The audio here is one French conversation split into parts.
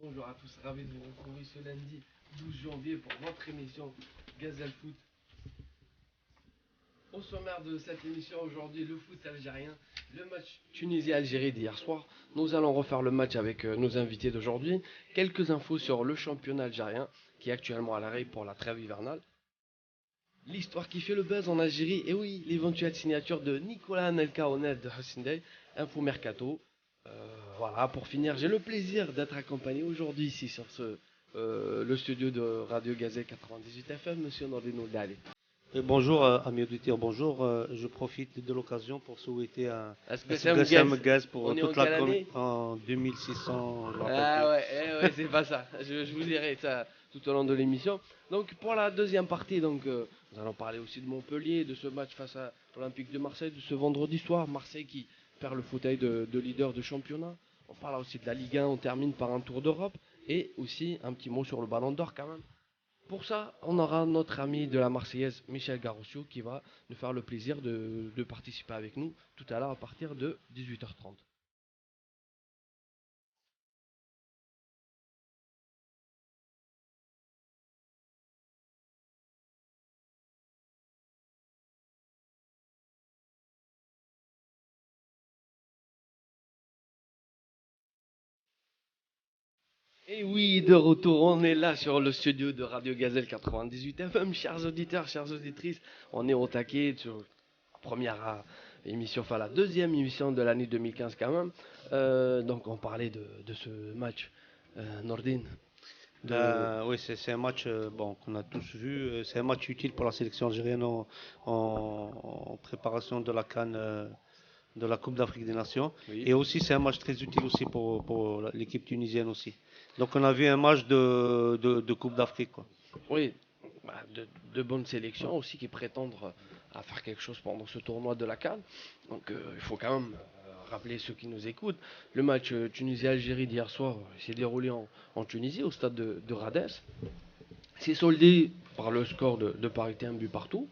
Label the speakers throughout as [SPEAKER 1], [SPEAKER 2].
[SPEAKER 1] Bonjour à tous, ravi de vous retrouver ce lundi 12 janvier pour votre émission Gazelle Foot. Au sommaire de cette émission aujourd'hui, le foot algérien, le match Tunisie-Algérie d'hier soir. Nous allons refaire le match avec nos invités d'aujourd'hui. Quelques infos sur le championnat algérien qui est actuellement à l'arrêt pour la trêve hivernale. L'histoire qui fait le buzz en Algérie, et oui, l'éventuelle signature de Nicolas Anelka au net de Hassan Day, Info Mercato. Voilà, pour finir, j'ai le plaisir d'être accompagné aujourd'hui ici sur le studio de Radio Gazette 98 FM, monsieur Nordino Dali.
[SPEAKER 2] Bonjour, amis auditeurs, bonjour. Je profite de l'occasion pour souhaiter un
[SPEAKER 1] Est-ce que c'est un
[SPEAKER 2] SGSM
[SPEAKER 1] guess?
[SPEAKER 2] Gaz pour
[SPEAKER 1] On est en
[SPEAKER 2] toute la
[SPEAKER 1] quelle année?
[SPEAKER 2] en 2600, je ne me rappelle
[SPEAKER 1] Ah
[SPEAKER 2] plus.
[SPEAKER 1] ouais, ouais, c'est pas ça. Je vous dirai ça tout au long de l'émission. Donc pour la deuxième partie, nous allons parler aussi de Montpellier, de ce match face à l'Olympique de Marseille, de ce vendredi soir. Marseille qui perd le fauteuil de leader de championnat. On parle aussi de la Ligue 1, on termine par un tour d'Europe. Et aussi un petit mot sur le Ballon d'Or quand même. Pour ça, on aura notre ami de la Marseillaise, Michel Garossio, qui va nous faire le plaisir de participer avec nous tout à l'heure à partir de 18h30. Et oui, de retour, on est là sur le studio de Radio Gazelle 98 FM, chers auditeurs, chères auditrices, on est au taquet sur la première émission, enfin la deuxième émission de l'année 2015 quand même. Donc on parlait de ce match, Nordine, de...
[SPEAKER 2] Oui, c'est un match bon, qu'on a tous vu. C'est un match utile pour la sélection algérienne en préparation de la CAN, de la Coupe d'Afrique des Nations.
[SPEAKER 1] Oui,
[SPEAKER 2] Et aussi, c'est un match très utile aussi pour l'équipe tunisienne aussi. Donc, on a vu un match de Coupe d'Afrique, quoi.
[SPEAKER 1] oui, bah, de bonnes sélections aussi qui prétendent à faire quelque chose pendant ce tournoi de la CAN. Donc il faut quand même rappeler ceux qui nous écoutent. Le match Tunisie-Algérie d'hier soir s'est déroulé en Tunisie, au stade de Rades. C'est soldé par le score de parité un but partout.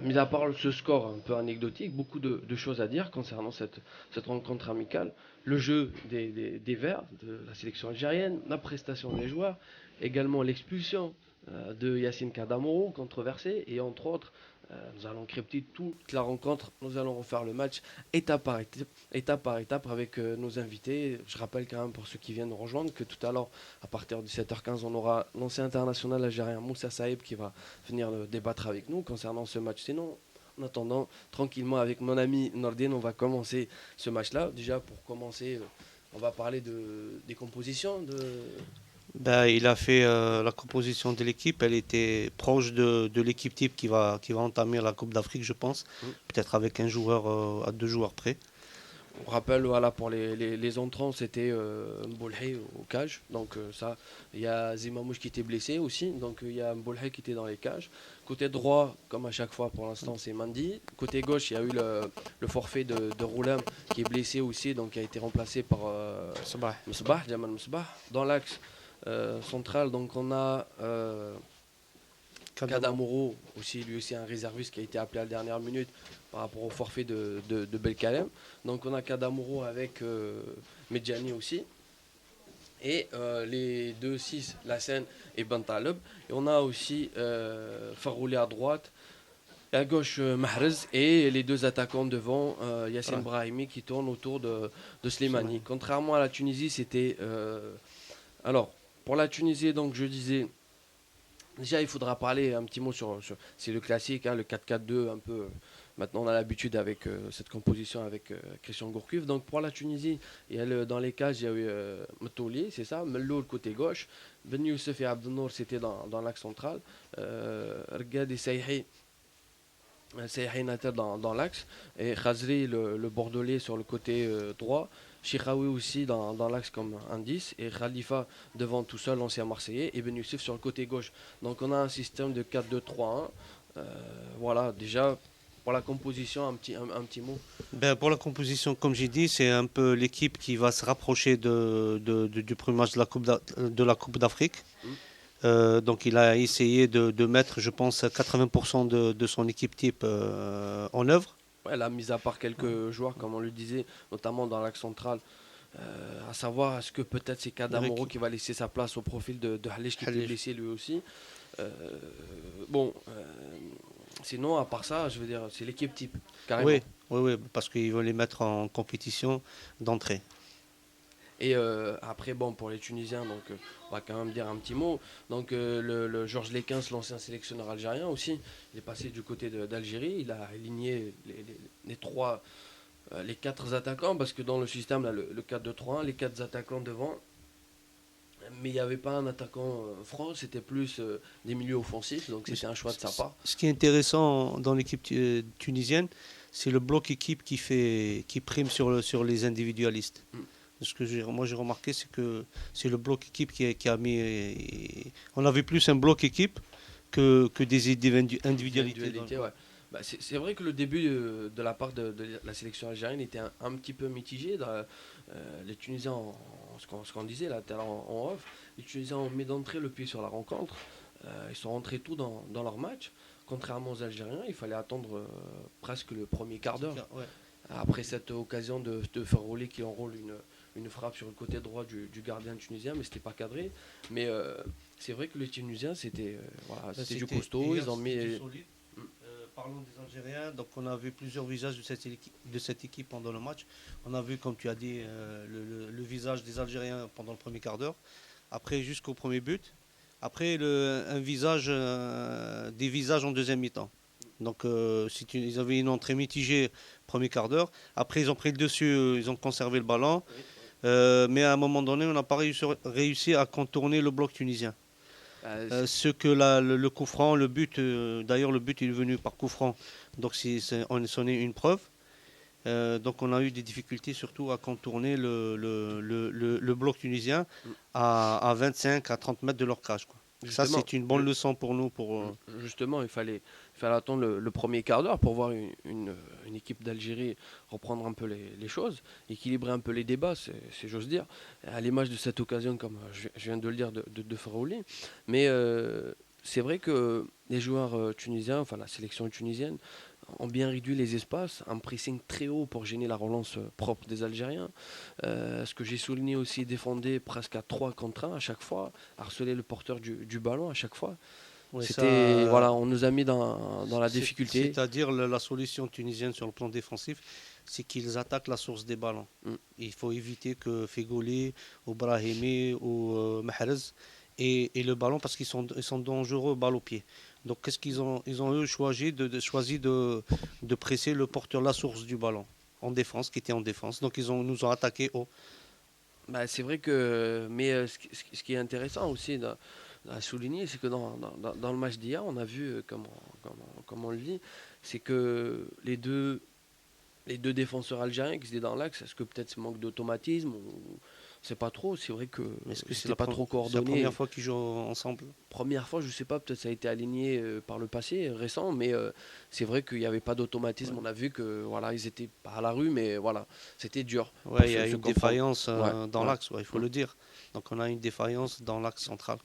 [SPEAKER 1] Mis à part ce score un peu anecdotique, beaucoup de choses à dire concernant cette rencontre amicale. Le jeu des Verts, de la sélection algérienne, la prestation des joueurs, également l'expulsion de Yacine Kadamoro, controversé, et entre autres, nous allons crypter toute la rencontre, nous allons refaire le match étape par étape avec nos invités. Je rappelle quand même pour ceux qui viennent nous rejoindre que tout à l'heure, à partir de 17h15, on aura l'ancien international algérien Moussa Saïb qui va venir débattre avec nous concernant ce match. Sinon, en attendant, tranquillement avec mon ami Nordin, on va commencer ce match-là. Déjà, pour commencer, on va parler des compositions.
[SPEAKER 2] Ben, il a fait la composition de l'équipe. Elle était proche de l'équipe type qui va entamer la Coupe d'Afrique, je pense.
[SPEAKER 1] Hmm.
[SPEAKER 2] Peut-être avec un joueur à deux joueurs près.
[SPEAKER 1] On rappelle, voilà, pour les entrants, c'était Mbolhe au cage. Donc ça, il y a Zimamouche qui était blessé aussi. Donc il y a Mbolhe qui était dans les cages. Côté droit, comme à chaque fois pour l'instant, c'est Mandi. Côté gauche, il y a eu le forfait de Roulem qui est blessé aussi, donc qui a été remplacé par
[SPEAKER 2] Sabah.
[SPEAKER 1] Msbah, Jamal Msbah. Dans l'axe central, donc on a
[SPEAKER 2] Kadamo.
[SPEAKER 1] Kadamoro, aussi, lui aussi un réserviste qui a été appelé à la dernière minute par rapport au forfait de Belkalem. Donc on a Kadamoro avec Medjani aussi. Et les deux 6 Lassen et Bentaleb. Et on a aussi Farouli à droite. Et à gauche, Mahrez. Et les deux attaquants devant, Yassine
[SPEAKER 2] Voilà.
[SPEAKER 1] Brahimi qui tourne autour de Slimani.
[SPEAKER 2] Slimani.
[SPEAKER 1] Contrairement à la Tunisie, c'était... alors, pour la Tunisie, donc je disais... Déjà, il faudra parler un petit mot c'est le classique, hein, le 4-4-2, un peu. Maintenant, on a l'habitude avec cette composition avec Christian Gourcuff. Donc, pour la Tunisie, dans les cages, il y a eu Matouli, c'est ça, Mello, le côté gauche. Ben Youssef et Abdenour, c'était dans l'axe central. Rgad et Seyhi Nater dans l'axe. Et Khazri, le Bordelais, sur le côté droit. Chiraoui aussi dans l'axe comme un 10 et Khalifa devant tout seul, l'ancien Marseillais, et Ben Youssef sur le côté gauche. Donc on a un système de 4-2-3-1. Voilà, déjà pour la composition, un petit mot.
[SPEAKER 2] Ben, pour la composition, comme j'ai dit, c'est un peu l'équipe qui va se rapprocher du premier match de la Coupe d'Afrique.
[SPEAKER 1] Hmm.
[SPEAKER 2] Donc il a essayé de mettre, je pense, 80% de son équipe type en œuvre.
[SPEAKER 1] Ouais, là, mis à part quelques joueurs, comme on le disait, notamment dans l'axe central, À savoir, est-ce que peut-être c'est Kadamoro
[SPEAKER 2] Eric.
[SPEAKER 1] qui va laisser sa place au profil de Halish qui était
[SPEAKER 2] Halish.
[SPEAKER 1] blessé lui aussi. Euh, bon, sinon, à part ça, je veux dire, c'est l'équipe type, carrément.
[SPEAKER 2] Oui, oui, oui, parce qu'ils veulent les mettre en compétition d'entrée.
[SPEAKER 1] Et après, bon, pour les Tunisiens, donc on va quand même dire un petit mot. Donc le Georges Lekens, l'ancien sélectionneur algérien aussi, il est passé du côté d'Algérie. Il a aligné les quatre attaquants parce que dans le système, là, le 4-2-3-1, les quatre attaquants devant. Mais il n'y avait pas un attaquant franc, c'était plus des milieux offensifs, donc
[SPEAKER 2] Mais
[SPEAKER 1] c'était un choix de sa part.
[SPEAKER 2] ce qui est intéressant dans l'équipe tunisienne, c'est le bloc équipe qui prime sur les individualistes.
[SPEAKER 1] Mm.
[SPEAKER 2] Ce que moi j'ai remarqué, c'est que c'est le bloc équipe qui a mis. On avait plus un bloc équipe que des individualités.
[SPEAKER 1] Individualité, ouais. Bah, c'est vrai que le début de la part de la sélection algérienne était un petit peu mitigé. Les Tunisiens, ce qu'on disait là tout à l'heure en off, les Tunisiens ont mis d'entrée le pied sur la rencontre. Ils sont rentrés tout dans leur match. Contrairement aux Algériens, il fallait attendre presque le premier quart d'heure.
[SPEAKER 2] Ouais.
[SPEAKER 1] Après cette occasion de faire rouler qui enroule une frappe sur le côté droit du gardien tunisien, mais c'était pas cadré. Mais c'est vrai que les Tunisiens, c'était du costaud. Ils ont mis.
[SPEAKER 2] Parlons des Algériens. Donc on a vu plusieurs visages de cette équipe pendant le match. On a vu, comme tu as dit, le visage des Algériens pendant le premier quart d'heure. Après, jusqu'au premier but. Après, des visages en deuxième mi-temps. Donc ils avaient une entrée mitigée premier quart d'heure. Après, ils ont pris le dessus, ils ont conservé le ballon. Mais à un moment donné, on n'a pas réussi à contourner le bloc tunisien. Ce que le coup franc, le but, d'ailleurs le but est venu par coup franc, donc c'en est une preuve. Donc on a eu des difficultés surtout à contourner le bloc tunisien à 25 à 30 mètres de leur cage, quoi. Ça, c'est une bonne leçon pour nous.
[SPEAKER 1] Justement, il fallait attendre le premier quart d'heure pour voir une équipe d'Algérie reprendre un peu les choses, équilibrer un peu les débats, j'ose dire, à l'image de cette occasion, comme je viens de le dire, de Faraouli. Mais c'est vrai que les joueurs tunisiens, enfin la sélection tunisienne, ont bien réduit les espaces, un pressing très haut pour gêner la relance propre des Algériens. Ce que j'ai souligné aussi, défendait presque à 3 contre 1 à chaque fois, harceler le porteur du ballon à chaque fois.
[SPEAKER 2] Ouais,
[SPEAKER 1] voilà, on nous a mis dans la difficulté.
[SPEAKER 2] C'est-à-dire la solution tunisienne sur le plan défensif, c'est qu'ils attaquent la source des ballons. Il faut éviter que Fegoli ou Brahimi ou Mahrez et le ballon, parce qu'ils sont dangereux balle au pied. Donc qu'est-ce qu'ils ont eux choisi de presser le porteur, la source du ballon en défense, qui était en défense. Donc nous ont attaqué haut.
[SPEAKER 1] Bah, c'est vrai que, mais ce qui est intéressant aussi à souligner, c'est que dans le match d'hier, on a vu, comme on le dit, c'est que les deux défenseurs algériens qui étaient dans l'axe, est-ce que peut-être c'est manque d'automatisme ou c'est pas trop, c'est vrai que c'était pas trop coordonné.
[SPEAKER 2] C'est la première fois qu'ils jouent ensemble.
[SPEAKER 1] Première fois, je sais pas, peut-être ça a été aligné par le passé récent, mais c'est vrai qu'il n'y avait pas d'automatisme. On a vu que voilà, ils étaient pas à la rue, mais voilà, c'était dur.
[SPEAKER 2] Ouais, il y a une défaillance dans l'axe, il faut le dire. Donc on a une défaillance dans l'axe central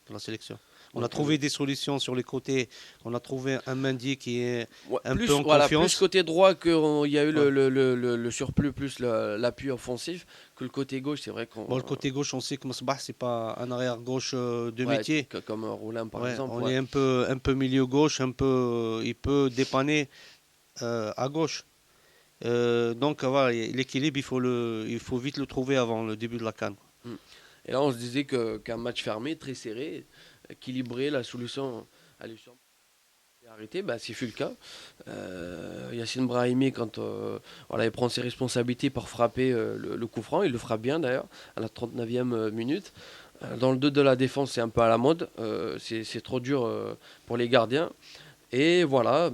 [SPEAKER 2] de la sélection. On a trouvé des solutions sur les côtés. On a trouvé un Mendy qui est un peu en confiance.
[SPEAKER 1] Plus côté droit qu'il y a eu le surplus, plus l'appui offensif, que le côté gauche, c'est vrai qu'on...
[SPEAKER 2] Bon, le côté gauche, on sait que Mosbah, c'est pas un arrière-gauche de métier.
[SPEAKER 1] Comme Roulin, par exemple.
[SPEAKER 2] On est un peu milieu gauche, il peut dépanner à gauche. Donc voilà, l'équilibre, il faut vite le trouver avant le début de la CAN.
[SPEAKER 1] Et là, on se disait qu'un match fermé, très serré, équilibré, la solution allait sûrement arrêter, c'est fut le cas. Yacine Brahimi, quand il prend ses responsabilités pour frapper le coup franc, il le frappe bien d'ailleurs, à la 39e minute. Dans le 2 de la défense, c'est un peu à la mode, c'est trop dur pour les gardiens. Et voilà,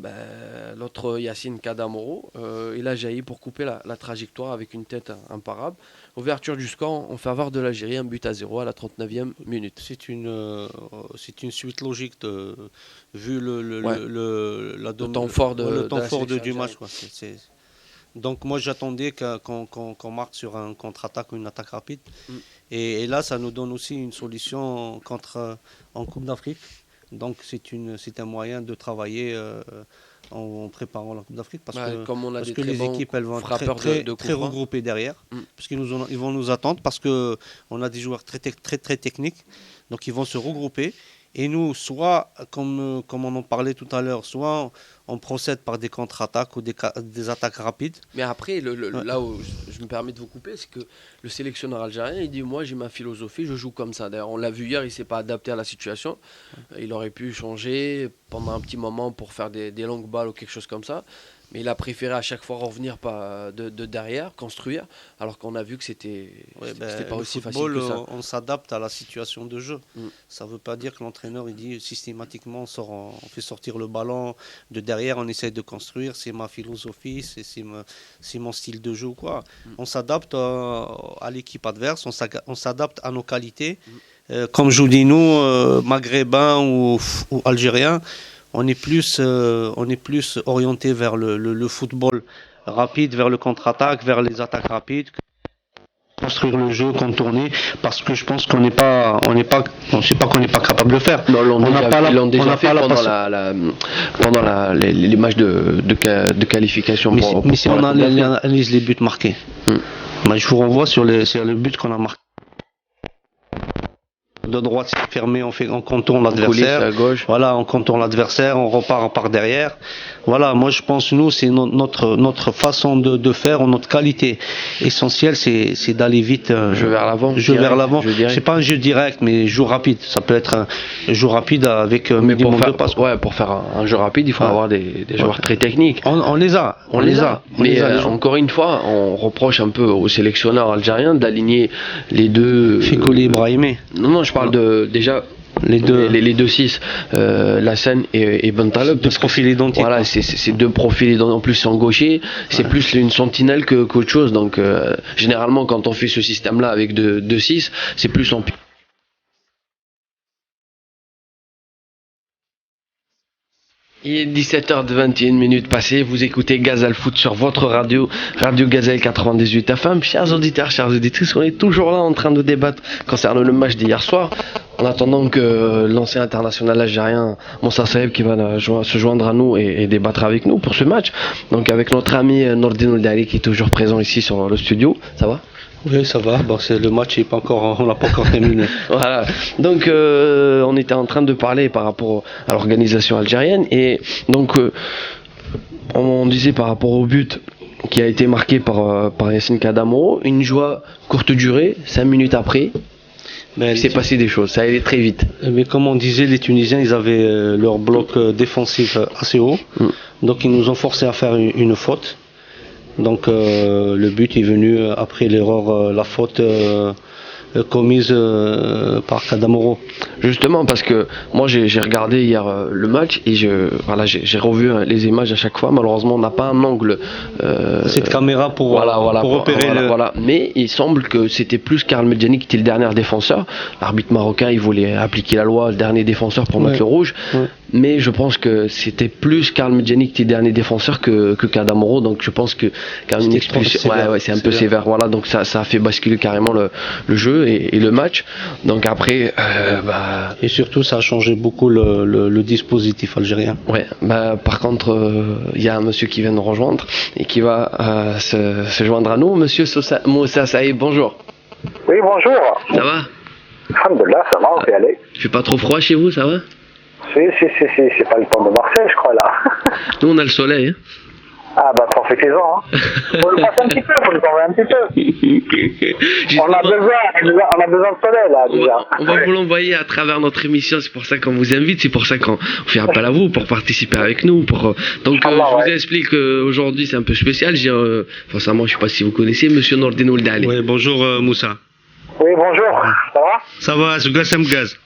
[SPEAKER 1] l'autre Yacine Kadamoro, il a jailli pour couper la trajectoire avec une tête imparable. Ouverture du score en faveur de l'Algérie, 1-0 à la 39e minute.
[SPEAKER 2] C'est une suite logique vu le
[SPEAKER 1] temps fort
[SPEAKER 2] du match. Quoi. Donc moi j'attendais qu'on marque sur un contre-attaque ou une attaque rapide. Et là ça nous donne aussi une solution en Coupe d'Afrique. Donc c'est un moyen de travailler en préparant la Coupe d'Afrique parce que les équipes elles vont être très regroupées derrière, parce qu'ils vont nous attendre parce qu'on a des joueurs très techniques, donc ils vont se regrouper. Et nous, soit, comme on en parlait tout à l'heure, soit on procède par des contre-attaques ou des attaques rapides.
[SPEAKER 1] Mais après, là où je me permets de vous couper, c'est que le sélectionneur algérien, il dit, moi j'ai ma philosophie, je joue comme ça. D'ailleurs, on l'a vu hier, il ne s'est pas adapté à la situation. Il aurait pu changer pendant un petit moment pour faire des longues balles ou quelque chose comme ça. Mais il a préféré à chaque fois revenir de derrière, construire, alors qu'on a vu que c'était pas aussi facile que ça.
[SPEAKER 2] On s'adapte à la situation de jeu. Ça ne veut pas dire que l'entraîneur il dit systématiquement on fait sortir le ballon de derrière, on essaie de construire, c'est ma philosophie, c'est mon style de jeu ou quoi. On s'adapte à l'équipe adverse, on s'adapte à nos qualités. Comme je vous dis, nous, maghrébins ou algériens, on est plus orienté vers le football rapide, vers le contre-attaque, vers les attaques rapides, construire le jeu, contourner, parce que je pense qu'on n'est pas capable de le faire.
[SPEAKER 1] Non, ils l'ont déjà fait pendant les matchs de qualification.
[SPEAKER 2] Mais si on analyse les buts marqués, je vous renvoie sur le but qu'on a marqué. De droite, c'est fermé, on contourne l'adversaire. Voilà, on contourne l'adversaire, on repart par derrière. Voilà, moi je pense, nous, c'est notre façon de faire, notre qualité essentielle, c'est d'aller vite.
[SPEAKER 1] Jeu vers l'avant.
[SPEAKER 2] C'est pas un jeu direct, mais jeu rapide. Ça peut être un jeu rapide avec minimum de passes.
[SPEAKER 1] Ouais, pour faire un jeu rapide, il faut avoir des joueurs très techniques.
[SPEAKER 2] On les a.
[SPEAKER 1] Mais encore une fois, on reproche un peu aux sélectionneurs algériens d'aligner les deux.
[SPEAKER 2] Fikoli Ibrahimé.
[SPEAKER 1] Non, je parle déjà. Les deux 6, Lassane et Bentaleb.
[SPEAKER 2] Deux profils identiques.
[SPEAKER 1] Voilà, c'est deux profils en plus en gaucher. C'est plus une sentinelle qu'autre chose. Donc, généralement, quand on fait ce système-là avec deux 6, c'est plus en. Il est 17h21 passées, vous écoutez Gazelle Foot sur votre radio Gazelle 98 FM. Chers auditeurs, chères auditrices, on est toujours là en train de débattre concernant le match d'hier soir, en attendant que l'ancien international algérien Moussa Saeb qui va se joindre à nous et débattre avec nous pour ce match. Donc avec notre ami Nordin Oldari qui est toujours présent ici sur le studio, ça va ?
[SPEAKER 2] Oui, ça va. Bon, le match on l'a pas encore terminé.
[SPEAKER 1] Voilà. Donc, on était en train de parler par rapport à l'organisation algérienne et donc on disait par rapport au but qui a été marqué par Yacine Kadamoro, une joie courte durée, 5 minutes après. Il s'est passé des choses, ça allait très vite.
[SPEAKER 2] Mais comme on disait, les Tunisiens, ils avaient leur bloc défensif assez haut, donc ils nous ont forcé à faire une faute. Donc le but est venu après l'erreur, la faute commise par Kadamoro.
[SPEAKER 1] Justement parce que moi j'ai regardé hier le match et j'ai revu les images à chaque fois. Malheureusement on n'a pas un angle
[SPEAKER 2] cette caméra pour repérer
[SPEAKER 1] mais il semble que c'était plus Karl Medjani qui était le dernier défenseur. L'arbitre marocain il voulait appliquer la loi, le dernier défenseur pour mettre le rouge. Mais je pense que c'était plus Karl Medjani qui était le dernier défenseur que Kadamoro, donc je pense que quand même une expulsion, c'est un peu sévère. Voilà, donc ça a fait basculer carrément le jeu et le match. Donc après,
[SPEAKER 2] et surtout ça a changé beaucoup le dispositif algérien.
[SPEAKER 1] Ouais, par contre, il y a un monsieur qui vient nous rejoindre et qui va se joindre à nous, monsieur Moussa Saïb, bonjour.
[SPEAKER 3] Oui, bonjour.
[SPEAKER 1] Ça va?
[SPEAKER 3] Alhamdoulilah, ça va, on peut y aller.
[SPEAKER 1] Il fait pas trop froid chez vous, ça va?
[SPEAKER 3] Si, c'est pas le temps de Marseille, je crois, là.
[SPEAKER 1] Nous, on a le soleil, hein.
[SPEAKER 3] Ah, profitez-en, hein. Faut le passer un petit peu, faut le tomber un petit peu. On a besoin de soleil, là, déjà.
[SPEAKER 1] On va vous l'envoyer à travers notre émission, c'est pour ça qu'on vous invite, c'est pour ça qu'on fait appel à vous, pour participer avec nous. Donc, je vous explique qu'aujourd'hui, c'est un peu spécial. Forcément, je sais pas si vous connaissez, monsieur Nordin Oldali.
[SPEAKER 2] Oui, bonjour, Moussa.
[SPEAKER 3] Oui, bonjour. Ça va?
[SPEAKER 2] Ça va, c'est Gassam Gaz.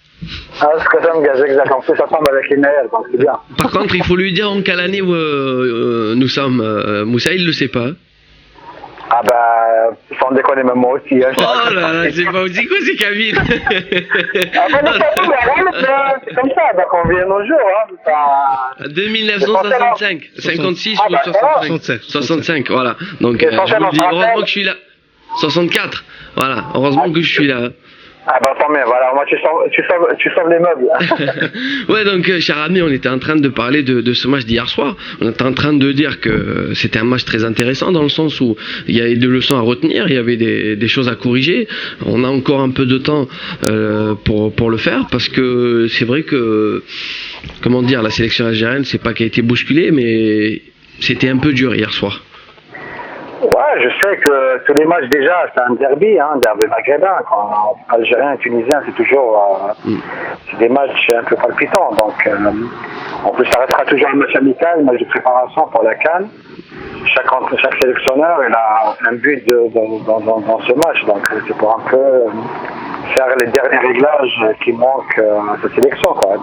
[SPEAKER 3] Ah, c'est Gassam Gaz, exact. En plus, ça tombe avec les Naël, donc c'est bien.
[SPEAKER 1] Par contre, il faut lui dire en quelle année nous sommes. Moussa, il le sait pas.
[SPEAKER 3] Ah sans déconner, même moi aussi. Hein,
[SPEAKER 1] oh là là, c'est pas aussi quoi, c'est Camille.
[SPEAKER 3] C'est comme ça, donc on vient nos jours. Hein,
[SPEAKER 1] 1965, 56 ou 65. 65, voilà. Donc, je vous le dis, heureusement que je suis là. 64, voilà, heureusement que je suis là.
[SPEAKER 3] Ah bah tant mieux, voilà, moi tu sauves les meubles.
[SPEAKER 1] Ouais, donc, cher ami, on était en train de parler de ce match d'hier soir. On était en train de dire que c'était un match très intéressant dans le sens où il y avait des leçons à retenir, il y avait des choses à corriger. On a encore un peu de temps pour le faire parce que c'est vrai que, comment dire, la sélection algérienne, c'est pas qu'elle a été bousculée, mais c'était un peu dur hier soir.
[SPEAKER 3] Ouais, je sais que tous les matchs déjà, c'est un derby maghrébin. Quand algérien et tunisien, c'est toujours c'est des matchs un peu palpitants. Donc, en plus, ça restera toujours un match amical, un match de préparation pour la CAN. Chaque sélectionneur, il a un but dans ce match. Donc, c'est pour un peu faire les derniers réglages qui manquent à cette sélection, quoi.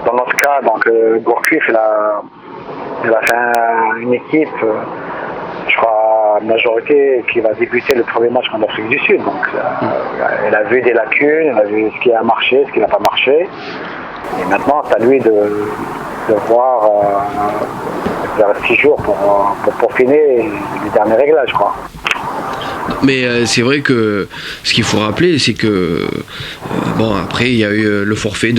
[SPEAKER 3] Dans notre cas, donc, Gourcuff, il a fait une équipe. Je crois, majorité qui va débuter le premier match contre l'Afrique du Sud. Donc, elle a vu des lacunes, elle a vu ce qui a marché, ce qui n'a pas marché. Et maintenant, c'est à lui de voir, il reste 6 jours pour peaufiner les derniers réglages, quoi.
[SPEAKER 1] Mais c'est vrai que ce qu'il faut rappeler, c'est que bon, après il y a eu le forfait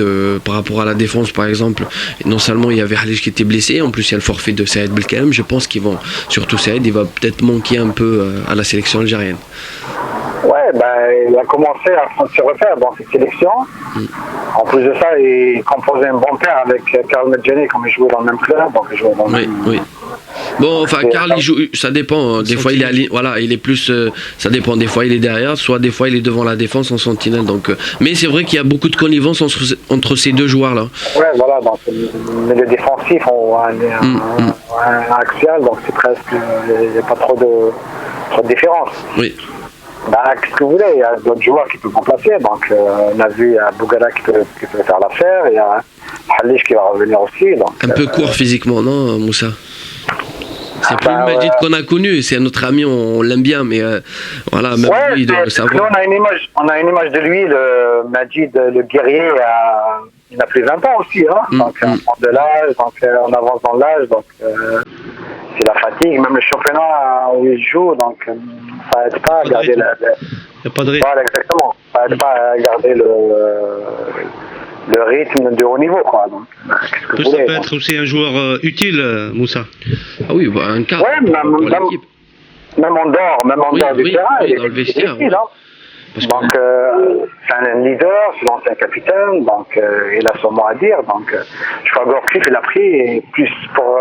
[SPEAKER 1] par rapport à la défense par exemple. Et non seulement il y avait Halish qui était blessé, en plus il y a le forfait de Saïd Belkalem. Je pense qu'ils vont, surtout Saïd, il va peut-être manquer un peu à la sélection algérienne.
[SPEAKER 3] Ouais, il a commencé à se refaire dans cette sélection. En plus de ça, il composait un bon paire avec Karl Medjani, comme il jouait dans le même club. Donc il jouait dans le même...
[SPEAKER 1] Oui. Bon, enfin, Karl, il joue, ça dépend. Des fois, il est plus. Ça dépend. Des fois, il est derrière, soit des fois, il est devant la défense en sentinelle. Donc, mais c'est vrai qu'il y a beaucoup de connivence entre ces deux joueurs-là.
[SPEAKER 3] Ouais, voilà. Donc, le défensif, un axial, donc c'est presque. Il n'y a pas trop de différence.
[SPEAKER 1] Oui.
[SPEAKER 3] Qu'est-ce que vous voulez, il y a d'autres joueurs qui peuvent remplacer. Donc, on a vu, il y a Bougara qui peut faire l'affaire, il y a Halish qui va revenir aussi. Donc,
[SPEAKER 1] un peu court physiquement, non, Moussa? C'est plus le Majid qu'on a connu, c'est notre ami, on l'aime bien, mais voilà, même lui, il doit savoir.
[SPEAKER 3] Nous, on a une image de lui, le Majid, le guerrier, il a plus de 20 ans aussi, hein. Donc, on prend de l'âge, donc on avance dans l'âge, donc c'est la fatigue, même le championnat où il joue, donc ça aide pas à garder
[SPEAKER 2] Il n'y a pas de rythme.
[SPEAKER 3] Voilà, exactement. Ça aide pas à garder le rythme de haut niveau, quoi. Donc,
[SPEAKER 2] ça peut être aussi un joueur utile, Moussa.
[SPEAKER 1] Ah oui, un cadre pour l'équipe.
[SPEAKER 3] Même en dehors du terrain, il est
[SPEAKER 1] dans le vestiaire.
[SPEAKER 3] utile, hein. Donc, c'est un leader, c'est l'ancien capitaine, donc il a son mot à dire. Donc, je crois que Gourcuff, il a pris plus pour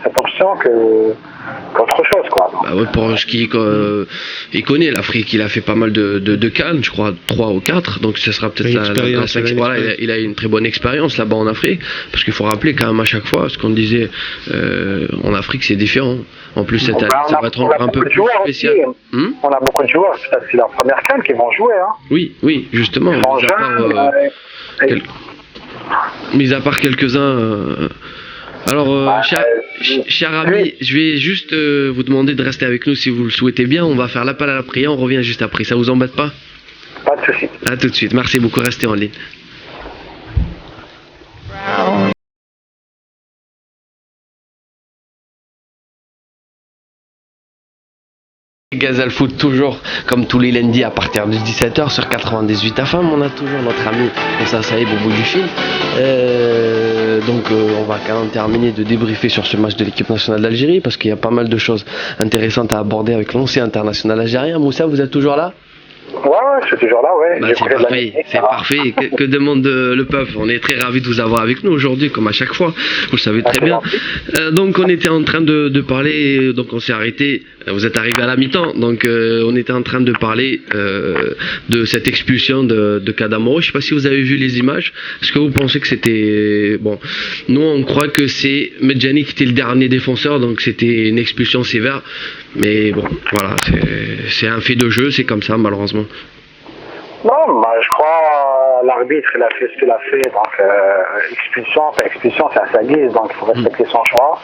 [SPEAKER 3] cette option qu'autre chose, quoi.
[SPEAKER 1] Bah ouais, pour ce il connaît l'Afrique, il a fait pas mal de CAN, je crois 3 ou 4, donc ce sera peut-être voilà, il a une très bonne expérience là-bas en Afrique, parce qu'il faut rappeler quand même à chaque fois ce qu'on disait en Afrique, c'est différent. En plus cette année, ça va être un peu plus spécial.
[SPEAKER 3] On a beaucoup de joueurs, c'est leur première CAN qui vont jouer, hein.
[SPEAKER 1] Oui, justement. Mis à part quelques-uns. Alors, cher ami, je vais juste vous demander de rester avec nous si vous le souhaitez bien. On va faire l'appel à la prière, on revient juste après. Ça vous embête pas?
[SPEAKER 3] Pas de souci.
[SPEAKER 1] À tout de suite. Merci beaucoup, restez en ligne. Gazal Foot, toujours comme tous les lundis à partir de 17h sur 98 FM. On a toujours notre ami Moussa Saïb au bout du fil. Donc on va quand même terminer de débriefer sur ce match de l'équipe nationale d'Algérie parce qu'il y a pas mal de choses intéressantes à aborder avec l'ancien international algérien. Moussa, vous êtes toujours là?
[SPEAKER 3] Ouais, je suis toujours là, ouais.
[SPEAKER 1] Bah, c'est parfait. Que demande le peuple? On est très ravis de vous avoir avec nous aujourd'hui, comme à chaque fois. Vous le savez très bien. Donc, on était en train de parler. Donc, on s'est arrêté. Vous êtes arrivé à la mi-temps. Donc, on était en train de parler de cette expulsion de Kadamoro. Je ne sais pas si vous avez vu les images. Est-ce que vous pensez que c'était bon? Nous, on croit que c'est Medjani qui était le dernier défenseur. Donc, c'était une expulsion sévère. Mais bon, voilà, c'est un fait de jeu, c'est comme ça, malheureusement.
[SPEAKER 3] Non, je crois l'arbitre, il a fait ce qu'il a fait. Donc, expulsion, c'est à sa guise, donc il faut respecter son choix.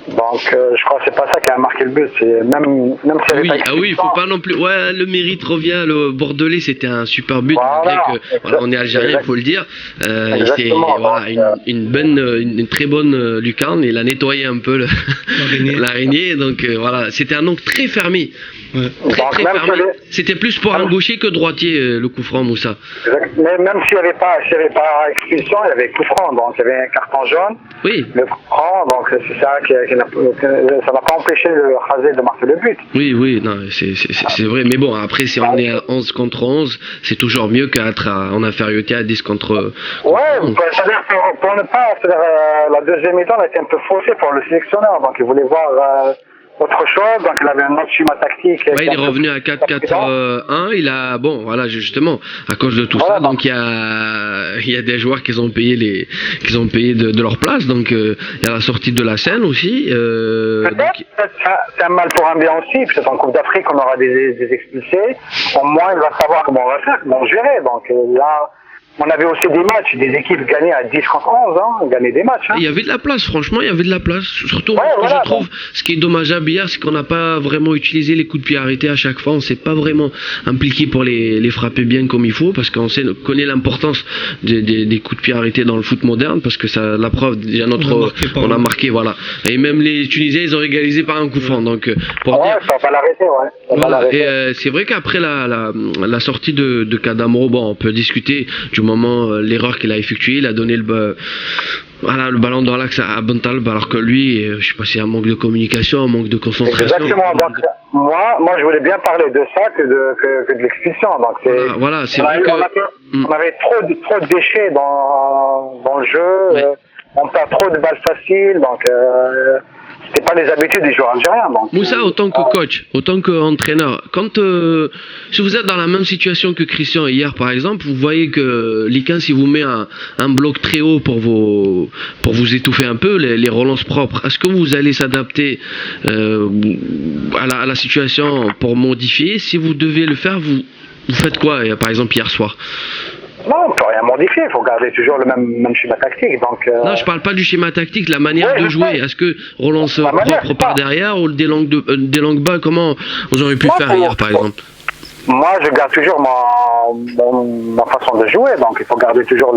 [SPEAKER 3] Donc je crois que c'est pas ça qui a marqué le but. C'est même si
[SPEAKER 1] Oui, il faut pas non plus. Ouais, le mérite revient. Le Bordelais, c'était un super but. Malgré que voilà, on est algérien, il faut le dire. C'est voilà, une très bonne lucarne. Il a nettoyé un peu l'araignée. Donc voilà, c'était un angle très fermé. Ouais. Très fermé. C'était plus pour un gaucher que droitier le coup franc, Moussa.
[SPEAKER 3] Mais même s'il n'y avait pas expulsion, il y avait coup franc, donc il y avait un carton jaune.
[SPEAKER 1] Oui.
[SPEAKER 3] Le coup franc, donc c'est ça ça n'a pas empêché le Khazé de marquer le but.
[SPEAKER 1] Oui, non, c'est vrai. Mais bon, après, si on est à 11 contre 11, c'est toujours mieux qu'être en infériorité à 10 contre
[SPEAKER 3] 11. C'est-à-dire pour ne pas, la deuxième mi-temps a été un peu faussée pour le sélectionneur, donc il voulait voir autre chose, donc il avait un autre schéma tactique.
[SPEAKER 1] Ouais, il est revenu à 4-4-1, il a, bon, voilà, justement, à cause de tout ça, donc il y a des joueurs qui ont payé de leur place, donc il y a la sortie de la scène aussi.
[SPEAKER 3] Peut-être c'est un mal pour un bien aussi, peut-être en Coupe d'Afrique on aura des expulsés, au moins il va savoir comment on va faire, comment gérer, donc là... On avait aussi des matchs, des équipes gagnées à 10 contre 11, hein, gagner des matchs. Hein.
[SPEAKER 1] Il y avait de la place, franchement, il y avait de la place. Surtout, je trouve, ce qui est dommageable hier, c'est qu'on n'a pas vraiment utilisé les coups de pied arrêtés à chaque fois. On ne s'est pas vraiment impliqué pour les frapper bien comme il faut, parce qu'on connaît l'importance des coups de pied arrêtés dans le foot moderne, parce que ça, la preuve, déjà on a marqué, voilà. Et même les Tunisiens, ils ont égalisé par un coup franc. Donc, pour dire...
[SPEAKER 3] ça va pas l'arrêter,
[SPEAKER 1] Voilà. Et c'est vrai qu'après la sortie de Kadamro, bon, on peut discuter du moment l'erreur qu'il a effectuée, il a donné le ballon dans l'axe à Bentaleb, alors que lui, je sais pas si c'est un manque de communication, un manque de concentration.
[SPEAKER 3] Exactement. Donc, moi je voulais bien parler de ça que de l'expulsion. Donc
[SPEAKER 1] voilà, c'est vrai que
[SPEAKER 3] on avait trop de déchets dans le jeu. Ouais. On perd trop de balles faciles, donc c'est pas les habitudes des joueurs algériens. Donc,
[SPEAKER 1] Moussa, autant que coach, autant qu'entraîneur, quand si vous êtes dans la même situation que Christian hier par exemple, vous voyez que Likan, s'il vous met un bloc très haut pour vous étouffer un peu, les relances propres, est-ce que vous allez s'adapter à la situation pour modifier? Si vous devez le faire, vous faites quoi, par exemple hier soir?
[SPEAKER 3] Non, on ne peut rien modifier, il faut garder toujours le même schéma tactique. Donc,
[SPEAKER 1] non, je parle pas du schéma tactique, la manière de jouer. Est-ce que relance propre par derrière ou des langues bas, comment vous auriez pu faire hier par exemple?
[SPEAKER 3] Moi, je garde toujours ma façon de jouer, donc il faut garder toujours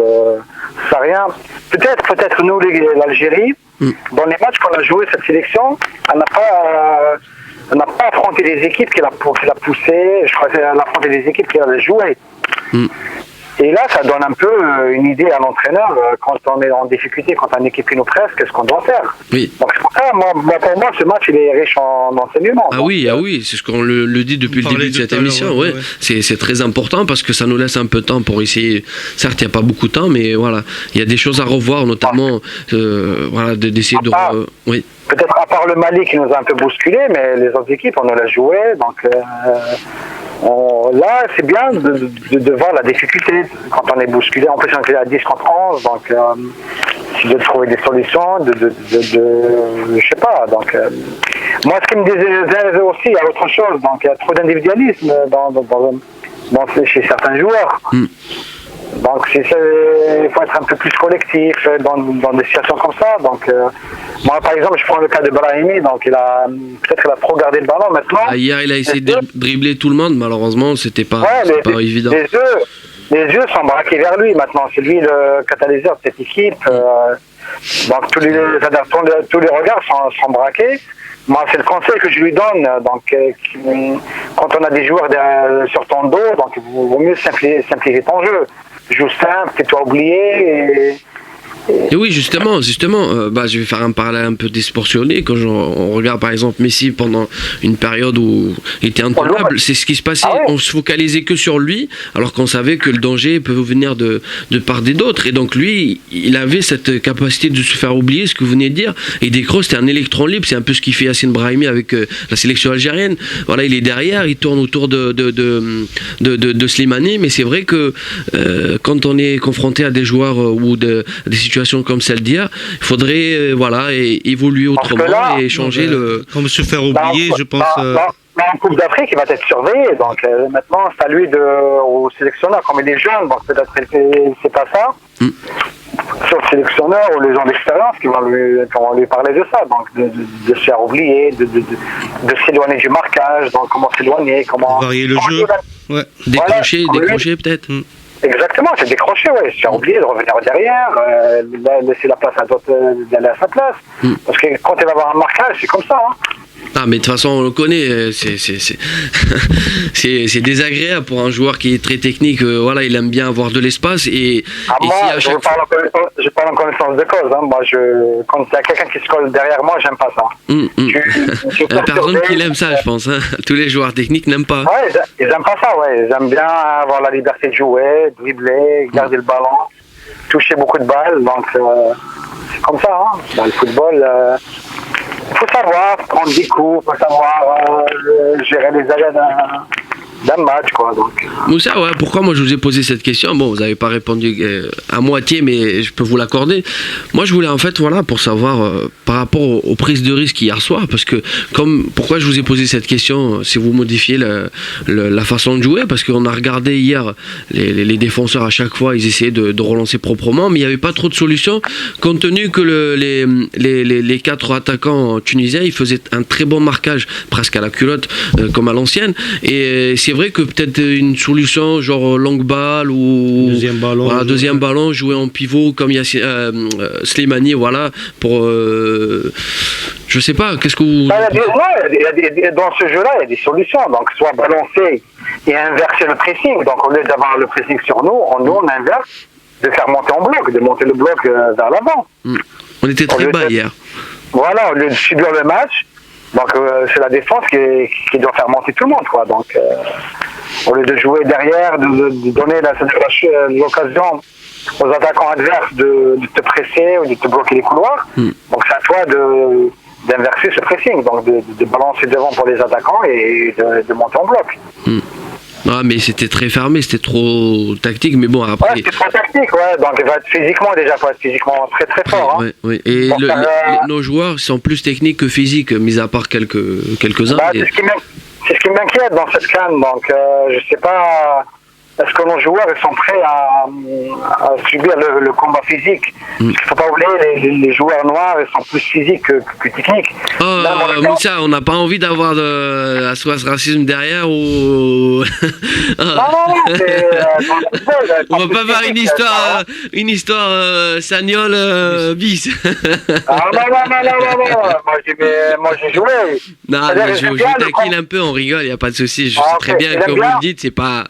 [SPEAKER 3] ça rien. Peut-être nous, l'Algérie, dans les matchs qu'on a joué cette sélection, on n'a pas affronté les équipes qui l'a poussé, je crois qu'elle a affronté les équipes qui l'avaient joué. Et là, ça donne un peu une idée à l'entraîneur quand on est en difficulté, quand une équipe qui nous presse, qu'est-ce qu'on doit faire.
[SPEAKER 1] Oui.
[SPEAKER 3] Donc c'est pour ça, pour moi, ce match, il est riche en enseignements.
[SPEAKER 1] Ah oui, c'est ce qu'on le dit depuis le début de cette émission. Ouais. C'est très important parce que ça nous laisse un peu de temps pour essayer. Certes, il n'y a pas beaucoup de temps, mais voilà, il y a des choses à revoir, notamment d'essayer de... oui.
[SPEAKER 3] Peut-être à part le Mali qui nous a un peu bousculé, mais les autres équipes, on nous l'a joué. Donc là, c'est bien de voir la difficulté quand on est bousculé. En plus, on est à 10 contre 11, donc c'est de trouver des solutions, je sais pas. Donc, moi, ce qui me disait aussi, il y a autre chose. Donc, il y a trop d'individualisme chez certains joueurs. Donc il faut être un peu plus collectif dans des situations comme ça. Donc moi par exemple je prends le cas de Brahimi, donc peut-être qu'il a trop gardé le ballon maintenant.
[SPEAKER 1] Hier il a essayé de dribbler tout le monde, malheureusement c'était pas évident.
[SPEAKER 3] Les yeux sont braqués vers lui maintenant, c'est lui le catalyseur de cette équipe. Donc tous les regards sont braqués. Moi, c'est le conseil que je lui donne. Donc, quand on a des joueurs sur ton dos, donc il vaut mieux simplifier ton jeu. Joue simple, tais-toi oublié.
[SPEAKER 1] Et oui, justement, je vais faire un parallèle un peu disproportionné. Quand on regarde par exemple Messi pendant une période où il était intenable, c'est ce qui se passait. On se focalisait que sur lui, alors qu'on savait que le danger peut venir de part et d'autre. Et donc lui, il avait cette capacité de se faire oublier, ce que vous venez de dire. Et Dekro, c'était un électron libre. C'est un peu ce qu'il fait Yassine Brahimi avec la sélection algérienne. Voilà, il est derrière, il tourne autour de Slimani. Mais c'est vrai que quand on est confronté à des joueurs ou des situations comme celle d'hier, il faudrait évoluer autrement et changer
[SPEAKER 2] comme se faire oublier, je pense.
[SPEAKER 3] En Coupe d'Afrique, il va être surveillé. Donc maintenant, c'est à lui au sélectionneur, comme il est jeune, donc peut-être que c'est pas ça. sur le sélectionneur ou les gens d'expérience qui vont lui parler de ça, donc de se faire oublier, de s'éloigner du marquage, donc comment s'éloigner, comment...
[SPEAKER 2] Varier le jeu. Ouais.
[SPEAKER 1] Décrocher, peut-être.
[SPEAKER 3] Exactement, c'est décrocher, ouais, se faire oublier, de revenir derrière, laisser la place à d'autres d'aller à sa place. Parce que quand il va avoir un marquage, c'est comme ça. Hein.
[SPEAKER 1] Ah, mais de toute façon, on le connaît, c'est désagréable pour un joueur qui est très technique, voilà, il aime bien avoir de l'espace
[SPEAKER 3] moi, si je parle en connaissance de cause, hein. Moi, quand il y a quelqu'un qui se colle derrière moi, j'aime pas ça.
[SPEAKER 1] Il y a personne qui aime ça, je pense, hein. Tous les joueurs techniques n'aiment pas.
[SPEAKER 3] Ouais, ils aiment pas ça, ouais, ils aiment bien avoir la liberté de jouer, dribbler, garder le ballon, toucher beaucoup de balles, donc c'est comme ça, hein. Dans le football... il faut savoir prendre des coups, il faut savoir gérer les aléas d'un match, quoi. Donc.
[SPEAKER 1] Moussa, ouais, pourquoi moi je vous ai posé cette question? Bon, vous n'avez pas répondu à moitié, mais je peux vous l'accorder. Moi, je voulais en fait, voilà, pour savoir par rapport aux prises de risque hier soir, parce que pourquoi je vous ai posé cette question, si vous modifiez la façon de jouer, parce qu'on a regardé hier les défenseurs à chaque fois, ils essayaient de relancer proprement, mais il n'y avait pas trop de solutions, compte tenu que les 4 attaquants tunisiens, ils faisaient un très bon marquage, presque à la culotte, comme à l'ancienne, et c'est vrai que peut-être une solution genre longue balle ou deuxième ballon, jouer en pivot comme il y a Slimani, voilà, pour je sais pas, qu'est-ce que vous...
[SPEAKER 3] dans ce jeu-là, il y a des solutions, donc soit balancer et inverser le pressing, donc au lieu d'avoir le pressing sur nous, on inverse, de faire monter en bloc, de monter le bloc vers l'avant.
[SPEAKER 1] On était très bas hier.
[SPEAKER 3] Voilà, au lieu de subir le match. Donc c'est la défense qui doit faire monter tout le monde, quoi. Donc au lieu de jouer derrière, de donner l'occasion aux attaquants adverses de te presser ou de te bloquer les couloirs. Donc c'est à toi d'inverser ce pressing, donc de balancer devant pour les attaquants et de monter en bloc.
[SPEAKER 1] Ah, mais c'était très fermé, c'était trop tactique, mais bon, après...
[SPEAKER 3] Ouais, c'était trop tactique, ouais, donc il va être physiquement très très fort.
[SPEAKER 1] Ouais, ouais. Et nos joueurs sont plus techniques que physiques, mis à part quelques-uns.
[SPEAKER 3] C'est ce qui m'inquiète dans cette CAN, donc je sais pas... Est-ce que nos joueurs ils sont prêts à subir le combat physique? Il ne faut pas oublier, les joueurs noirs ils sont plus physiques que techniques.
[SPEAKER 1] Oh, Moussa, on n'a pas envie d'avoir soit ce racisme derrière ou...
[SPEAKER 3] Non,
[SPEAKER 1] on va pas faire une histoire Sagnol bis.
[SPEAKER 3] Moi j'ai joué.
[SPEAKER 1] Non, je taquine un peu, on rigole, il n'y a pas de souci. Je sais très bien, comme vous le dites, c'est pas...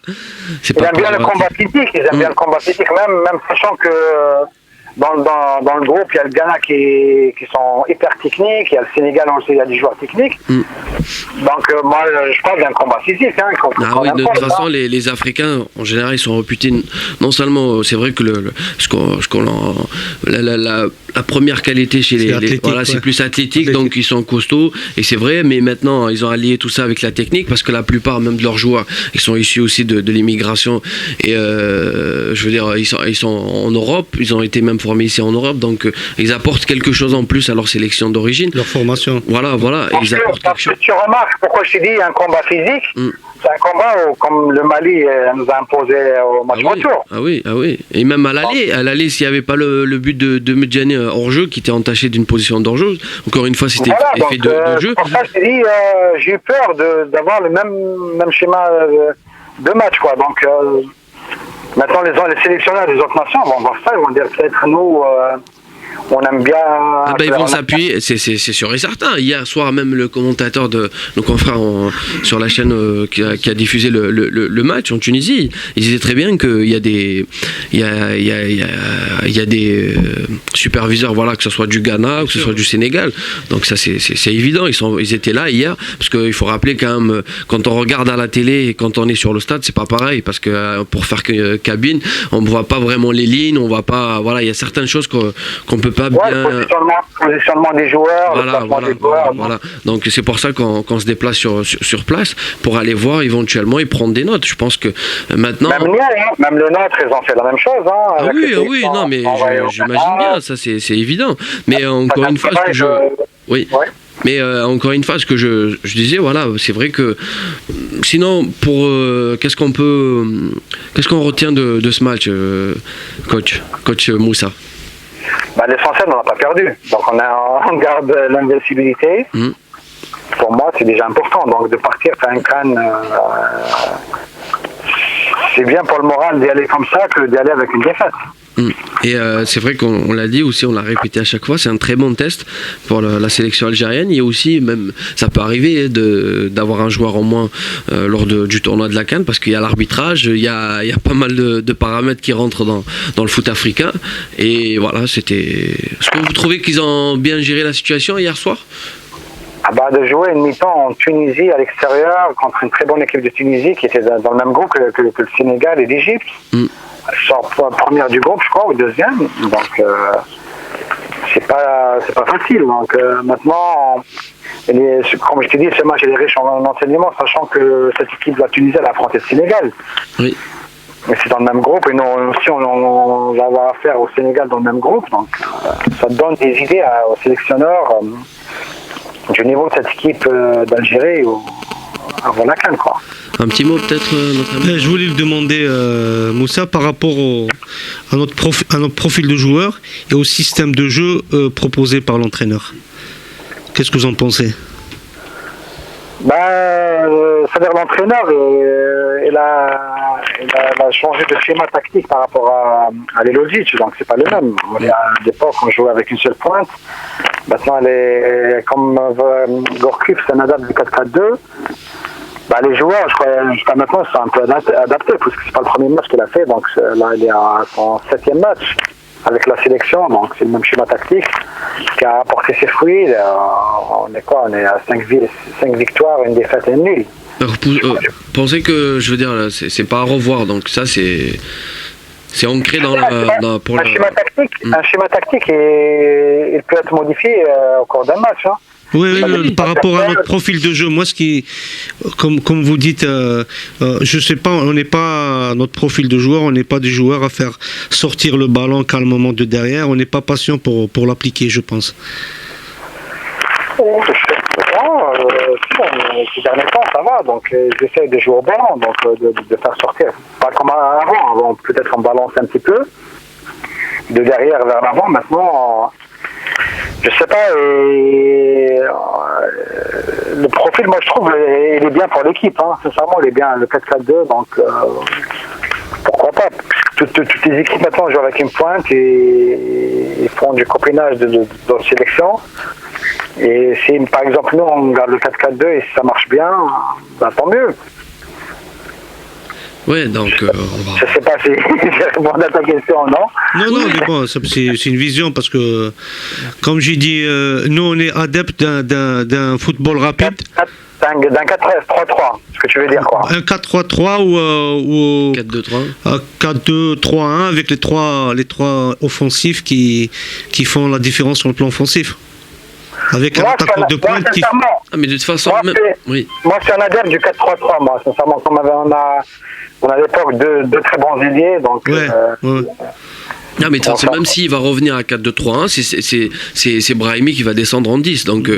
[SPEAKER 3] Ils aiment bien le combat physique, même sachant que dans le groupe, il y a le Ghana qui sont hyper techniques, il y a le Sénégal aussi, il y a des joueurs techniques. Donc moi, je parle d'un combat physique.
[SPEAKER 1] Oui, de toute façon, les Africains, en général, ils sont réputés, non seulement, c'est vrai que la première qualité chez c'est plus athlétique, donc ils sont costauds, et c'est vrai, mais maintenant, ils ont allié tout ça avec la technique, parce que la plupart, même de leurs joueurs, ils sont issus aussi de l'immigration, et je veux dire, ils sont en Europe, ils ont été même formés ici en Europe, donc ils apportent quelque chose en plus à leur sélection d'origine.
[SPEAKER 2] Leur formation.
[SPEAKER 1] Voilà, ils apportent quelque chose.
[SPEAKER 3] Tu remarques pourquoi je t'ai dit un combat physique, c'est un combat comme le Mali nous a imposé au match retour.
[SPEAKER 1] Ah oui. Et même à l'aller, s'il n'y avait pas le but de Medjani hors jeu, qui était entaché d'une position d'hors jeu, encore une fois, c'était effet de jeu.
[SPEAKER 3] Pour ça, je t'ai dit, j'ai eu peur d'avoir le même schéma de match, quoi. Donc, maintenant, les sélectionneurs des autres nations vont voir ça, ils vont dire peut-être nous... on aime bien...
[SPEAKER 1] ils vont s'appuyer, c'est sûr et certain. Hier soir, même le commentateur de nos confrères sur la chaîne qui a diffusé le match en Tunisie, il disait très bien qu'il y a des superviseurs, voilà, que ce soit du Ghana, que ce soit du Sénégal. Donc ça, c'est évident. Ils étaient là hier, parce qu'il faut rappeler quand même, quand on regarde à la télé et quand on est sur le stade, c'est pas pareil, parce que pour faire cabine, on ne voit pas vraiment les lignes, on voit pas... Voilà, il y a certaines choses qu'on peut pas bien...
[SPEAKER 3] positionnement des joueurs,
[SPEAKER 1] voilà. Donc c'est pour ça qu'on se déplace sur place pour aller voir éventuellement et prendre des notes. Je pense que maintenant...
[SPEAKER 3] Même le nôtre, ils ont fait la même chose.
[SPEAKER 1] Oui, non, mais j'imagine bien, ça c'est évident. Mais encore une fois, ce que je... Oui. Ouais. Mais encore une fois, ce que je disais, voilà, c'est vrai que sinon, qu'est-ce qu'on retient de ce match, coach Moussa?
[SPEAKER 3] L'essentiel, on n'a pas perdu. Donc on garde l'invincibilité. Pour moi, c'est déjà important. Donc de partir faire un crâne, c'est bien pour le moral d'y aller comme ça que d'y aller avec une défaite.
[SPEAKER 1] Et c'est vrai qu'on l'a dit aussi, on l'a répété à chaque fois, c'est un très bon test pour la sélection algérienne. Il y a aussi, même, ça peut arriver d'avoir un joueur en moins lors du tournoi de la CAN, parce qu'il y a l'arbitrage, il y a pas mal de paramètres qui rentrent dans le foot africain. Et voilà, c'était... Est-ce que vous trouvez qu'ils ont bien géré la situation hier soir ?
[SPEAKER 3] De jouer une mi-temps en Tunisie à l'extérieur contre une très bonne équipe de Tunisie qui était dans le même groupe que le Sénégal et l'Égypte. Première du groupe, je crois, ou deuxième. Donc, c'est pas facile. Donc, maintenant, comme je t'ai dit, ce match est riche en enseignements, sachant que cette équipe de la Tunisie, elle a affronté le Sénégal. Oui. Mais c'est dans le même groupe, et nous aussi, on va avoir affaire au Sénégal dans le même groupe. Donc, ça donne des idées aux sélectionneurs du niveau de cette équipe d'Algérie avant la CAN, quoi.
[SPEAKER 1] Un petit mot peut-être, notre ami.
[SPEAKER 2] Je voulais le demander, Moussa, par rapport à notre profil de joueur et au système de jeu proposé par l'entraîneur. Qu'est-ce que vous en pensez ?
[SPEAKER 3] C'est-à-dire l'entraîneur, il a changé de schéma tactique par rapport à l'Elozic, donc c'est pas le même. À l'époque, on jouait avec une seule pointe. Maintenant, comme Gourcuff, c'est un adapte du 4-4-2. Les joueurs, je crois, jusqu'à maintenant, sont un peu adaptés, parce que c'est pas le premier match qu'il a fait. Donc là, il est à son 7e match avec la sélection. Donc c'est le même schéma tactique qui a apporté ses fruits. On est à 5 victoires, une défaite et une nulle.
[SPEAKER 1] Pensez que, je veux dire, c'est pas à revoir. Donc ça, c'est ancré dans
[SPEAKER 3] un schéma tactique, il peut être modifié au cours d'un match. Hein.
[SPEAKER 2] Oui, par rapport à notre profil de jeu, moi, comme vous dites, je sais pas, on n'est pas notre profil de joueur, on n'est pas des joueurs à faire sortir le ballon calmement de derrière, on n'est pas patient pour l'appliquer, je pense.
[SPEAKER 3] Ces derniers temps, ça va, donc j'essaie de jouer au ballon, donc de faire sortir. Pas comme avant, peut-être on balance un petit peu, de derrière vers l'avant, maintenant... Je sais pas, le profil, moi je trouve, il est bien pour l'équipe, hein. Sincèrement, il est bien, le 4-4-2, donc pourquoi pas. Toutes les équipes maintenant jouent avec une pointe et ils font du copinage de sélection. Et si par exemple nous on garde le 4-4-2 et si ça marche bien, tant mieux.
[SPEAKER 1] Ouais, donc
[SPEAKER 3] je sais pas si j'ai répondu à ta question, non.
[SPEAKER 2] Non, mais bon, c'est une vision parce que, comme j'ai dit, nous on est adeptes d'un football rapide.
[SPEAKER 3] D'un 4-3-3, ce que tu veux dire quoi.
[SPEAKER 2] Un 4-3-3 ou
[SPEAKER 1] 4-2-3.
[SPEAKER 2] 4-2-3-1 avec les trois offensifs qui font la différence sur le plan offensif. Avec un attaquant de pointe qui...
[SPEAKER 1] mais de toute façon...
[SPEAKER 3] Moi, je suis un adepte du 4-3-3, moi, sincèrement. Comme on a à l'époque deux très bons ailiers, donc...
[SPEAKER 1] Non, mais de toute façon, même s'il va revenir à 4-2-3-1, c'est Brahimi qui va descendre en 10, donc...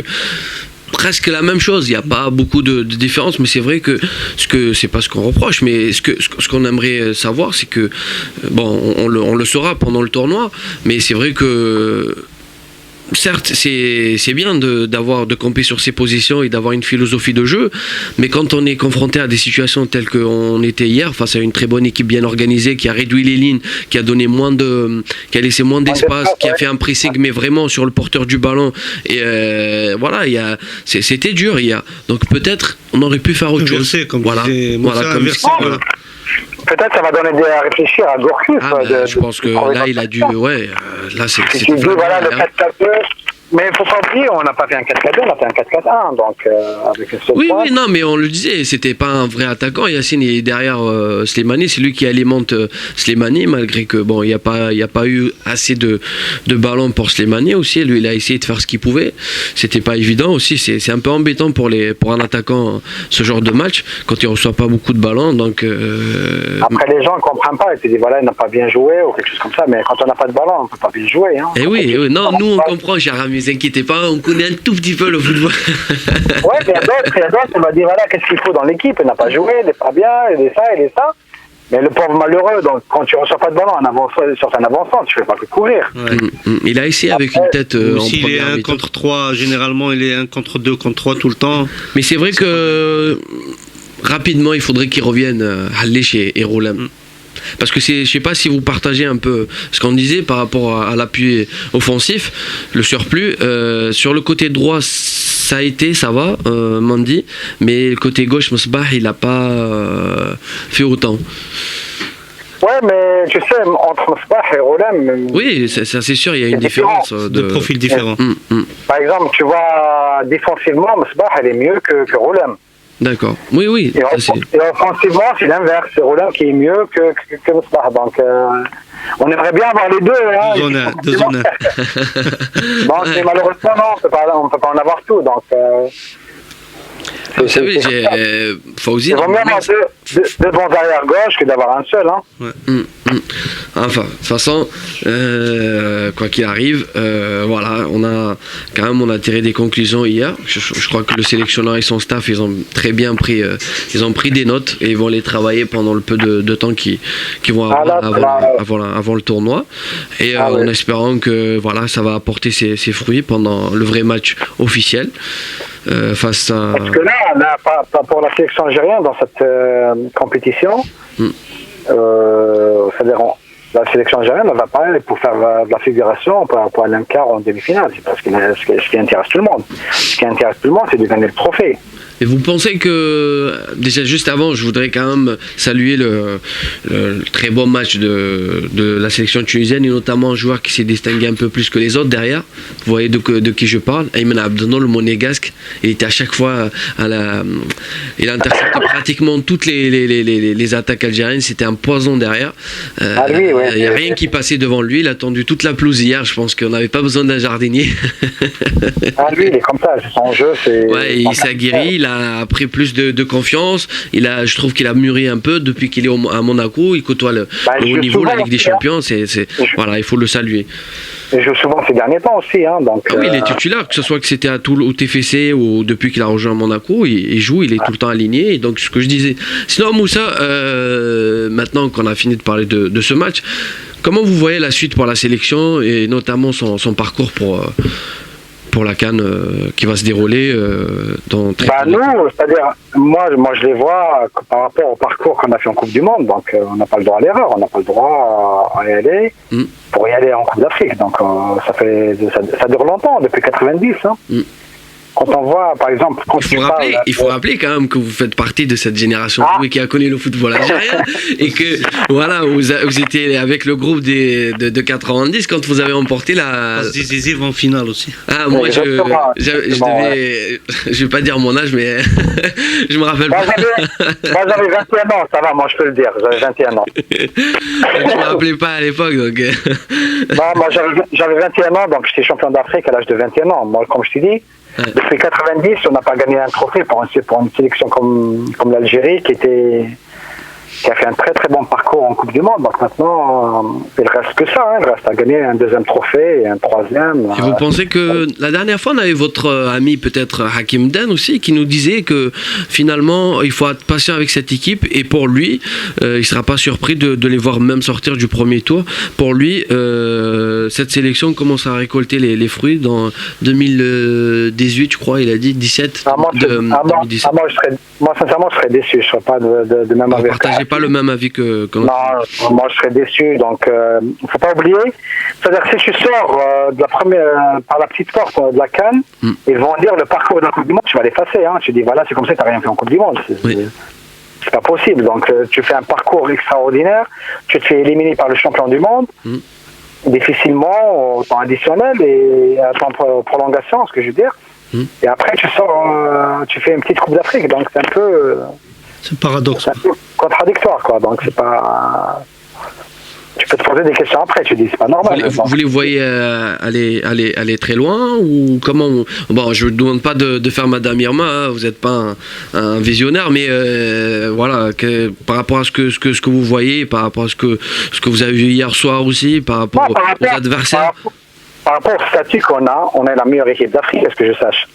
[SPEAKER 1] presque la même chose, il n'y a pas beaucoup de différence, mais c'est vrai que c'est pas ce qu'on reproche, mais ce qu'on aimerait savoir, c'est que on le saura pendant le tournoi, mais c'est vrai que certes, c'est bien de camper sur ses positions et d'avoir une philosophie de jeu, mais quand on est confronté à des situations telles qu'on était hier, face à une très bonne équipe bien organisée, qui a réduit les lignes, qui a donné qui a laissé moins d'espace, qui a fait un pressing, mais vraiment sur le porteur du ballon, et c'était dur hier. Donc peut-être on aurait pu faire autre chose.
[SPEAKER 3] Peut-être ça va donner à réfléchir à Gourcuff.
[SPEAKER 1] Je pense que là, il a dû... là, c'est...
[SPEAKER 3] Voilà, le 4-4-2. Mais il ne faut pas oublier, on n'a pas fait un 4-4-2, on a fait un 4-4-1. Donc, avec une seule pointe.
[SPEAKER 1] Oui, non, mais on le disait, c'était pas un vrai attaquant. Yacine est derrière Slimani, c'est lui qui alimente Slimani, malgré que, il n'y a pas eu assez de ballons pour Slimani aussi. Lui, il a essayé de faire ce qu'il pouvait. C'était pas évident aussi. C'est un peu embêtant pour un attaquant, ce genre de match, quand il ne reçoit pas beaucoup de ballons. Donc,
[SPEAKER 3] Après, les gens ne comprennent pas. Ils se disent, voilà, il n'a pas bien joué ou quelque chose comme ça. Mais quand on n'a pas de ballon, on ne peut pas bien jouer. Hein.
[SPEAKER 1] Et oui, non, nous, on comprend, cher ami. Ne vous inquiétez pas, on connaît un tout petit peu le football.
[SPEAKER 3] Ouais, mais il y a d'autres, on va dire voilà, qu'est-ce qu'il faut dans l'équipe, il n'a pas joué, il n'est pas bien, il est ça. Mais le pauvre malheureux, donc, quand tu ne reçois pas de ballon sur un avançant, tu ne fais pas que courir.
[SPEAKER 2] Ouais.
[SPEAKER 1] Il a essayé avec une tête
[SPEAKER 2] Aussi, il est 1 contre 3, généralement, il est 1 contre 2 contre 3 tout le temps.
[SPEAKER 1] Mais c'est vrai que rapidement, il faudrait qu'il revienne Hallich et Roulem. Parce que je ne sais pas si vous partagez un peu ce qu'on disait par rapport à l'appui offensif, le surplus. Sur le côté droit, ça va, Mandy, mais le côté gauche, Mosbah, il n'a pas fait autant.
[SPEAKER 3] Ouais, mais tu sais, entre Mosbah et Roulem...
[SPEAKER 1] Oui, c'est sûr, il y a une différence
[SPEAKER 2] de profil différent.
[SPEAKER 3] Par exemple, tu vois, défensivement, Mosbah, elle est mieux que Roulem.
[SPEAKER 1] D'accord. Oui.
[SPEAKER 3] Et offensivement, c'est l'inverse. C'est Roulem qui est mieux que Mosbah. Donc, on aimerait bien avoir les deux. Hein,
[SPEAKER 2] deux honneurs.
[SPEAKER 3] Donc, mais malheureusement, non, on ne peut pas en avoir tout. Donc,
[SPEAKER 1] vous savez, Fawzi.
[SPEAKER 3] Il vaut mieux avoir deux bons arrière gauche que d'avoir un seul. Hein.
[SPEAKER 2] Ouais.
[SPEAKER 1] Enfin, de toute façon, quoi qu'il arrive, voilà, on a tiré des conclusions hier. Je crois que le sélectionneur et son staff, ils ont très bien pris, ils ont pris des notes et ils vont les travailler pendant le peu de temps qu'ils vont avoir avant le tournoi. Et en espérant que voilà, ça va apporter ses fruits pendant le vrai match officiel. Face à...
[SPEAKER 3] Parce que là pas pour la sélection algérienne dans cette compétition, c'est-à-dire la sélection algérienne ne va pas aller pour faire de la figuration pour aller en quart en demi-finale. C'est parce que ce qui intéresse tout le monde. Ce qui intéresse tout le monde, c'est de gagner le trophée.
[SPEAKER 1] Et vous pensez que, déjà juste avant, je voudrais quand même saluer le très bon match de la sélection tunisienne et notamment un joueur qui s'est distingué un peu plus que les autres derrière. Vous voyez de qui je parle, Ayman Abdelnou, le monégasque. Il était à chaque fois il a intercepté pratiquement toutes les attaques algériennes. C'était un poison derrière. Il n'y a rien qui passait devant lui. Il a tendu toute la pelouse hier. Je pense qu'on n'avait pas besoin d'un jardinier.
[SPEAKER 3] Lui, il est comme ça. Son jeu, c'est...
[SPEAKER 1] Ouais, il s'est aguerri. Il a pris plus de confiance. Je trouve qu'il a mûri un peu depuis qu'il est à Monaco. Il côtoie le haut niveau, la Ligue des Champions. Voilà, il faut le saluer.
[SPEAKER 3] Il joue souvent ces derniers temps aussi. Hein, donc,
[SPEAKER 1] oui, il est titulaire, que ce soit que c'était à Toul ou TFC ou depuis qu'il a rejoint Monaco, il joue, il est tout le temps aligné. Et donc, ce que je disais. Sinon, Moussa, maintenant qu'on a fini de parler de ce match, comment vous voyez la suite pour la sélection et notamment son parcours pour la CAN qui va se dérouler dans très peu de temps?
[SPEAKER 3] Nous, c'est-à-dire, moi je les vois par rapport au parcours qu'on a fait en Coupe du Monde, donc on n'a pas le droit à l'erreur, on n'a pas le droit à y aller pour y aller en Coupe d'Afrique. Donc ça dure longtemps, depuis 90. Hein. Quand on voit, par exemple...
[SPEAKER 1] Il faut rappeler quand même que vous faites partie de cette génération qui a connu le football algérien et que voilà, vous étiez avec le groupe de 90 quand vous avez remporté la...
[SPEAKER 2] décisive en finale aussi.
[SPEAKER 1] Ah, moi, je vais pas dire mon âge, mais je me rappelle pas.
[SPEAKER 3] Moi, j'avais 21 ans, ça va, moi, je peux le dire, j'avais 21 ans.
[SPEAKER 1] Je me rappelais pas à l'époque, donc...
[SPEAKER 3] Moi, j'avais 21 ans, donc j'étais champion d'Afrique à l'âge de 21 ans. Moi, comme je t'ai dit, depuis 90, on n'a pas gagné un trophée pour une sélection comme l'Algérie qui a fait un très très bon parcours en Coupe du Monde. Donc maintenant, il ne reste que ça. Il reste à gagner un deuxième trophée et un troisième.
[SPEAKER 1] Et vous pensez que la dernière fois, on avait votre ami peut-être Hakim Den aussi qui nous disait que finalement, il faut être patient avec cette équipe et pour lui, il ne sera pas surpris de les voir même sortir du premier tour. Pour lui, cette sélection commence à récolter les fruits dans 2018, je crois, il a dit 17.
[SPEAKER 3] Moi, sincèrement, je serais déçu. Je ne serais pas de même avis.
[SPEAKER 1] Pas le même avis que
[SPEAKER 3] non, moi je serais déçu. Donc, il ne faut pas oublier. C'est-à-dire que si tu sors par la petite porte de la CAN, ils vont dire le parcours de la Coupe du Monde, tu vas l'effacer. Hein. Tu dis voilà, c'est comme ça, tu n'as rien fait en Coupe du Monde. C'est pas possible. Donc, tu fais un parcours extraordinaire, tu te fais éliminer par le champion du monde, difficilement, au temps additionnel et à temps prolongation, ce que je veux dire. Et après, tu sors, tu fais une petite Coupe d'Afrique. Donc, c'est un peu.
[SPEAKER 2] C'est paradoxe.
[SPEAKER 3] C'est un peu contradictoire, quoi. Donc, c'est pas. Tu peux te poser des questions après, tu dis, c'est pas normal.
[SPEAKER 1] Vous les voyez aller très loin ou comment Bon, je ne vous demande pas de faire Madame Irma, hein, vous n'êtes pas un visionnaire, mais voilà, par rapport à ce que vous voyez, par rapport à ce que vous avez vu hier soir aussi, par rapport aux adversaires.
[SPEAKER 3] Par rapport au statut qu'on a, on est la meilleure équipe d'Afrique, est-ce que je sache?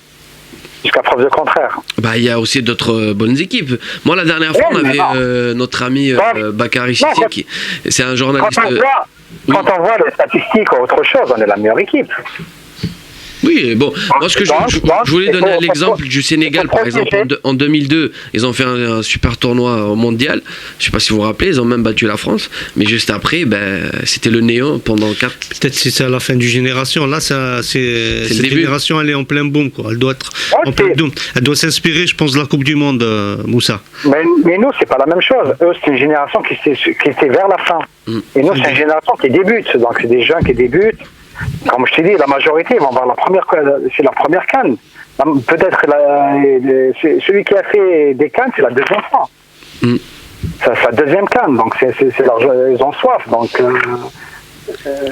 [SPEAKER 3] jusqu'à preuve de contraire.
[SPEAKER 1] Bah, il y a aussi d'autres bonnes équipes. Moi, la dernière fois, on avait notre ami Bakary Cissé, c'est un journaliste.
[SPEAKER 3] Quand on voit les statistiques ou autre chose, on est la meilleure équipe.
[SPEAKER 1] Oui, bon, moi ce que je voulais donner l'exemple du Sénégal, par exemple, en 2002, ils ont fait un super tournoi mondial, je sais pas si vous vous rappelez, ils ont même battu la France, mais juste après, c'était le néant pendant 4...
[SPEAKER 2] Peut-être si c'est à la fin du génération, là, cette génération, elle est en plein boom, quoi. Elle doit être en plein boom. Elle doit s'inspirer, je pense, de la Coupe du Monde, Moussa.
[SPEAKER 3] Mais nous, c'est pas la même chose. Eux, c'est une génération qui était vers la fin. Et nous, c'est une génération qui débute, donc c'est des jeunes qui débutent. Comme je t'ai dit, la majorité vont voir c'est la première CAN. Peut-être celui qui a fait des CAN, c'est la deuxième fois. C'est sa deuxième CAN, donc ils ont soif. Donc,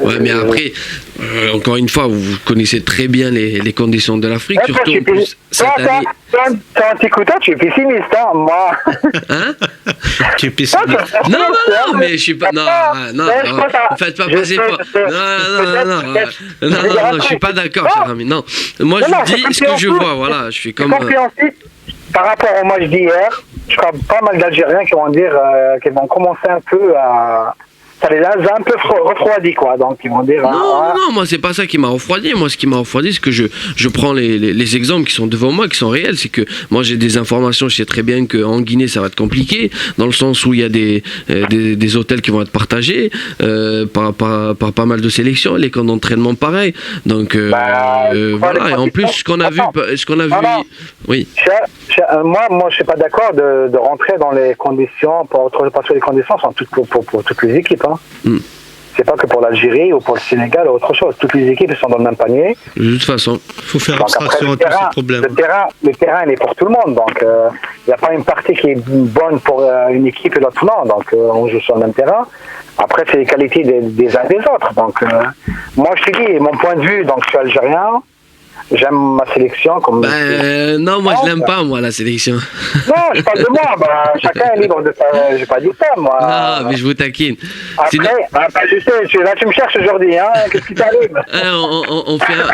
[SPEAKER 1] ouais, mais après, encore une fois, vous connaissez très bien les conditions de l'Afrique, surtout en plus cette année.
[SPEAKER 3] Toi, en t'écoutant, tu es pessimiste, hein, moi.
[SPEAKER 1] Hein?
[SPEAKER 2] Tu es pessimiste.
[SPEAKER 1] Non, mais je suis pas. Non, faites pas passer pour. Non, je suis pas d'accord, cher ami. Non, moi je dis ce que je vois, voilà, je suis comme.
[SPEAKER 3] Par rapport au match d'hier, je crois pas mal d'Algériens qui vont dire qu'ils vont commencer un peu à. Ça les a un peu refroidi, quoi. Donc ils vont dire.
[SPEAKER 1] Non, moi c'est pas ça qui m'a refroidi. Moi, ce qui m'a refroidi, c'est que je prends les exemples qui sont devant moi, qui sont réels. C'est que moi j'ai des informations. Je sais très bien qu'en Guinée ça va être compliqué, dans le sens où il y a des hôtels qui vont être partagés par pas mal de sélections, les camps d'entraînement pareil. Donc voilà. Et en plus, ce qu'on a vu, oui.
[SPEAKER 3] Moi, je suis pas d'accord de rentrer dans les conditions parce que les conditions sont toutes pour toutes les équipes. Hein. C'est pas que pour l'Algérie ou pour le Sénégal ou autre chose. Toutes les équipes sont dans le même panier.
[SPEAKER 1] De toute façon,
[SPEAKER 2] il faut faire abstraction à tous ces problèmes.
[SPEAKER 3] Le terrain, il est pour tout le monde. Donc, il n'y a pas une partie qui est bonne pour une équipe et l'autre non. Donc, on joue sur le même terrain. Après, c'est les qualités des uns et des autres. Donc, moi, je te dis, mon point de vue, donc, je suis algérien. J'aime ma sélection comme.
[SPEAKER 1] Non, moi je l'aime pas, moi, la sélection.
[SPEAKER 3] Non, je parle de moi. Chacun est libre de ça. J'ai pas dit ça, moi.
[SPEAKER 1] Non, mais je vous taquine.
[SPEAKER 3] Après, je sais, là tu me cherches aujourd'hui, hein. Qu'est-ce qui t'arrive?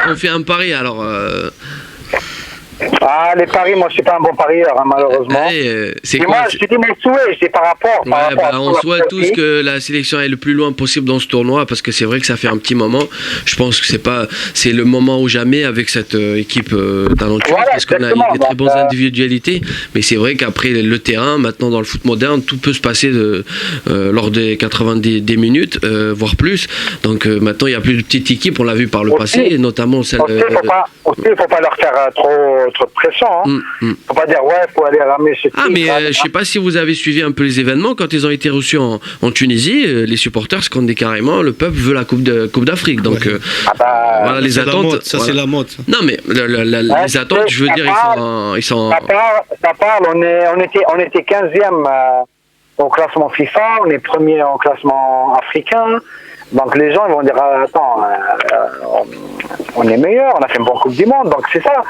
[SPEAKER 1] On fait un pari alors.
[SPEAKER 3] Ah, les paris, moi je suis pas un bon parieur, hein, malheureusement.
[SPEAKER 1] C'est
[SPEAKER 3] moi, je te dis mes souhaits, je dis par rapport
[SPEAKER 1] on souhaite tous que la sélection aille le plus loin possible dans ce tournoi, parce que c'est vrai que ça fait un petit moment. Je pense que c'est le moment ou jamais avec cette équipe talentueuse, parce qu'on a des très bonnes individualités. Mais c'est vrai qu'après le terrain, maintenant dans le foot moderne, tout peut se passer lors des 90 minutes, voire plus. Donc maintenant il n'y a plus de petites équipes, on l'a vu par le passé, et notamment celle.
[SPEAKER 3] Il ne faut pas leur faire trop de pression. Faut pas dire faut aller ramer ce type.
[SPEAKER 1] Mais je sais pas si vous avez suivi un peu les événements quand ils ont été reçus en Tunisie. Les supporters scandaient carrément le peuple veut la Coupe d'Afrique. Donc voilà, les attentes.
[SPEAKER 2] Ça c'est la mode.
[SPEAKER 1] Non mais les attentes, je veux dire, ils sont.
[SPEAKER 3] Ça parle. On était 15e au classement FIFA. On est premier au classement africain. Donc les gens ils vont dire attends, on est meilleur, on a fait une bonne Coupe du Monde. Donc c'est ça.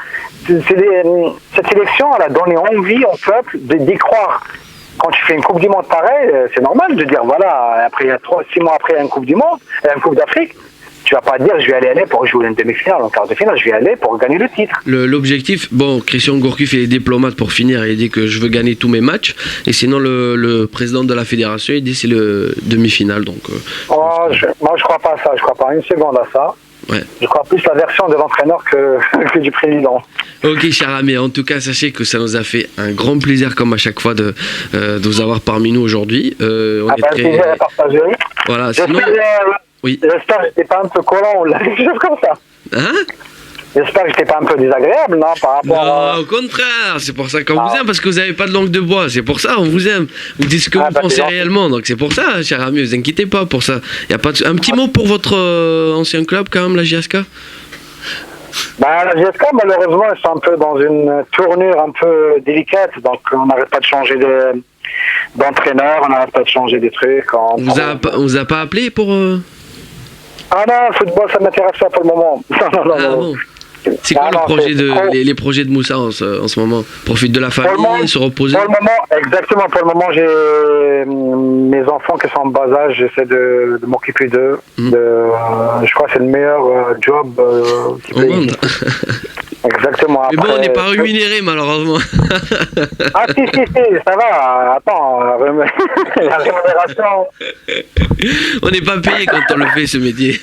[SPEAKER 3] Cette sélection elle a donné envie au peuple d'y croire. Quand tu fais une Coupe du Monde pareille, c'est normal de dire voilà, après il y a 6 mois après il y a une Coupe du Monde, une Coupe d'Afrique. Tu vas pas dire je vais aller pour jouer une demi-finale, en quart de finale, je vais aller pour gagner le titre.
[SPEAKER 1] L'objectif, Christian Gourcuff il est diplomate pour finir, il dit que je veux gagner tous mes matchs, et sinon le président de la fédération il dit c'est le demi-finale. Donc,
[SPEAKER 3] moi je crois pas à ça, je crois pas une seconde à ça.
[SPEAKER 1] Ouais.
[SPEAKER 3] Je crois plus la version de l'entraîneur que du président.
[SPEAKER 1] Ok, cher ami, en tout cas, sachez que ça nous a fait un grand plaisir, comme à chaque fois, de vous avoir parmi nous aujourd'hui.
[SPEAKER 3] Plaisir à partager.
[SPEAKER 1] Voilà, sinon. Oui.
[SPEAKER 3] J'espère que j'étais pas un peu collant ou quelque chose comme ça.
[SPEAKER 1] Hein?
[SPEAKER 3] J'espère que j'étais pas un peu désagréable, non, par rapport
[SPEAKER 1] Non, au contraire, c'est pour ça qu'on vous aime, parce que vous n'avez pas de langue de bois, c'est pour ça on vous aime. Vous dites ce que vous pensez réellement, donc c'est pour ça, cher ami, vous inquiétez pas pour ça. Y a pas un petit mot pour votre ancien club, quand même, la JSK?
[SPEAKER 3] La JSK, malheureusement, ils sont un peu dans une tournure un peu délicate, donc on n'arrête pas de changer d'entraîneur, on n'arrête pas de changer des trucs. On
[SPEAKER 1] vous a pas appelé pour...
[SPEAKER 3] Ah non, le football, ça ne m'intéresse pas pour le moment. Non.
[SPEAKER 1] Bon. C'est quoi les projets de Moussa en ce moment? Profite de la famille, se reposer?
[SPEAKER 3] Pour le moment, exactement. Pour le moment, j'ai mes enfants qui sont en bas âge. J'essaie de m'occuper d'eux. Je crois que c'est le meilleur job
[SPEAKER 1] au monde.
[SPEAKER 3] Exactement.
[SPEAKER 1] Mais bon, on n'est pas rémunéré malheureusement.
[SPEAKER 3] Ah si, ça va. Attends, la rémunération.
[SPEAKER 1] On n'est pas payé quand on le fait, ce métier.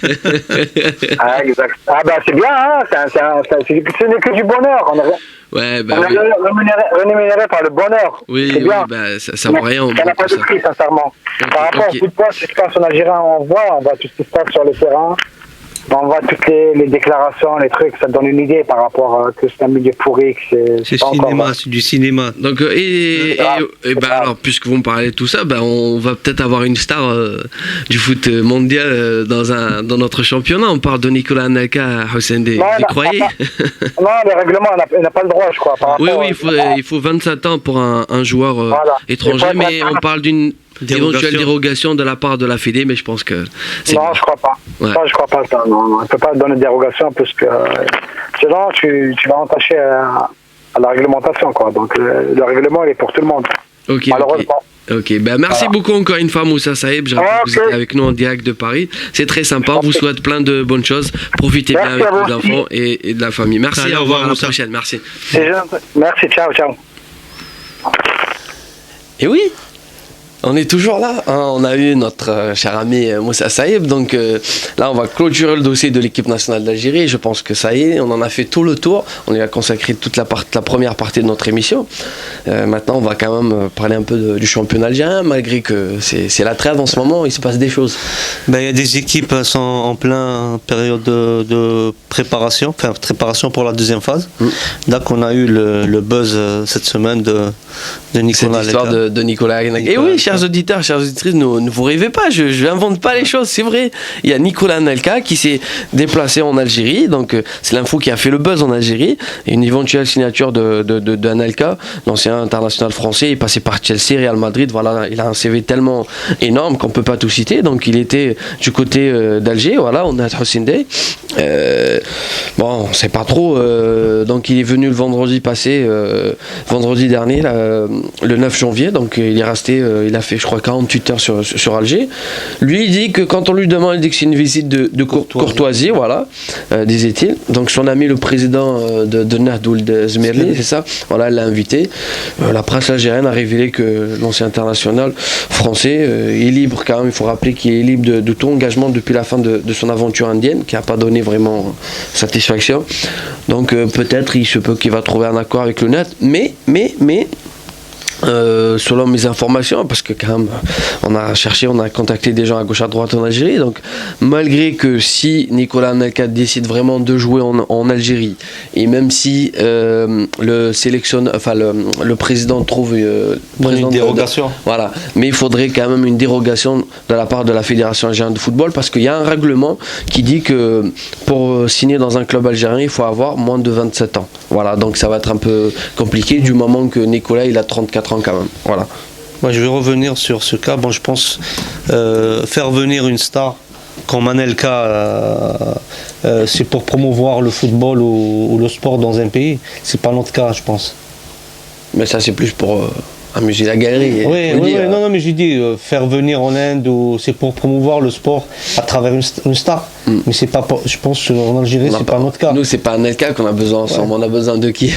[SPEAKER 3] Ah, exact. Ah bah c'est bien, hein. Ce n'est que du bonheur. On est rémunéré par le bonheur.
[SPEAKER 1] Oui,
[SPEAKER 3] bien.
[SPEAKER 1] Bah, ça vaut rien.
[SPEAKER 3] Ça n'a pas de prix, sincèrement. Par rapport au football, ce qui se passe en Algérie, on voit tout ce qui se passe sur le terrain. On voit toutes les déclarations, les trucs, ça donne une idée par rapport à que c'est un milieu pourri.
[SPEAKER 2] C'est cinéma, c'est du cinéma.
[SPEAKER 1] Donc, alors, puisque vous me parlez de tout ça, on va peut-être avoir une star du foot mondial dans notre championnat. On parle de Nicolas Anelka Hossein Dey. Vous y croyez?
[SPEAKER 3] Non, les règlements, on n'a pas le droit, je crois.
[SPEAKER 1] Oui, il faut 27 ans pour un joueur étranger, mais on parle d'une éventuelle dérogation de la part de la Fédé, mais je pense que c'est...
[SPEAKER 3] Non, je crois pas. Ouais. Ça, je crois pas. Non, on ne peut pas donner de dérogation parce que sinon tu vas entacher à la réglementation, quoi. Donc le règlement, il est pour tout le monde.
[SPEAKER 1] Ok,
[SPEAKER 3] malheureusement.
[SPEAKER 1] Ok, merci beaucoup encore une fois Moussa Saïb, j'ai rappelé que vous êtes avec nous en direct de Paris. C'est très sympa, on vous souhaite plein de bonnes choses. Profitez bien avec vos enfants et de la famille. Merci, au revoir, à la prochaine. Merci.
[SPEAKER 3] Merci, ciao.
[SPEAKER 1] Et oui, on est toujours là, hein. On a eu notre cher ami Moussa Saïb, donc là on va clôturer le dossier de l'équipe nationale d'Algérie. Je pense que ça y est, on en a fait tout le tour, on y a consacré toute la première partie de notre émission. Maintenant on va quand même parler un peu du championnat algérien, malgré que c'est la trêve en ce moment, il se passe des choses.
[SPEAKER 2] Il y a des équipes qui sont en plein période de préparation pour la deuxième phase. Donc on a eu le buzz cette semaine de Nicolas.
[SPEAKER 1] Cette histoire de Nicolas. Et oui, chers auditeurs, chères auditrices, ne vous rêvez pas, je n'invente pas les choses, c'est vrai. Il y a Nicolas Anelka qui s'est déplacé en Algérie, donc c'est l'info qui a fait le buzz en Algérie. Et une éventuelle signature d'Anelka, l'ancien international français, il est passé par Chelsea, Real Madrid, voilà, il a un CV tellement énorme qu'on ne peut pas tout citer. Donc il était du côté d'Alger, voilà, on a Hossein Dey. On ne sait pas trop, donc il est venu le vendredi dernier, le 9 janvier, donc il est resté, il a fait je crois 48 heures sur Alger. Lui il dit que quand on lui demande, il dit que c'est une visite de courtoisie, voilà, disait-il. Donc son ami le président de Nahdoul Zmerli, c'est ça, voilà, l'a invité. La presse algérienne a révélé que l'ancien international français est libre quand même, il faut rappeler qu'il est libre de tout engagement depuis la fin de son aventure indienne, qui n'a pas donné vraiment satisfaction. Donc peut-être il se peut qu'il va trouver un accord avec le net, mais selon mes informations, parce que quand même on a contacté des gens à gauche à droite en Algérie, donc malgré que si Nicolas Anelka décide vraiment de jouer en Algérie, et même si le président trouve
[SPEAKER 2] une dérogation,
[SPEAKER 1] voilà, mais il faudrait quand même une dérogation de la part de la Fédération algérienne de football, parce qu'il y a un règlement qui dit que pour signer dans un club algérien il faut avoir moins de 27 ans, voilà, donc ça va être un peu compliqué du moment que Nicolas il a 34 ans quand même, voilà.
[SPEAKER 2] Moi je vais revenir sur ce cas. Je pense faire venir une star comme Anelka, c'est pour promouvoir le football ou le sport dans un pays. C'est pas notre cas, je pense.
[SPEAKER 1] Mais ça c'est plus pour amuser la galerie.
[SPEAKER 2] Oui, non, mais j'ai dit faire venir en Inde, c'est pour promouvoir le sport à travers une star. Mais c'est pas, je pense qu'en Algérie, c'est pas notre cas.
[SPEAKER 1] Nous, c'est pas Anelka qu'on a besoin ensemble, on a besoin de qui?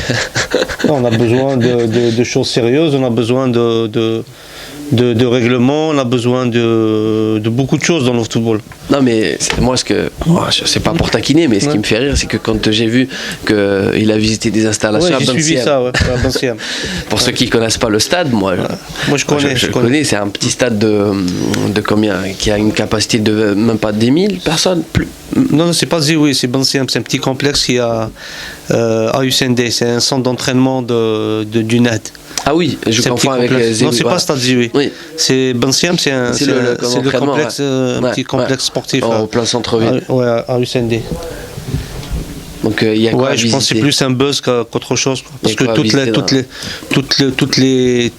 [SPEAKER 2] Non, on a besoin de choses sérieuses, on a besoin de règlements, on a besoin de beaucoup de choses dans le football.
[SPEAKER 1] Non mais moi c'est pas pour taquiner, mais ce qui me fait rire c'est que quand j'ai vu qu'il a visité des installations à
[SPEAKER 2] J'ai suivi ça,
[SPEAKER 1] pour ceux qui connaissent pas le stade, moi je connais, c'est un petit stade de combien, qui a une capacité de même pas 10 000 personnes plus.
[SPEAKER 2] Non, c'est pas Zioui, c'est Bansiam, c'est un petit complexe qui a à Hossein Dey, c'est un centre d'entraînement du NAD.
[SPEAKER 1] Ah oui, je confonds avec Zioui.
[SPEAKER 2] Non, c'est pas Stade Zioui. Oui. C'est Bansiam, c'est le complexe, un petit complexe sportif.
[SPEAKER 1] Au plein centre-ville.
[SPEAKER 2] À Hossein Dey.
[SPEAKER 1] Donc il y a quoi à
[SPEAKER 2] Ouais, je pense que c'est
[SPEAKER 1] visiter.
[SPEAKER 2] plus un buzz qu'autre chose, quoi. Parce
[SPEAKER 1] Il y a quoi
[SPEAKER 2] que
[SPEAKER 1] à visiter,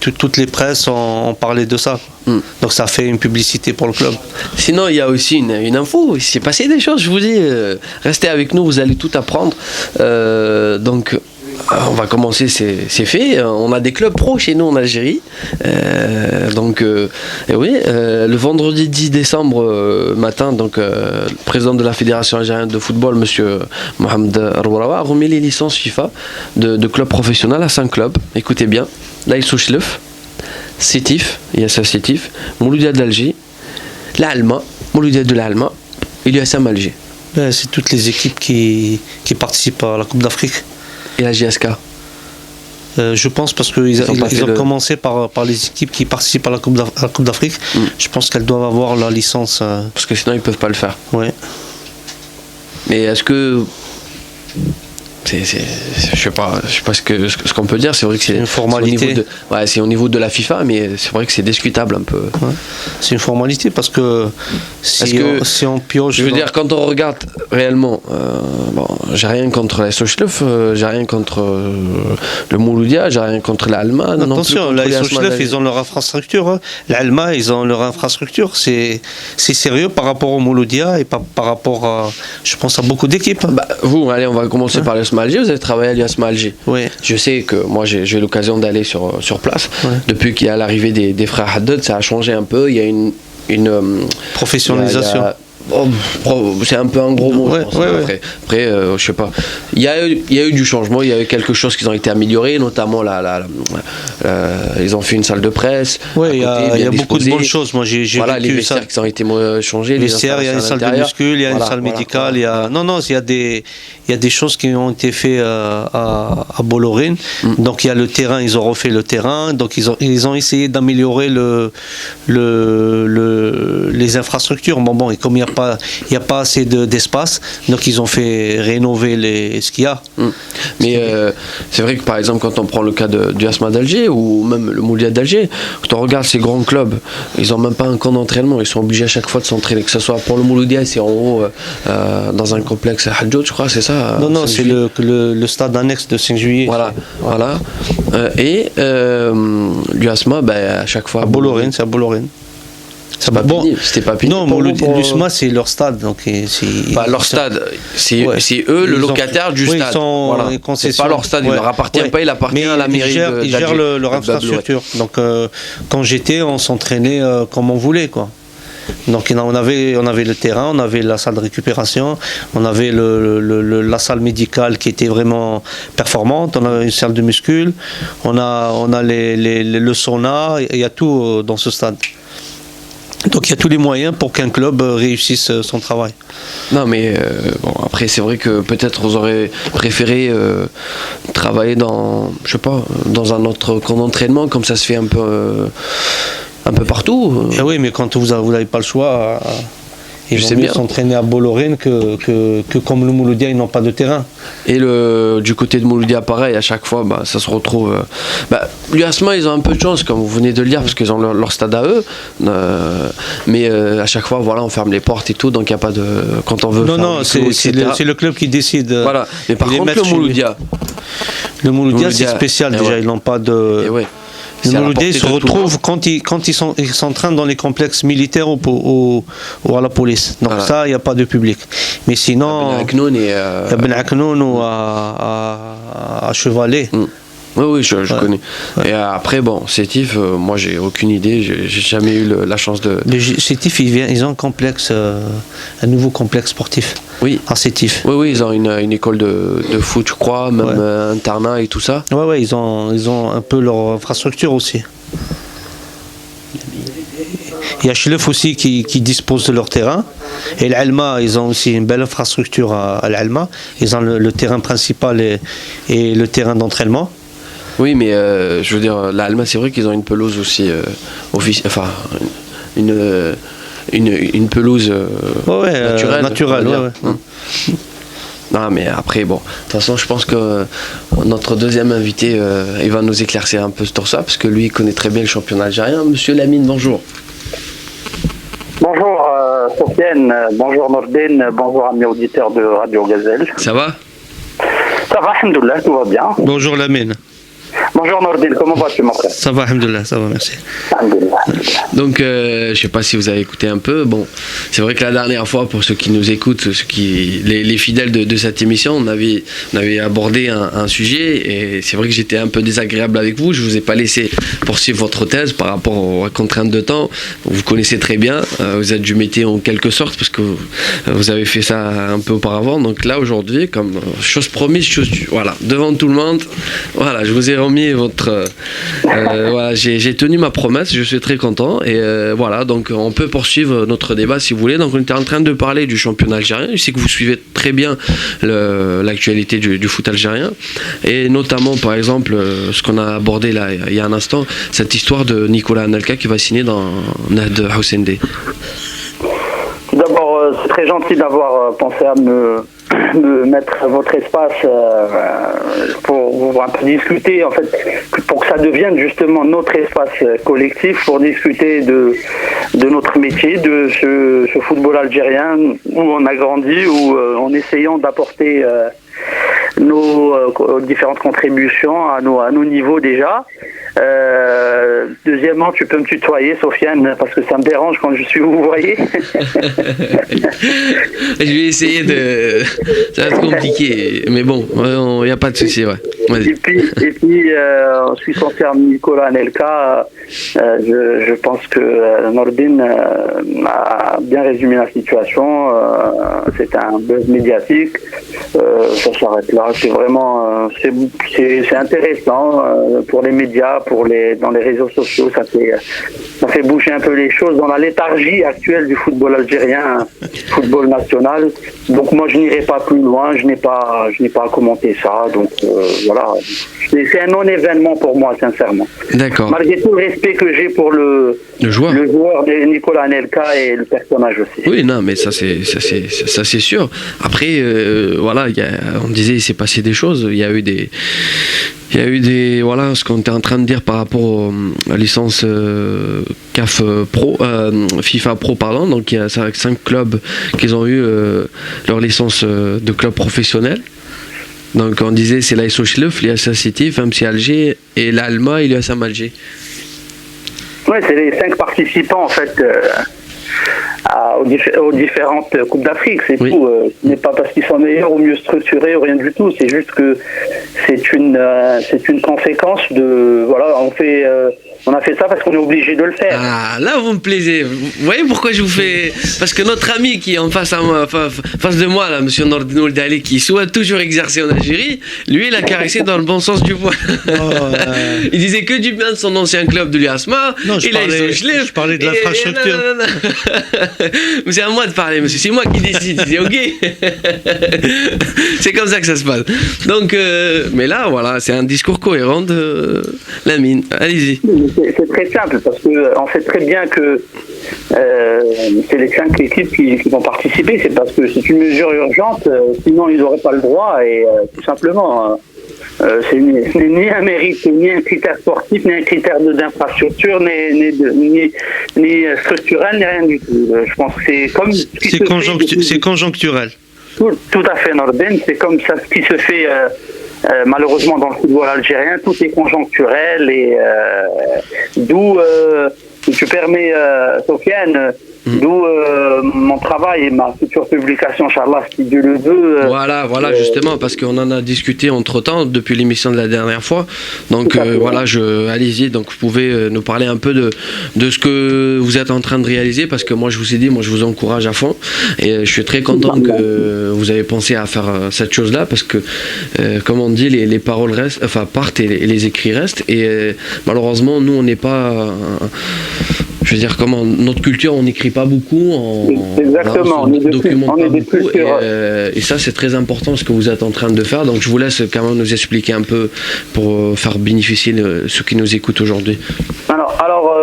[SPEAKER 2] toutes les presses ont parlé de ça, quoi. Donc ça fait une publicité pour le club.
[SPEAKER 1] Sinon, il y a aussi une info. Il s'est passé des choses, je vous dis. Restez avec nous, vous allez tout apprendre. Donc, on va commencer, c'est fait. On a des clubs pro chez nous en Algérie. Et oui, le vendredi 10 décembre matin, le président de la Fédération algérienne de football, monsieur Mohamed Rouarawa, a remis les licences FIFA de clubs professionnels à 5 clubs. Écoutez bien. Là, Souchlef, Sétif, ISA Sétif, Mouloudia d'Alger, l'Alma, Mouloudia de l'Alma et l'USM Alger.
[SPEAKER 2] C'est toutes les équipes qui participent à la Coupe d'Afrique.
[SPEAKER 1] Et la JSK.
[SPEAKER 2] Je pense parce qu'ils ont
[SPEAKER 1] le-
[SPEAKER 2] commencé par les équipes qui participent à la Coupe d'Afrique. Je pense qu'elles doivent avoir la licence.
[SPEAKER 1] Parce que sinon, ils peuvent pas le faire.
[SPEAKER 2] Ouais.
[SPEAKER 1] Mais est-ce que. Je sais pas ce qu'on peut dire. C'est vrai que c'est
[SPEAKER 2] une formalité.
[SPEAKER 1] C'est au niveau de la FIFA, mais c'est vrai que c'est discutable un peu.
[SPEAKER 2] Ouais. C'est une formalité parce que si on pioche.
[SPEAKER 1] Je veux dire, quand on regarde réellement, j'ai rien contre la Souchlef, j'ai rien contre le Mouloudia, j'ai rien contre l'Alma.
[SPEAKER 2] Attention, la Souchlef, ils ont leur infrastructure. Hein. L'Alma, ils ont leur infrastructure. C'est sérieux par rapport au Mouloudia et par rapport à, je pense, à beaucoup d'équipes.
[SPEAKER 1] Vous, allez, on va commencer par l'USM Alger. Vous avez travaillé à l'USM Alger.
[SPEAKER 2] Oui.
[SPEAKER 1] Je sais que moi, j'ai eu l'occasion d'aller sur place. Ouais. Depuis qu'il y a l'arrivée des frères Haddad, ça a changé un peu. Il y a une
[SPEAKER 2] professionnalisation.
[SPEAKER 1] C'est un peu un gros mot,
[SPEAKER 2] ouais,
[SPEAKER 1] je pense. Après, je sais pas. Il y a eu du changement, il y a eu quelque chose qui ont été améliorés, notamment ils ont fait une salle de presse.
[SPEAKER 2] Oui, il y a beaucoup de bonnes choses. Moi, j'ai
[SPEAKER 1] les vestiaires qui ont été changés.
[SPEAKER 2] Les vestiaires, il y a une salle de muscule, il y a une salle médicale. Il y a des choses qui ont été faites à Bollorine. Donc il y a le terrain, ils ont refait le terrain. Donc ils ont essayé d'améliorer les infrastructures. Bon, et comme il n'y a pas assez d'espace, donc ils ont fait rénover ce qu'il y a.
[SPEAKER 1] Mais c'est vrai que par exemple, quand on prend le cas du ASMA d'Alger ou même le Mouloudia d'Alger, quand on regarde ces grands clubs, ils n'ont même pas un camp d'entraînement, ils sont obligés à chaque fois de s'entraîner, que ce soit pour le Mouloudia, c'est en haut dans un complexe à Hadjout, je crois, c'est ça.
[SPEAKER 2] Non, c'est le stade annexe de 5 juillet.
[SPEAKER 1] Voilà. Et l'USMA, à chaque fois.
[SPEAKER 2] À Bollorine, c'est à Bollorine.
[SPEAKER 1] C'était pas fini.
[SPEAKER 2] Non, l'USMA c'est leur stade. Donc
[SPEAKER 1] leur stade, c'est eux le locataire du stade. C'est pas leur stade, il leur appartient pas, il appartient à la mairie.
[SPEAKER 2] Ils gèrent leur infrastructure. Donc quand j'étais, on s'entraînait comme on voulait, quoi. Donc on avait le terrain, on avait la salle de récupération, on avait la salle médicale qui était vraiment performante, on avait une salle de muscule, on a le sauna, il y a tout dans ce stade. Donc il y a tous les moyens pour qu'un club réussisse son travail.
[SPEAKER 1] Non mais après c'est vrai que peut-être vous aurez préféré travailler dans un autre camp d'entraînement, comme ça se fait un peu partout.
[SPEAKER 2] Oui, mais quand vous n'avez pas le choix, ils vont mieux s'entraîner à Bollorine que comme le Mouloudia, ils n'ont pas de terrain.
[SPEAKER 1] Et du côté de Mouloudia, pareil, à chaque fois, ça se retrouve. L'USMA, ils ont un peu de chance, comme vous venez de le dire, parce qu'ils ont leur stade à eux. Mais à chaque fois, on ferme les portes et tout, donc il n'y a pas de. Quand on veut.
[SPEAKER 2] Non, c'est le club qui décide.
[SPEAKER 1] Voilà. Mais par contre, le Mouloudia.
[SPEAKER 2] Le Mouloudia, c'est spécial déjà, ils n'ont pas de. Le Mouloudia se retrouve quand ils s'entraînent dans les complexes militaires ou à la police. Donc ça, il n'y a pas de public. Mais sinon,
[SPEAKER 1] à
[SPEAKER 2] Ben Aknoun ou à Chevalet.
[SPEAKER 1] Oui, je connais. Et après, Sétif, moi j'ai aucune idée, j'ai jamais eu la chance de.
[SPEAKER 2] Sétif, ils ont un complexe, un nouveau complexe sportif.
[SPEAKER 1] Oui.
[SPEAKER 2] À Sétif.
[SPEAKER 1] Oui, ils ont une école de foot, je crois, même internat et tout ça.
[SPEAKER 2] Oui, ils ont un peu leur infrastructure aussi. Il y a Chlef aussi qui dispose de leur terrain. Et l'Alma, ils ont aussi une belle infrastructure à l'Alma. Ils ont le terrain principal et le terrain d'entraînement.
[SPEAKER 1] Oui, mais je veux dire, l'Alma, c'est vrai qu'ils ont une pelouse aussi une pelouse naturelle. Non, mais après, de toute façon, je pense que notre deuxième invité, il va nous éclaircir un peu sur ça, parce que lui, il connaît très bien le championnat algérien. Monsieur Lamine, bonjour.
[SPEAKER 3] Bonjour Sofiane, bonjour Nordine, bonjour amis auditeurs de Radio Gazelle.
[SPEAKER 1] Ça va ?
[SPEAKER 3] Ça va, alhamdoulilah, tout va bien.
[SPEAKER 2] Bonjour Lamine.
[SPEAKER 3] Bonjour Nordine, comment vas-tu mon frère?
[SPEAKER 2] Ça va, alhamdoulilah, ça va, merci.
[SPEAKER 3] Alhamdoulilah.
[SPEAKER 1] Donc, je sais pas si vous avez écouté un peu. Bon, c'est vrai que la dernière fois, pour ceux qui nous écoutent, les fidèles de cette émission, on avait abordé un sujet et c'est vrai que j'étais un peu désagréable avec vous. Je vous ai pas laissé poursuivre votre thèse par rapport aux contraintes de temps. Vous connaissez très bien. Vous êtes du métier en quelque sorte parce que vous avez fait ça un peu auparavant. Donc là, aujourd'hui, comme chose promise, chose due. Voilà, devant tout le monde. Voilà, je vous ai remis votre. Voilà, j'ai tenu ma promesse. Je suis très content et voilà, donc on peut poursuivre notre débat si vous voulez. Donc on était en train de parler du championnat algérien. Je sais que vous suivez très bien l'actualité du foot algérien et notamment par exemple ce qu'on a abordé là il y a un instant, cette histoire de Nicolas Anelka qui va signer dans Nahd Houssendé.
[SPEAKER 3] Tout d'abord, c'est très gentil d'avoir pensé à me mettre votre espace pour un peu discuter, en fait, pour que ça devienne justement notre espace collectif pour discuter de notre métier, de ce football algérien où on a grandi, où en essayant d'apporter nos différentes contributions à nos niveaux déjà. Deuxièmement, tu peux me tutoyer, Sofiane, parce que ça me dérange quand je suis vous voyez.
[SPEAKER 1] Je vais essayer de. Ça va être compliqué, mais bon, il n'y a pas de souci, ouais.
[SPEAKER 3] Et puis, en ce qui concerne Nicolas Anelka, je pense que Nordine a bien résumé la situation. C'est un buzz médiatique. Ça s'arrête là. C'est vraiment, c'est intéressant pour les médias, dans les réseaux sociaux. Ça fait bouger un peu les choses dans la léthargie actuelle du football algérien, football national. Donc moi, je n'irai pas plus loin. Je n'ai pas à commenter ça. Donc voilà. C'est un non-événement pour moi, sincèrement.
[SPEAKER 1] D'accord.
[SPEAKER 3] Malgré tout le respect que j'ai pour le joueur de Nicolas Anelka et le personnage aussi.
[SPEAKER 1] Oui, non, mais ça c'est sûr. Après, voilà, on disait il s'est passé des choses. Il y a eu des voilà, ce qu'on était en train de dire par rapport à la licence CAF Pro, FIFA Pro, pardon. Donc il y a 5 clubs qui ont eu leur licence de club professionnel. Donc on disait c'est l'AS Ochlef, l'ISA City, FMC Alger et l'Alma et l'USM Alger.
[SPEAKER 3] Oui, c'est les 5 participants en fait aux différentes Coupes d'Afrique, c'est tout. Ce n'est pas parce qu'ils sont meilleurs ou mieux structurés ou rien du tout, c'est juste que c'est une conséquence de. Voilà, on a fait ça parce qu'on est obligé de le faire.
[SPEAKER 1] Ah, là vous me plaisez. Vous voyez pourquoi je vous fais. Parce que notre ami qui est en face de moi, là, M. Nordine Ouldali, qui souhaite toujours exercer en Algérie, lui il a caressé dans le bon sens du poil. Il disait que du bien de son ancien club de l'UASMA.
[SPEAKER 2] Non, je parlais de l'infrastructure.
[SPEAKER 1] Non. Mais c'est à moi de parler, monsieur. C'est moi qui décide. C'est ok. C'est comme ça que ça se passe. Donc, mais là, voilà, c'est un discours cohérent de Lamine. Allez-y.
[SPEAKER 3] C'est très simple parce qu'on sait très bien que c'est les 5 équipes qui vont participer. C'est parce que c'est une mesure urgente, sinon ils n'auraient pas le droit et tout simplement. Ce n'est ni un mérite, ni un critère sportif, ni un critère d'infrastructure, ni structurel, ni rien du tout. Je pense que c'est comme.
[SPEAKER 2] C'est conjoncturel.
[SPEAKER 3] Tout à fait, Nordine. C'est comme ça ce qui se fait. Malheureusement dans le football algérien, tout est conjoncturel et d'où, si tu permets, Sofiane, d'où mon travail et ma future publication, Inch'Allah, si Dieu le veut.
[SPEAKER 1] Voilà, justement, parce qu'on en a discuté entre-temps depuis l'émission de la dernière fois. Donc voilà, allez-y, donc vous pouvez nous parler un peu de ce que vous êtes en train de réaliser, parce que moi je vous ai dit, moi je vous encourage à fond et je suis très content que vous avez pensé à faire cette chose-là, parce que comme on dit, les paroles partent et les écrits restent, et malheureusement nous on n'est pas... je veux dire, notre culture, on n'écrit pas beaucoup,
[SPEAKER 3] exactement,
[SPEAKER 1] on ne documente pas beaucoup, et ça c'est très important ce que vous êtes en train de faire. Donc je vous laisse quand même nous expliquer un peu pour faire bénéficier ceux qui nous écoutent aujourd'hui.
[SPEAKER 3] Alors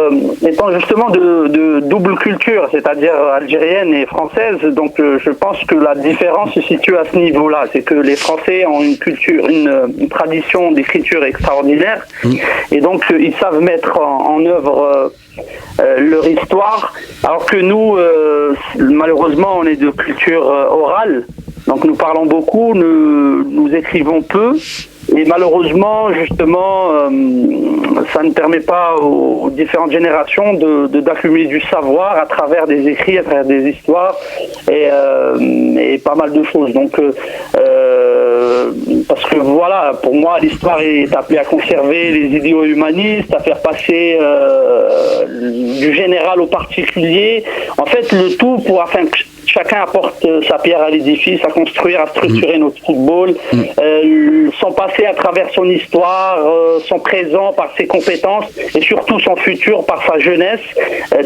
[SPEAKER 3] étant justement de double culture, c'est-à-dire algérienne et française, donc je pense que la différence se situe à ce niveau-là. C'est que les Français ont une culture, une tradition d'écriture extraordinaire, et donc ils savent mettre en œuvre leur histoire, alors que nous, malheureusement, on est de culture orale. Donc nous parlons beaucoup, nous écrivons peu. Et malheureusement, justement, ça ne permet pas aux différentes générations d'accumuler du savoir à travers des écrits, à travers des histoires et pas mal de choses. Donc, parce que voilà, pour moi, l'histoire est appelée à conserver les idéaux humanistes, à faire passer du général au particulier. En fait, le tout afin que chacun apporte sa pierre à l'édifice, à construire, à structurer notre football, son passé à travers son histoire, son présent par ses compétences et surtout son futur par sa jeunesse.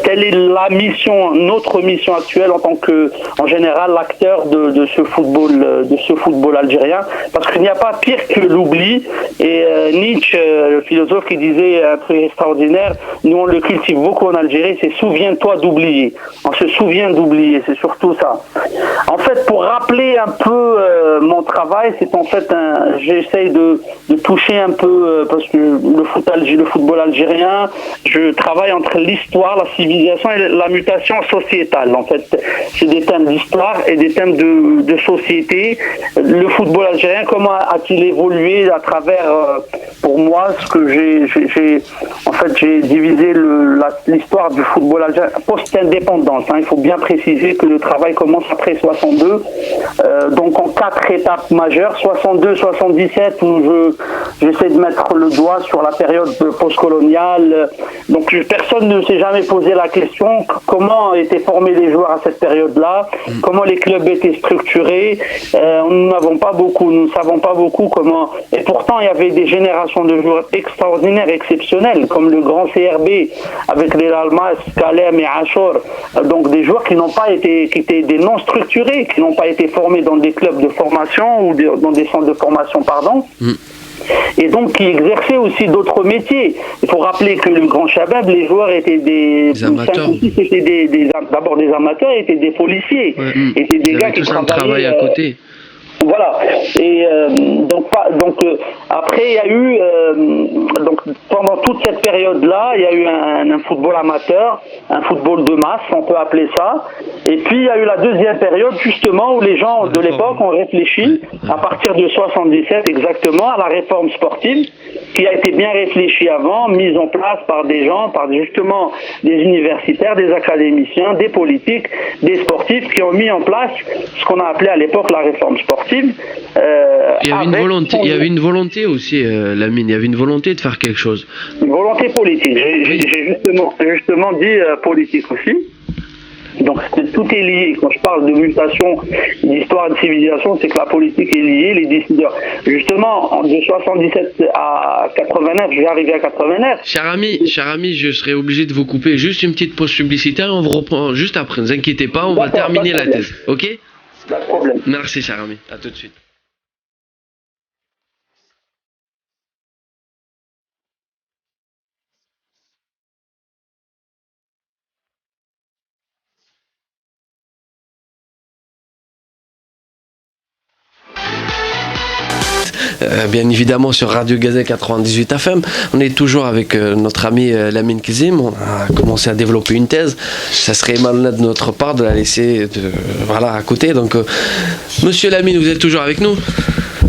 [SPEAKER 3] Telle est la mission, notre mission actuelle en tant que, en général, l'acteur de ce football algérien, parce qu'il n'y a pas pire que l'oubli. Et Nietzsche, le philosophe, qui disait un truc extraordinaire, nous on le cultive beaucoup en Algérie, c'est souviens-toi d'oublier. On se souvient d'oublier, c'est surtout ça. En fait, pour rappeler un peu mon travail, c'est en fait j'essaye de toucher un peu parce que le football algérien, je travaille entre l'histoire, la civilisation et la mutation sociétale. En fait, c'est des thèmes d'histoire et des thèmes de société. Le football algérien, comment a-t-il évolué à travers, pour moi, ce que j'ai divisé l'histoire du football algérien post-indépendance. Il faut bien préciser que le travail commence après 62, donc en 4 étapes majeures, 62, 77, où j'essaie de mettre le doigt sur la période postcoloniale. Donc personne ne s'est jamais posé la question comment étaient formés les joueurs à cette période-là, comment les clubs étaient structurés. Nous ne savons pas beaucoup comment. Et pourtant, il y avait des générations de joueurs extraordinaires, exceptionnels, comme le grand CRB avec les Almas, Kalem et Ashor. Donc des joueurs qui étaient des non structurés, qui n'ont pas été formés dans des clubs de formation ou dans des centres de formation, et donc qui exerçaient aussi d'autres métiers. Il faut rappeler que le Grand Chabab, les joueurs étaient des amateurs. D'abord des amateurs, étaient des policiers, étaient des gars qui
[SPEAKER 1] travaillaient à côté.
[SPEAKER 3] Voilà. Et après il y a eu pendant toute cette période-là, il y a eu un football amateur, un football de masse, on peut appeler ça. Et puis il y a eu la deuxième période justement où les gens de l'époque ont réfléchi à partir de 77 exactement à la réforme sportive qui a été bien réfléchie avant, mise en place par des gens, par justement des universitaires, des académiciens, des politiques, des sportifs qui ont mis en place ce qu'on a appelé à l'époque la réforme sportive.
[SPEAKER 1] Il y avait une volonté aussi, Lamine, il y avait une volonté de faire quelque chose.
[SPEAKER 3] Une volonté politique. J'ai justement dit politique aussi. Donc tout est lié. Quand je parle de mutation, d'histoire de civilisation, c'est que la politique est liée, les décideurs. Justement, de 77 à 89, je vais arriver à 89.
[SPEAKER 1] Cher ami, je serai obligé de vous couper. Juste une petite pause publicitaire, on vous reprend juste après. Ne vous inquiétez pas, on va terminer la thèse. Ok ?
[SPEAKER 3] Pas de problème.
[SPEAKER 1] Merci, cher ami. À tout de suite. Bien évidemment sur Radio Gazette 98 FM. On est toujours avec notre ami Lamine Kizim. On a commencé à développer une thèse. Ça serait malhonnête de notre part de la laisser à côté. Donc, monsieur Lamine, vous êtes toujours avec nous ?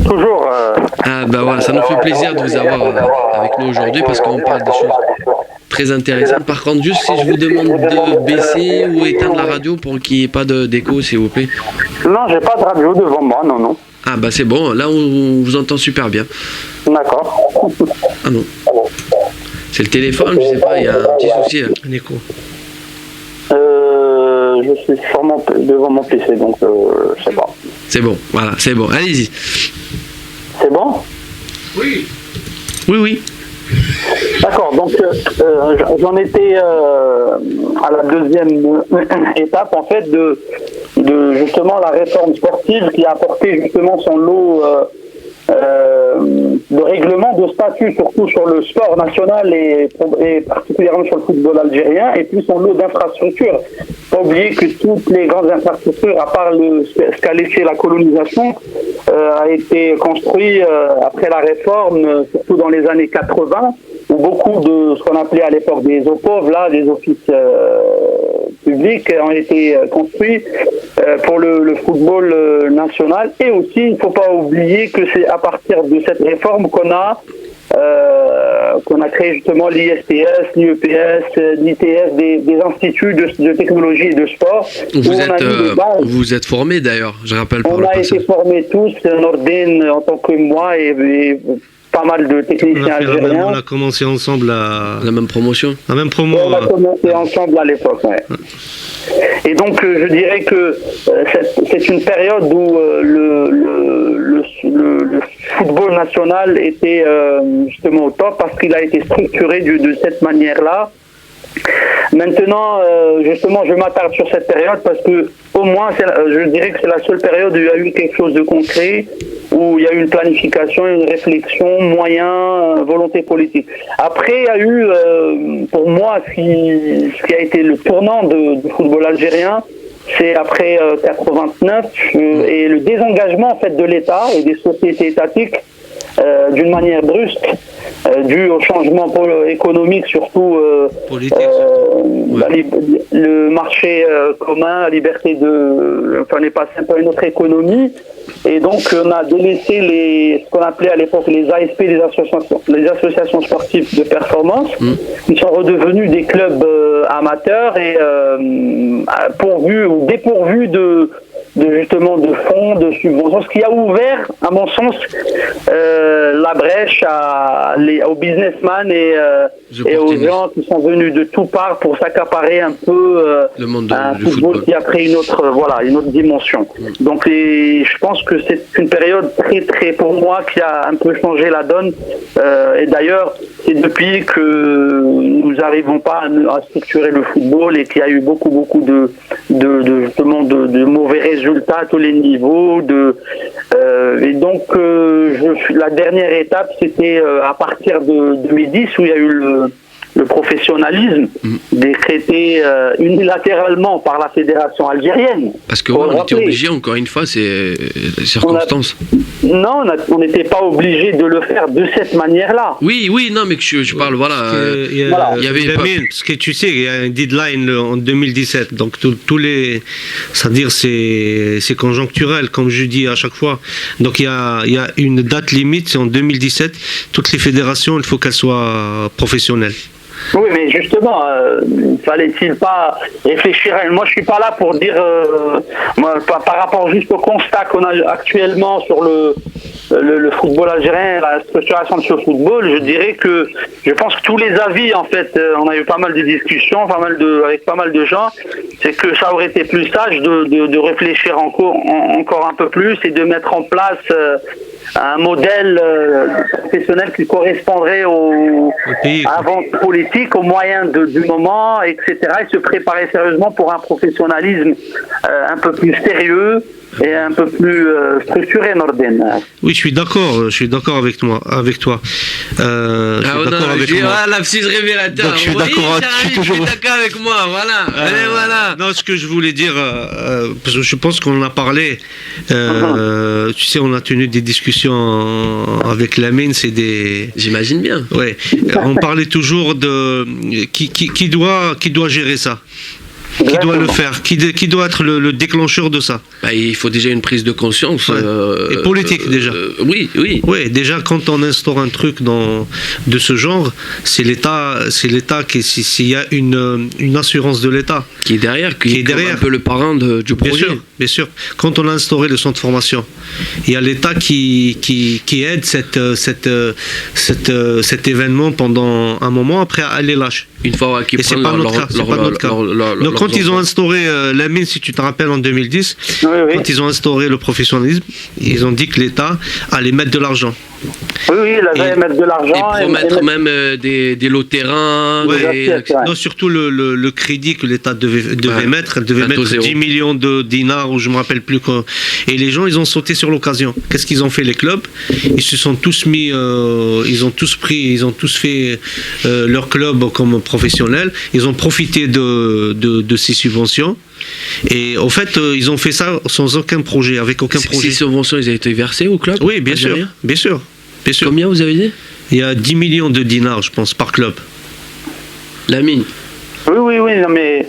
[SPEAKER 3] Toujours.
[SPEAKER 1] Ça nous fait plaisir de vous avoir avec nous aujourd'hui parce qu'on parle des choses très intéressantes. Par contre, juste si je vous demande de baisser ou éteindre la radio pour qu'il n'y ait pas d'écho, s'il vous plaît.
[SPEAKER 3] Non, j'ai pas de radio devant moi, non.
[SPEAKER 1] Ah c'est bon, là on vous entend super bien.
[SPEAKER 3] D'accord.
[SPEAKER 1] Ah non. C'est le téléphone, je sais pas, il y a un petit souci, un écho.
[SPEAKER 3] Je suis sûrement devant mon PC, donc je sais pas.
[SPEAKER 1] C'est bon, voilà, c'est bon, allez-y.
[SPEAKER 3] C'est bon ?
[SPEAKER 1] Oui.
[SPEAKER 3] D'accord, donc j'en étais à la deuxième étape en fait de justement la réforme sportive qui a apporté justement son lot de règlement de statut, surtout sur le sport national et particulièrement sur le football algérien, et puis son lot d'infrastructures. Pas oublier que toutes les grandes infrastructures, à part ce qu'a laissé la colonisation, a été construit après la réforme, surtout dans les années 80, où beaucoup de ce qu'on appelait à l'époque des OPOV, là, des offices publics, ont été construits pour le football national. Et aussi, il ne faut pas oublier que c'est à partir de cette réforme qu'on a créé justement l'ISTS, l'IEPS, l'ITS, des instituts de technologie et de sport.
[SPEAKER 4] Vous êtes formés d'ailleurs, je rappelle par
[SPEAKER 3] on
[SPEAKER 4] le
[SPEAKER 3] a
[SPEAKER 4] passé.
[SPEAKER 3] été formés tous, Nordin en tant que moi et pas mal de techniciens algériens.
[SPEAKER 2] On a commencé ensemble
[SPEAKER 4] la même promotion.
[SPEAKER 2] La même promo.
[SPEAKER 3] On a commencé ensemble à l'époque, ouais. Et donc je dirais que c'est une période où le football national était justement au top parce qu'il a été structuré de cette manière-là. Maintenant, justement, je m'attarde sur cette période parce que au moins, je dirais que c'est la seule période où il y a eu quelque chose de concret, où il y a eu une planification, une réflexion, moyens, volonté politique. Après, il y a eu, pour moi, ce qui a été le tournant du football algérien, c'est après 89 et le désengagement en fait de l'État et des sociétés étatiques d'une manière brusque, dû au changement économique, surtout
[SPEAKER 2] politique.
[SPEAKER 3] Le marché commun, la liberté on est passé un peu à une autre économie, et donc on a délaissé ce qu'on appelait à l'époque les ASP, les associations sportives de performance, qui sont redevenus des clubs amateurs et pourvus ou dépourvus justement de fonds, de subventions, ce qui a ouvert, à mon sens, la brèche aux businessmen et aux gens qui sont venus de toutes parts pour s'accaparer un peu
[SPEAKER 4] le monde
[SPEAKER 3] un
[SPEAKER 4] du
[SPEAKER 3] football qui a pris une autre dimension. Donc je pense que c'est une période très très, pour moi, qui a un peu changé la donne. Et d'ailleurs, c'est depuis que nous n'arrivons pas à structurer le football et qu'il y a eu beaucoup justement de mauvais résultats à tous les niveaux. Et donc la dernière étape, c'était à partir de 2010 où il y a eu le professionnalisme décrété unilatéralement par la fédération algérienne.
[SPEAKER 4] Parce qu'on était obligé, encore une fois, c'est circonstances.
[SPEAKER 3] Non, on n'était pas obligé de le faire de cette manière-là.
[SPEAKER 4] Oui, non, mais je parle, il y avait
[SPEAKER 2] parce que tu sais, il y a un deadline en 2017, donc tous les, c'est-à-dire c'est conjoncturel, comme je dis à chaque fois. Donc il y a une date limite, c'est en 2017. Toutes les fédérations, il faut qu'elles soient professionnelles.
[SPEAKER 3] Oui, mais justement, fallait-il pas réfléchir à... Moi, je suis pas là pour dire... par rapport juste au constat qu'on a actuellement sur le football algérien, la structuration de ce football, je dirais que je pense que tous les avis, en fait, on a eu pas mal de discussions, avec pas mal de gens, c'est que ça aurait été plus sage de réfléchir encore un peu plus et de mettre en place un modèle professionnel qui correspondrait à la vente politique, aux moyens du moment, etc. Et se préparer sérieusement pour un professionnalisme un peu plus sérieux et un peu plus structuré, Nordin.
[SPEAKER 2] Oui, je suis d'accord avec toi. La
[SPEAKER 4] petite révélateur.
[SPEAKER 2] Donc, je suis d'accord.
[SPEAKER 4] Je suis d'accord avec moi, voilà. Allez, voilà.
[SPEAKER 2] Non, ce que je voulais dire, parce que je pense qu'on en a parlé, tu sais, on a tenu des discussions avec Lamine, c'est des...
[SPEAKER 4] J'imagine bien.
[SPEAKER 2] Ouais, on parlait toujours de... Qui doit gérer ça ? Qui doit le faire? Qui doit être le déclencheur de ça?
[SPEAKER 4] Il faut déjà une prise de conscience.
[SPEAKER 2] Et politique déjà.
[SPEAKER 4] Oui.
[SPEAKER 2] Oui, déjà quand on instaure un truc de ce genre, c'est l'État s'il y a une assurance de l'État
[SPEAKER 4] qui est derrière, qui est derrière, un peu le parrain du projet.
[SPEAKER 2] Bien sûr. Quand on a instauré le centre de formation, il y a l'État qui aide cet événement pendant un moment, après elle les lâche.
[SPEAKER 4] Une fois qu'ils prennent
[SPEAKER 2] notre cas. Donc quand ils ont instauré la mine, si tu te rappelles, en 2010, quand ils ont instauré le professionnalisme, ils ont dit que l'État allait mettre de l'argent.
[SPEAKER 3] Oui, il allait mettre de l'argent.
[SPEAKER 4] Et promettre même des lots terrain.
[SPEAKER 2] Non, surtout le crédit que l'État devait mettre. Elle devait mettre 10 millions de dinars, ou je ne me rappelle plus quoi. Et les gens, ils ont sauté sur l'occasion. Qu'est-ce qu'ils ont fait, les clubs? Ils se sont tous mis, ils ont tous fait leur club comme professionnels. Ils ont profité de ces subventions. Et au fait, ils ont fait ça sans aucun projet, avec aucun projet.
[SPEAKER 4] Ces subventions, ils ont été versées au club?
[SPEAKER 2] Oui, bien sûr.
[SPEAKER 4] Combien vous avez dit?
[SPEAKER 2] Il y a 10 millions de dinars, je pense, par club.
[SPEAKER 4] Lamine.
[SPEAKER 3] Oui, non, mais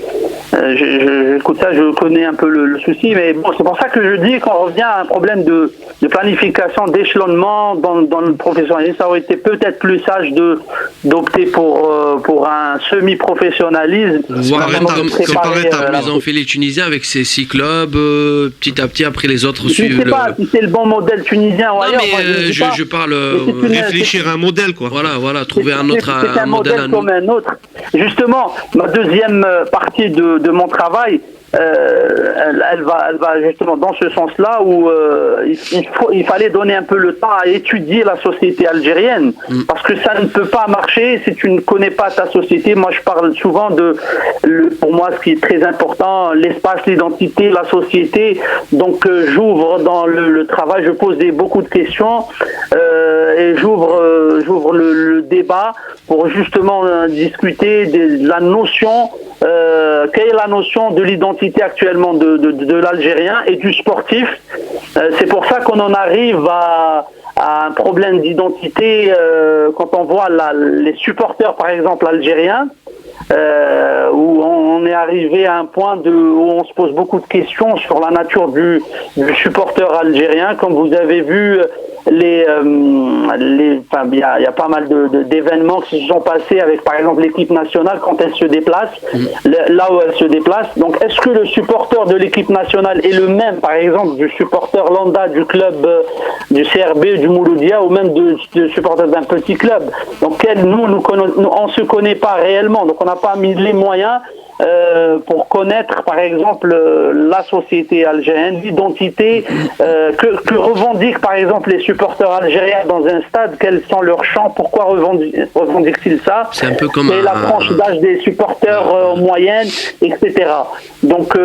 [SPEAKER 3] écoute, ça, je connais un peu le souci, mais bon, c'est pour ça que je dis qu'on revient à un problème de planification, d'échelonnement dans le professionnalisme. Ça aurait été peut-être plus sage d'opter pour un semi-professionnalisme.
[SPEAKER 4] Voir comme ils ont fait les Tunisiens avec ces 6 clubs, petit à petit, après les autres suivent.
[SPEAKER 3] Je ne sais pas si c'est le bon modèle tunisien ou ailleurs.
[SPEAKER 4] Mais je parle
[SPEAKER 2] réfléchir à un modèle, quoi.
[SPEAKER 4] Voilà, trouver un autre
[SPEAKER 3] un modèle à nous. Comme un autre. Justement, ma deuxième partie de mon travail, elle va justement dans ce sens-là où il fallait donner un peu le temps à étudier la société algérienne, parce que ça ne peut pas marcher si tu ne connais pas ta société. Moi, je parle souvent pour moi, ce qui est très important, l'espace, l'identité, la société. Donc, j'ouvre dans le travail, je pose beaucoup de questions et j'ouvre le débat pour justement discuter de la notion. Quelle est la notion de l'identité actuellement de l'Algérien et du sportif? C'est pour ça qu'on en arrive à un problème d'identité quand on voit les supporters, par exemple, algériens, où on est arrivé à un point où on se pose beaucoup de questions sur la nature du supporter algérien. Comme vous avez vu, il y a pas mal d'événements qui se sont passés avec, par exemple, l'équipe nationale quand elle se déplace, là où elle se déplace. Donc, est-ce que le supporter de l'équipe nationale est le même, par exemple, du supporter lambda du club du CRB, du Mouloudia, ou même du supporter d'un petit club? Donc, nous, on se connaît pas réellement. Donc, on n'a pas mis les moyens pour connaître, par exemple, la société algérienne, l'identité que revendiquent, par exemple, les supporters algériens dans un stade. Quels sont leurs chants? Pourquoi revendiquent-ils ça?
[SPEAKER 4] C'est un peu comme
[SPEAKER 3] la tranche d'âge des supporters moyenne, etc. Donc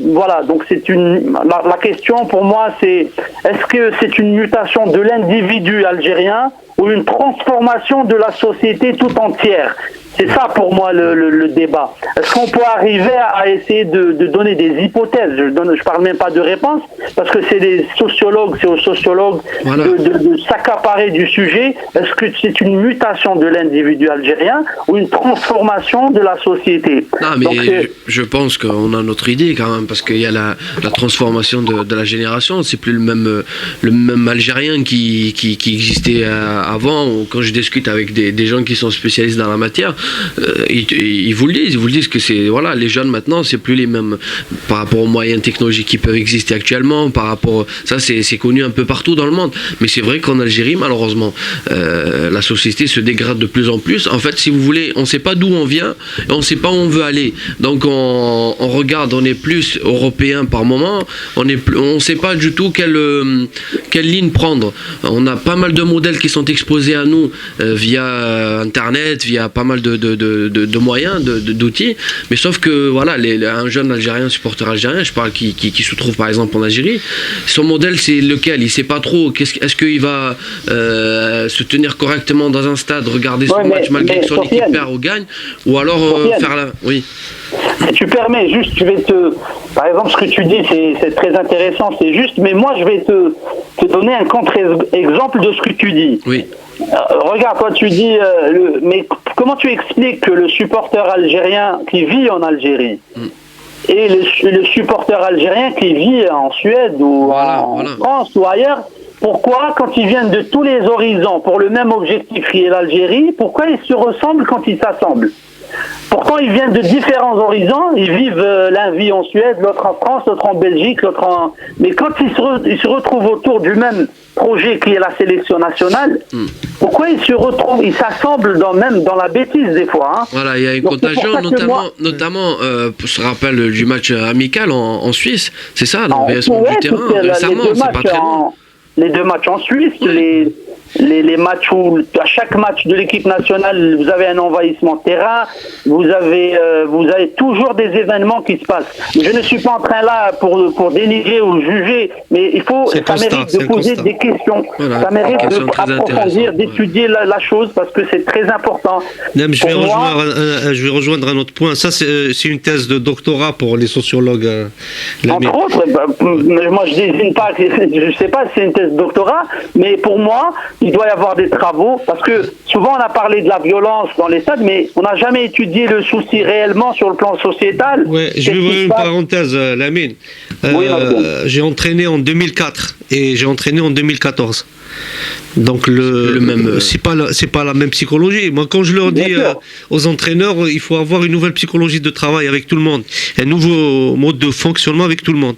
[SPEAKER 3] voilà. Donc c'est la question pour moi, c'est est-ce que c'est une mutation de l'individu algérien ou une transformation de la société tout entière? C'est ça pour moi le débat. Est-ce qu'on peut arriver à essayer de donner des hypothèses? Je parle même pas de réponse, parce que c'est aux sociologues
[SPEAKER 4] voilà.
[SPEAKER 3] de s'accaparer du sujet. Est-ce que c'est une mutation de l'individu algérien ou une transformation de la société?
[SPEAKER 4] Non, mais je pense qu'on a notre idée quand même, parce qu'il y a la transformation de la génération. C'est plus le même Algérien qui existait avant. Quand je discute avec des gens qui sont spécialistes dans la matière, ils vous le disent que c'est les jeunes maintenant, c'est plus les mêmes par rapport aux moyens technologiques qui peuvent exister actuellement, par rapport ça c'est connu un peu partout dans le monde, mais c'est vrai qu'en Algérie malheureusement la société se dégrade de plus en plus. En fait, si vous voulez, on sait pas d'où on vient et on sait pas où on veut aller, donc on regarde, on est plus européen par moment, on sait pas du tout quelle ligne prendre. On a pas mal de modèles qui sont exposés à nous via internet, via pas mal de moyens, d'outils, mais sauf que un jeune Algérien, supporter algérien, je parle, qui se trouve par exemple en Algérie, son modèle c'est lequel? Il sait pas trop. Est-ce qu'il va se tenir correctement dans un stade, regarder son match malgré que son équipe perd ou gagne, ou alors faire la... Oui.
[SPEAKER 3] Si tu permets, juste, par exemple, ce que tu dis, c'est très intéressant, c'est juste, mais moi je vais te donner un contre-exemple de ce que tu dis.
[SPEAKER 4] Oui.
[SPEAKER 3] Regarde, toi tu dis, mais comment tu expliques que le supporter algérien qui vit en Algérie et le supporter algérien qui vit en Suède ou en France ou ailleurs, pourquoi quand ils viennent de tous les horizons pour le même objectif qui est l'Algérie, pourquoi ils se ressemblent quand ils s'assemblent? Pourtant, ils viennent de différents horizons. Ils vivent, l'un vit en Suède, l'autre en France, l'autre en Belgique, l'autre en... Mais quand ils se retrouvent autour du même projet qui est la sélection nationale, pourquoi ils s'assemblent même dans la bêtise des fois, hein.
[SPEAKER 4] Voilà, il y a une contagion, notamment pour se rappeler du match amical en Suisse, c'est ça, l'envahissement du terrain récemment, c'est pas très loin.
[SPEAKER 3] Les 2 matchs en Suisse, les matchs où, à chaque match de l'équipe nationale, vous avez un envahissement de terrain, vous avez toujours des événements qui se passent. Je ne suis pas en train là pour dénigrer ou juger, mais ça mérite de poser des questions. Voilà, ça mérite d'approfondir, d'étudier la chose, parce que c'est très important.
[SPEAKER 2] Non, je vais rejoindre un autre point. Ça, c'est une thèse de doctorat pour les sociologues.
[SPEAKER 3] Entre autres, moi je désigne pas, je sais pas si c'est une thèse thèse de doctorat, mais pour moi, il doit y avoir des travaux, parce que souvent on a parlé de la violence dans les stades, mais on n'a jamais étudié le souci réellement sur le plan sociétal.
[SPEAKER 2] Ouais, je vais ouvrir une parenthèse, Lamine.
[SPEAKER 3] Oui,
[SPEAKER 2] j'ai entraîné en 2004 et j'ai entraîné en 2014. Donc c'est pas la même psychologie. Moi, quand je leur dis aux entraîneurs, il faut avoir une nouvelle psychologie de travail avec tout le monde, un nouveau mode de fonctionnement avec tout le monde.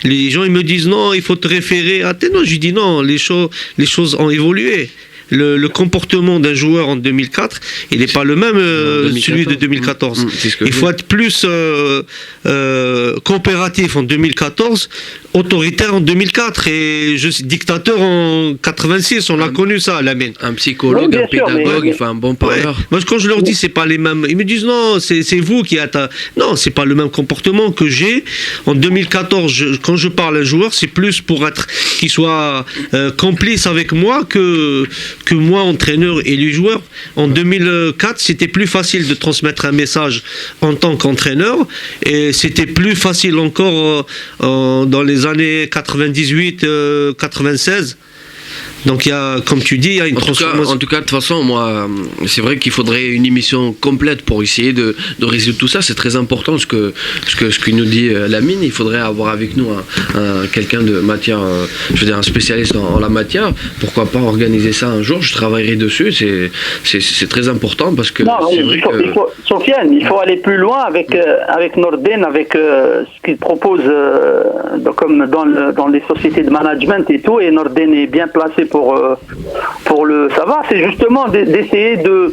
[SPEAKER 2] Les gens ils me disent non, il faut te référer à non, je dis non, les choses ont évolué. Le comportement d'un joueur en 2004, il n'est pas le même celui de 2014. Il faut être plus coopératif en 2014, autoritaire en 2004 et dictateur en 86. On a connu ça, Lamine.
[SPEAKER 4] Un psychologue, un pédagogue, il faut un bon parleur.
[SPEAKER 2] Ouais. Moi, quand je leur dis c'est pas les mêmes, ils me disent non, c'est vous qui êtes. Non, c'est pas le même comportement que j'ai en 2014. Quand je parle à un joueur, c'est plus pour être qu'il soit complice avec moi que moi, entraîneur et les joueurs. En 2004, c'était plus facile de transmettre un message en tant qu'entraîneur et c'était plus facile encore dans les années 98, 96. Donc, il y a, comme tu dis, il y a une transformation.
[SPEAKER 4] En tout cas, de toute façon, moi, c'est vrai qu'il faudrait une émission complète pour essayer de résoudre tout ça. C'est très important ce que nous dit Lamine. Il faudrait avoir avec nous quelqu'un de matière, je veux dire un spécialiste en la matière. Pourquoi pas organiser ça un jour? Je travaillerai dessus. C'est très important parce que c'est vrai que...
[SPEAKER 3] Sofiane, il faut aller plus loin avec Norden, avec ce qu'il propose comme dans les sociétés de management et tout. Et Norden est bien placé pour le savoir, c'est justement d'essayer de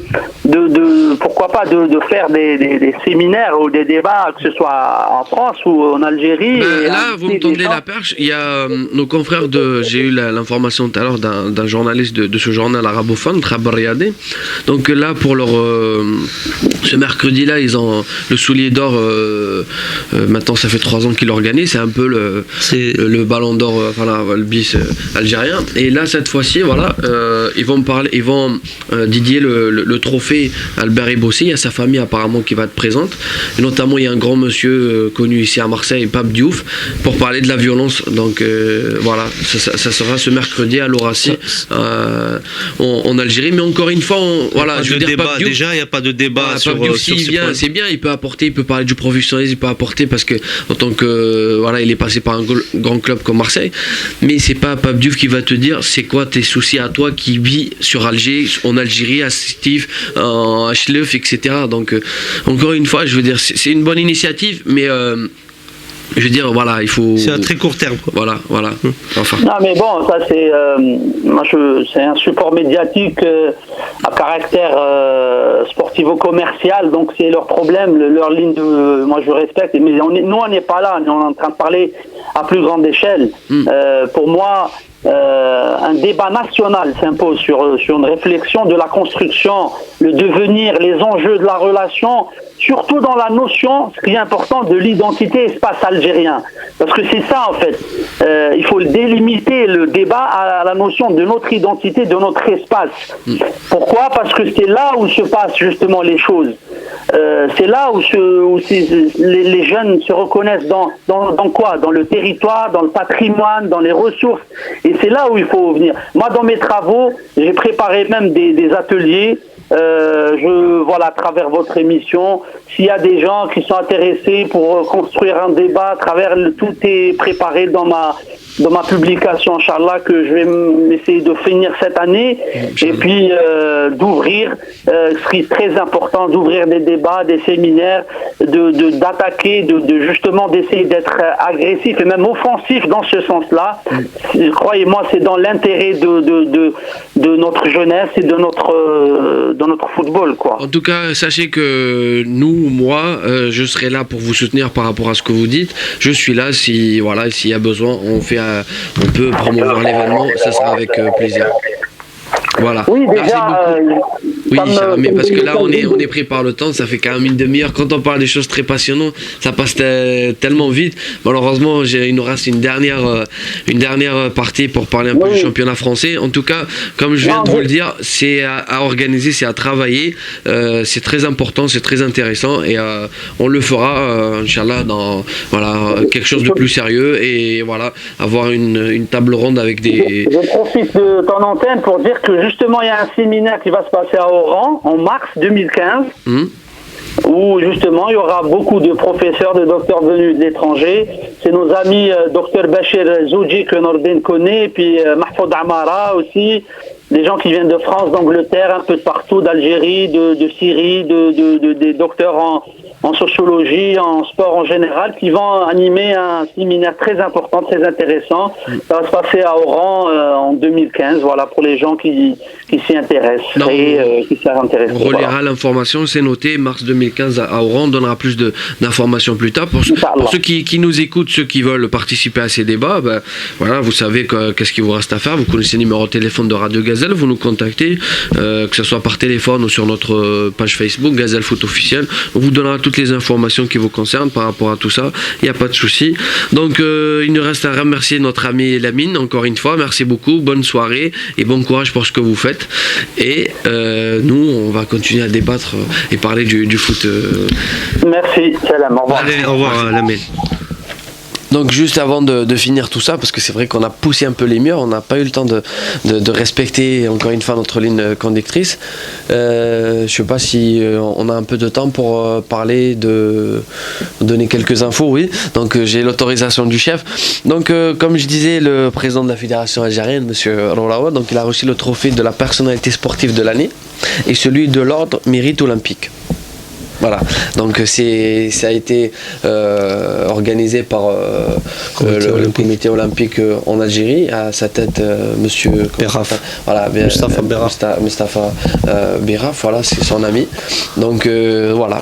[SPEAKER 3] pourquoi pas de faire des séminaires ou des débats, que ce soit en France ou en Algérie.
[SPEAKER 4] Là, vous me tendez la perche. Il y a nos confrères j'ai eu l'information tout à l'heure d'un journaliste de ce journal arabophone, Khabar Riyadi. Donc là, pour ce mercredi-là, ils ont le soulier d'or. Maintenant, ça fait 3 ans qu'ils l'organisent. C'est un peu le ballon d'or, le bis algérien. Et là, cette fois-ci, voilà, ils vont dédier le trophée à Albert Ebossi. Il y a sa famille apparemment qui va être présente. Et notamment, il y a un grand monsieur connu ici à Marseille, Pape Diouf, pour parler de la violence. Donc voilà, ça sera ce mercredi à l'Horaci en Algérie. Mais encore une fois, je veux dire, Pape Diouf,
[SPEAKER 2] déjà, il n'y a pas de débat sur
[SPEAKER 4] s'il vient, c'est bien, il peut apporter, il peut parler du professionnalisme, il peut apporter parce que en tant que il est passé par un grand club comme Marseille. Mais c'est pas Pape Diouf qui va te dire c'est quoi tes soucis à toi qui vis sur Alger, en Algérie, à Stif, à Chlef, etc. Donc, encore une fois, je veux dire, c'est une bonne initiative, mais je veux dire, voilà, il faut...
[SPEAKER 2] C'est à très court terme, quoi.
[SPEAKER 4] Voilà. Enfin.
[SPEAKER 3] Non, mais bon, ça, c'est un support médiatique à caractère sportivo-commercial, donc c'est leur problème, leur ligne de... Moi, je respecte, mais nous, on n'est pas là, on est en train de parler à plus grande échelle. Pour moi... un débat national s'impose sur une réflexion de la construction, le devenir, les enjeux de la relation, surtout dans la notion, ce qui est important, de l'identité espace algérien. Parce que c'est ça, en fait. Il faut délimiter le débat à la notion de notre identité, de notre espace. Pourquoi? Parce que c'est là où se passent justement les choses. C'est là où les jeunes se reconnaissent dans quoi? Dans le territoire, dans le patrimoine, dans les ressources. Et c'est là où il faut venir. Moi, dans mes travaux, j'ai préparé même des ateliers. À travers votre émission, s'il y a des gens qui sont intéressés pour construire un débat, tout est préparé dans ma publication, Inch'Allah, que je vais essayer de finir cette année, et puis d'ouvrir, ce qui est très important, d'ouvrir des débats, des séminaires, d'attaquer, justement d'essayer d'être agressif et même offensif dans ce sens-là. Croyez-moi, c'est dans l'intérêt de notre jeunesse et de notre football, quoi.
[SPEAKER 4] En tout cas, sachez que moi, je serai là pour vous soutenir par rapport à ce que vous dites. Je suis là s'il y a besoin, on peut promouvoir l'événement, ça sera avec plaisir. Voilà.
[SPEAKER 3] Oui,
[SPEAKER 4] Merci
[SPEAKER 3] déjà.
[SPEAKER 4] beaucoup. Oui, mais parce que là, on est pris par le temps, ça fait quand même une demi-heure. Quand on parle des choses très passionnantes, ça passe tellement vite. Malheureusement, il nous reste une dernière partie pour parler un peu du championnat français. En tout cas, comme je viens de vous le dire, c'est à organiser, c'est à travailler. C'est très important, c'est très intéressant et on le fera, Inch'Allah, dans quelque chose de plus sérieux et voilà, avoir une table ronde avec des...
[SPEAKER 3] Je profite de ton antenne pour dire que justement, il y a un séminaire qui va se passer à Oran en mars 2015. Où justement il y aura beaucoup de professeurs, de docteurs venus de l'étranger. C'est nos amis docteur Bachir Zouji que Nordin connaît, et puis Mahfoud Amara aussi, des gens qui viennent de France, d'Angleterre, un peu de partout, d'Algérie, de Syrie, des docteurs en sociologie, en sport en général, qui vont animer un séminaire très important, très intéressant. Ça va se passer à Oran en 2015, voilà, pour les gens qui s'y intéressent qui s'y intéressent.
[SPEAKER 4] On relaiera l'information, c'est noté, mars 2015 à Oran, on donnera plus d'informations plus tard. Pour ceux qui nous écoutent, ceux qui veulent participer à ces débats, voilà, vous savez qu'est-ce qu'il vous reste à faire. Vous connaissez le numéro de téléphone de Radio Gazelle, vous nous contactez, que ce soit par téléphone ou sur notre page Facebook, Gazelle Foot Officiel. On vous donnera toutes les informations qui vous concernent par rapport à tout ça, il n'y a pas de souci. Donc il nous reste à remercier notre ami Lamine, encore une fois, merci beaucoup, bonne soirée et bon courage pour ce que vous faites. Et nous, on va continuer à débattre et parler du foot.
[SPEAKER 3] Merci, salam, au revoir.
[SPEAKER 4] Allez, au revoir Lamine. Donc juste avant de finir tout ça, parce que c'est vrai qu'on a poussé un peu les murs, on n'a pas eu le temps de respecter encore une fois notre ligne conductrice. Je ne sais pas si on a un peu de temps pour donner quelques infos, oui. Donc j'ai l'autorisation du chef. Donc comme je disais, le président de la fédération algérienne, M. Roulawa, donc il a reçu le trophée de la personnalité sportive de l'année et celui de l'ordre mérite olympique. Voilà, donc ça a été organisé par le comité olympique en Algérie, à sa tête monsieur
[SPEAKER 2] Beraf.
[SPEAKER 4] Voilà, Mustafa Beraf, voilà, c'est son ami. Donc voilà.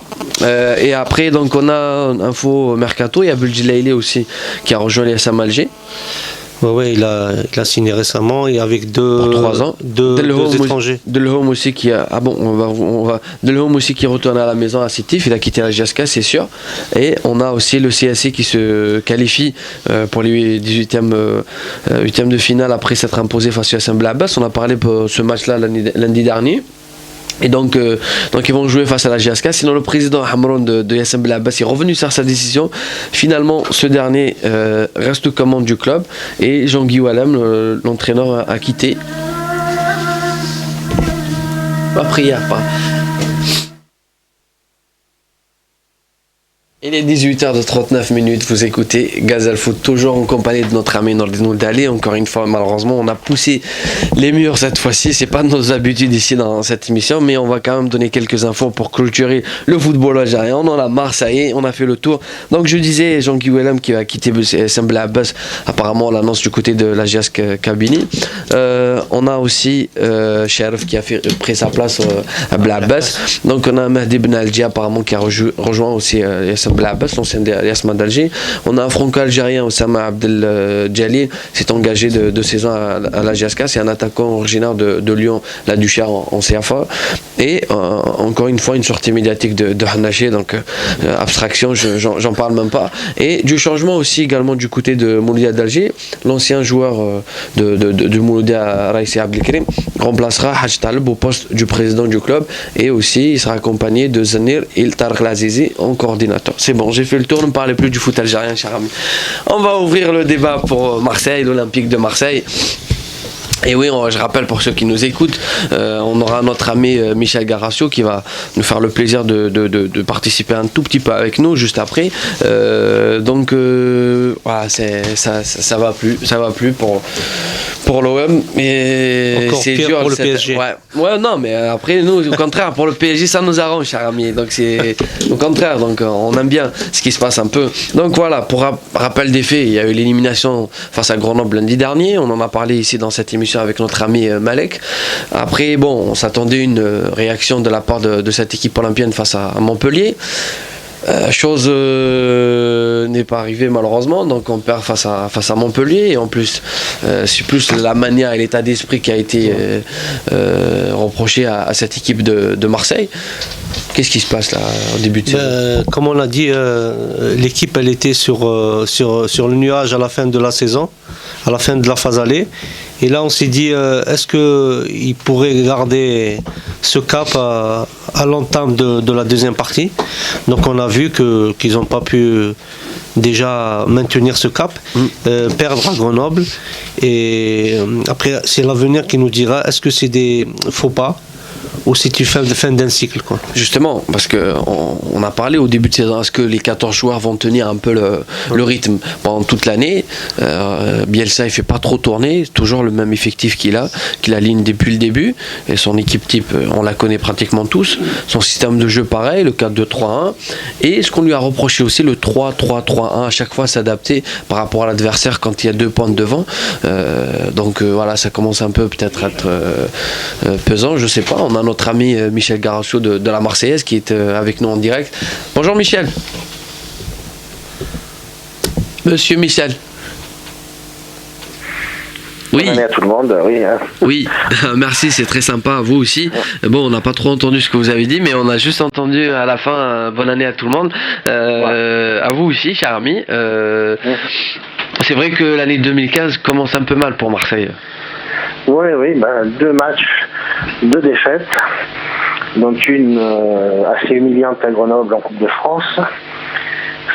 [SPEAKER 4] Et après, donc on a info mercato, il y a Belgilaïli aussi qui a rejoint l'ISM Alger.
[SPEAKER 2] Ouais, il a signé récemment et avec deux étrangers.
[SPEAKER 4] Delhomme aussi qui a Delhomme aussi qui retourne à la maison à Sétif, il a quitté la GSK, c'est sûr. Et on a aussi le CSC qui se qualifie pour les 18e de finale après s'être imposé face à Yassine Blabas. On a parlé pour ce match-là lundi dernier. Et donc ils vont jouer face à la GSK. Sinon, le président Hamron de Yassine Blabas est revenu sur sa décision. Finalement, ce dernier reste commande du club et Jean-Guy Wallem, l'entraîneur, a quitté. Pas prière, pas. Il est 18h39, vous écoutez Gazelle Foot, toujours en compagnie de notre ami Nordin Dali. Encore une fois, malheureusement, on a poussé les murs cette fois-ci. C'est pas nos habitudes ici dans cette émission, mais on va quand même donner quelques infos pour clôturer le football algérien. On en a marre, ça y est, on a fait le tour. Donc je disais, Jean-Guy Wellem qui va quitter Semble Abbas, apparemment on l'annonce du côté de la GSK Kabylie. On a aussi Sherif qui a pris sa place à Blabas. Donc on a Mehdi Ben Alji apparemment qui a rejoint aussi Blabas, l'ancien Yasma d'Alger. On a un franco-algérien, Oussama Abdel Djali, s'est engagé de 2 saisons à la GSK. C'est un attaquant originaire de Lyon, la Duchère en CFA. Et encore une fois, une sortie médiatique de Hanaché, donc abstraction, j'en parle même pas. Et du changement aussi également du côté de Mouloudia d'Alger, l'ancien joueur de Mouloudia, Raïssi Abdelkrim, remplacera Haj Talib au poste du président du club. Et aussi, il sera accompagné de Zanir El Tarek Lazizi en coordinateur. C'est bon, j'ai fait le tour, ne parlez plus du foot algérien, cher ami. On va ouvrir le débat pour Marseille, l'Olympique de Marseille. Et oui, je rappelle pour ceux qui nous écoutent, on aura notre ami Michel Garacio qui va nous faire le plaisir de participer un tout petit peu avec nous juste après. Donc voilà, ça va plus pour l'OM, mais c'est dur
[SPEAKER 2] pour le PSG.
[SPEAKER 4] Ouais, non, mais après nous, au contraire, pour le PSG, ça nous arrange, cher ami. Donc c'est au contraire, donc on aime bien ce qui se passe un peu. Donc voilà, pour rappel des faits, il y a eu l'élimination face à Grenoble lundi dernier. On en a parlé ici dans cette émission avec notre ami Malek. Après, bon, on s'attendait une réaction de la part de cette équipe olympienne face à Montpellier. Chose n'est pas arrivée malheureusement, donc on perd face à Montpellier, et en plus c'est plus la manière et l'état d'esprit qui a été reproché à cette équipe de Marseille. Qu'est-ce qui se passe là au début de saison?
[SPEAKER 2] Comme on l'a dit, l'équipe elle était sur le nuage à la fin de la saison, à la fin de la phase aller. Et là on s'est dit, est-ce qu'ils pourraient garder ce cap à l'entame de la deuxième partie? Donc on a vu qu'ils n'ont pas pu déjà maintenir ce cap, perdre à Grenoble. Et après c'est l'avenir qui nous dira, est-ce que c'est des faux pas ou si tu fais fin d'un cycle, quoi.
[SPEAKER 4] Justement, parce qu'on a parlé au début de saison, est-ce que les 14 joueurs vont tenir un peu le rythme pendant toute l'année? Bielsa il fait pas trop tourner, toujours le même effectif qu'il aligne depuis le début, et son équipe type on la connaît pratiquement tous, son système de jeu pareil, le 4-2-3-1, et ce qu'on lui a reproché aussi, le 3-3-3-1, à chaque fois s'adapter par rapport à l'adversaire quand il y a 2 points devant. Donc voilà, ça commence un peu peut-être à être pesant, je sais pas. On a notre ami Michel Garassio de la Marseillaise qui est avec nous en direct. Bonjour Michel. Monsieur Michel. Oui.
[SPEAKER 3] Bonne année à tout le monde, oui. Hein.
[SPEAKER 4] Oui, merci, c'est très sympa, à vous aussi. Bon, on n'a pas trop entendu ce que vous avez dit, mais on a juste entendu à la fin bonne année à tout le monde. À vous aussi, cher ami. C'est vrai que l'année 2015 commence un peu mal pour Marseille.
[SPEAKER 3] Oui, 2 matchs, 2 défaites, donc une assez humiliante à Grenoble en Coupe de France,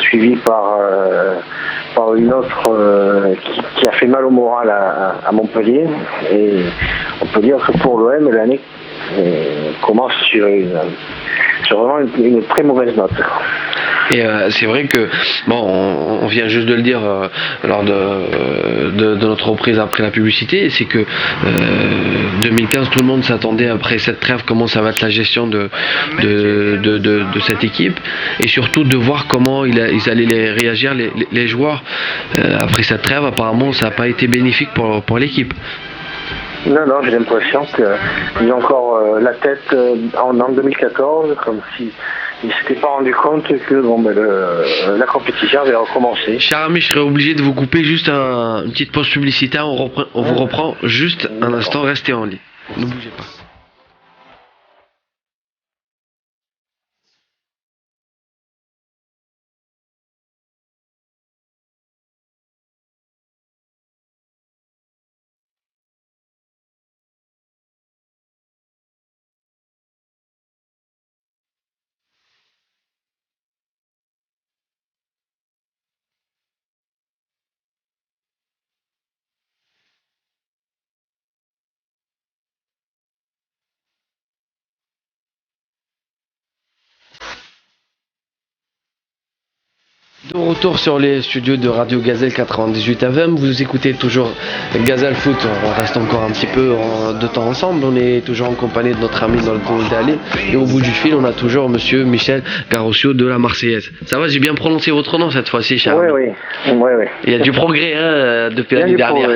[SPEAKER 3] suivie par une autre qui a fait mal au moral à Montpellier. Et on peut dire que pour l'OM, l'année commence sur vraiment une très mauvaise note.
[SPEAKER 4] Et c'est vrai que, bon, on vient juste de le dire lors de notre reprise après la publicité, c'est que 2015, tout le monde s'attendait après cette trêve comment ça va être la gestion de cette équipe, et surtout de voir comment ils allaient réagir les joueurs après cette trêve. Apparemment, ça n'a pas été bénéfique pour l'équipe.
[SPEAKER 3] Non, j'ai l'impression qu'ils ont encore la tête en 2014, comme si ils ne s'étaient pas rendu compte que la compétition avait recommencé.
[SPEAKER 4] Cher ami, je serais obligé de vous couper juste une petite pause publicitaire. On vous reprend juste un instant, restez en ligne. Ne bougez pas. De retour sur les studios de Radio Gazelle 98 FM, vous écoutez toujours Gazelle Foot. On reste encore un petit peu de temps ensemble, on est toujours en compagnie de notre ami dans le Tour d'Allée, et au bout du fil on a toujours monsieur Michel Garassio de la Marseillaise. Ça va, j'ai bien prononcé votre nom cette fois-ci, cher ami?
[SPEAKER 3] Oui.
[SPEAKER 4] Il y a du progrès depuis l'année dernière.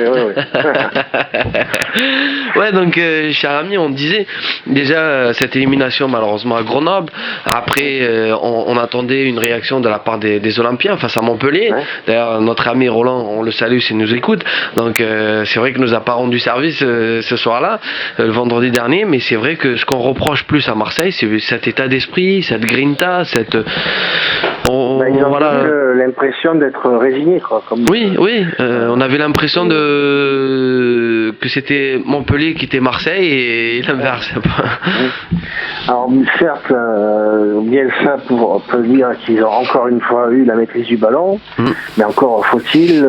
[SPEAKER 4] Ouais, donc cher ami, on disait déjà cette élimination malheureusement à Grenoble. Après on attendait une réaction de la part des Olympiens face à Montpellier. Ouais. D'ailleurs, notre ami Roland, on le salue s'il nous écoute. Donc c'est vrai qu'il nous a pas rendu service ce soir-là, le vendredi dernier, mais c'est vrai que ce qu'on reproche plus à Marseille, c'est cet état d'esprit, cette grinta, cette...
[SPEAKER 3] ils ont l'impression d'être résignés, quoi.
[SPEAKER 4] Oui, on avait l'impression que c'était Montpellier qui était Marseille et l'inverse.
[SPEAKER 3] Alors certes, Bielsa peut dire qu'ils ont encore une fois eu la maîtrise du ballon, mais encore faut-il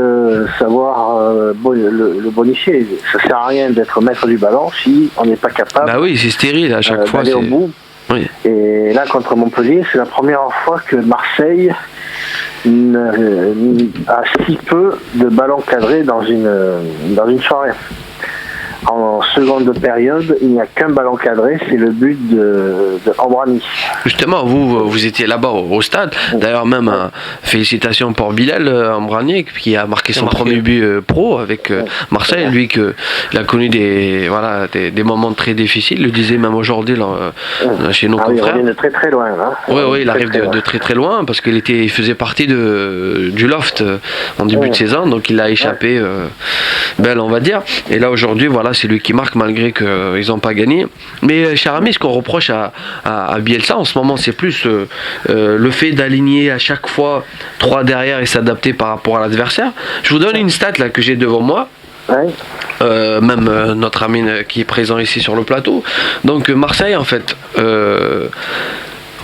[SPEAKER 3] savoir le bonifier. Ça sert à rien d'être maître du ballon si on n'est pas capable.
[SPEAKER 4] Bah oui, c'est stérile à chaque fois.
[SPEAKER 3] D'aller au bout. Oui. Et là, contre Montpellier, c'est la première fois que Marseille a si peu de ballons cadrés dans une soirée. en seconde période, il n'y a qu'un ballon cadré, c'est le but de Ambrani.
[SPEAKER 4] Justement, vous étiez là-bas au stade. D'ailleurs, même félicitations pour Bilal Ambrani qui a marqué son premier but pro avec Marseille. Lui, il a connu des moments très difficiles. Il le disait même aujourd'hui chez nos confrères.
[SPEAKER 3] Il revient de très très loin. Hein.
[SPEAKER 4] Oui, il arrive de très très loin parce qu'il faisait partie du loft en début de saison. Donc il a échappé belle, on va dire. Et là, aujourd'hui, voilà, c'est lui qui marque malgré qu'ils n'ont pas gagné. Mais cher ami, ce qu'on reproche à Bielsa en ce moment, c'est plus le fait d'aligner à chaque fois 3 derrière et s'adapter par rapport à l'adversaire. Je vous donne une stat là que j'ai devant moi. Même notre ami qui est présent ici sur le plateau. Donc Marseille, en fait,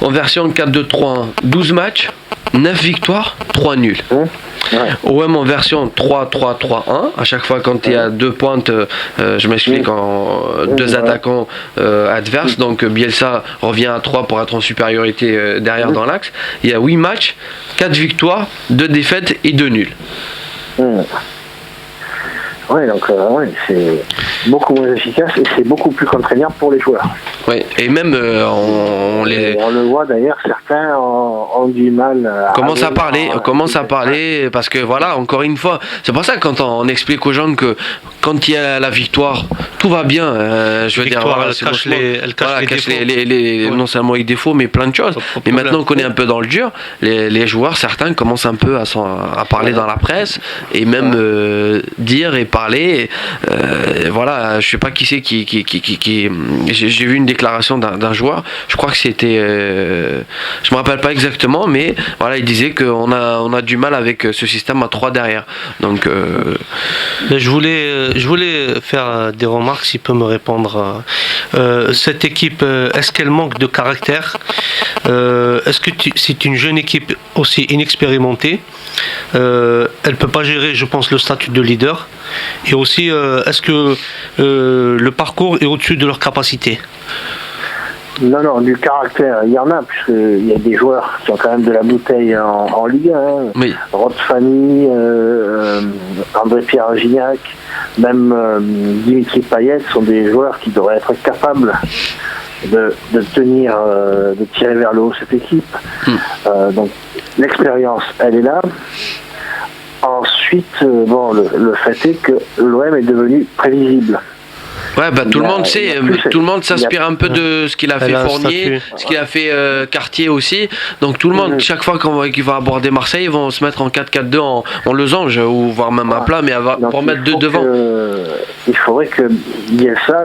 [SPEAKER 4] en version 4-2-3-1, 12 matchs, 9 victoires, 3 nuls. OM en version 3-3-3-1, à chaque fois quand il y a 2 pointes, je m'explique, en 2 attaquants adverses, donc Bielsa revient à 3 pour être en supériorité derrière dans l'axe. Il y a 8 matchs, 4 victoires, 2 défaites et 2 nuls.
[SPEAKER 3] Oui, donc c'est beaucoup moins efficace et c'est beaucoup plus contraignant pour les joueurs.
[SPEAKER 4] Oui, et même on
[SPEAKER 3] le voit d'ailleurs, certains ont du mal à...
[SPEAKER 4] On commence à parler parce que voilà, encore une fois, c'est pour ça que quand on explique aux gens que quand il y a la victoire, tout va bien. Je veux dire, voilà, elle cache les non seulement les défauts, mais plein de choses. Mais maintenant qu'on est un peu dans le dur, les joueurs, certains commencent un peu à parler dans la presse et même dire et parler. Voilà, je sais pas qui c'est qui j'ai vu une déclaration d'un joueur. Je crois que c'était, je me rappelle pas exactement, mais voilà, il disait qu'on a du mal avec ce système à 3 derrière. Donc,
[SPEAKER 2] je voulais faire des remarques, s'il peut me répondre. Cette équipe, est-ce qu'elle manque de caractère? Est-ce que c'est une jeune équipe aussi inexpérimentée? Elle peut pas gérer, je pense, le statut de leader. Et aussi, est-ce que le parcours est au-dessus de leur capacité?
[SPEAKER 3] Non, du caractère, il y en a, puisqu'il y a des joueurs qui ont quand même de la bouteille en Ligue 1. Hein.
[SPEAKER 4] Oui.
[SPEAKER 3] Rod Fanny, André-Pierre Gignac, même Dimitri Payet sont des joueurs qui devraient être capables de tenir, de tirer vers le haut cette équipe. Donc l'expérience, elle est là. Ensuite, le fait est que l'OM est devenu prévisible.
[SPEAKER 4] Ouais, tout le monde sait, tout le monde s'inspire un peu de ce qu'il a fait Fournier, ce qu'il a fait Cartier aussi. Donc tout le monde, chaque fois qu'il va aborder Marseille, ils vont se mettre en 4-4-2 en losange ou voire même à plat, mais pour mettre 2 devant.
[SPEAKER 3] Il faudrait que Bielsa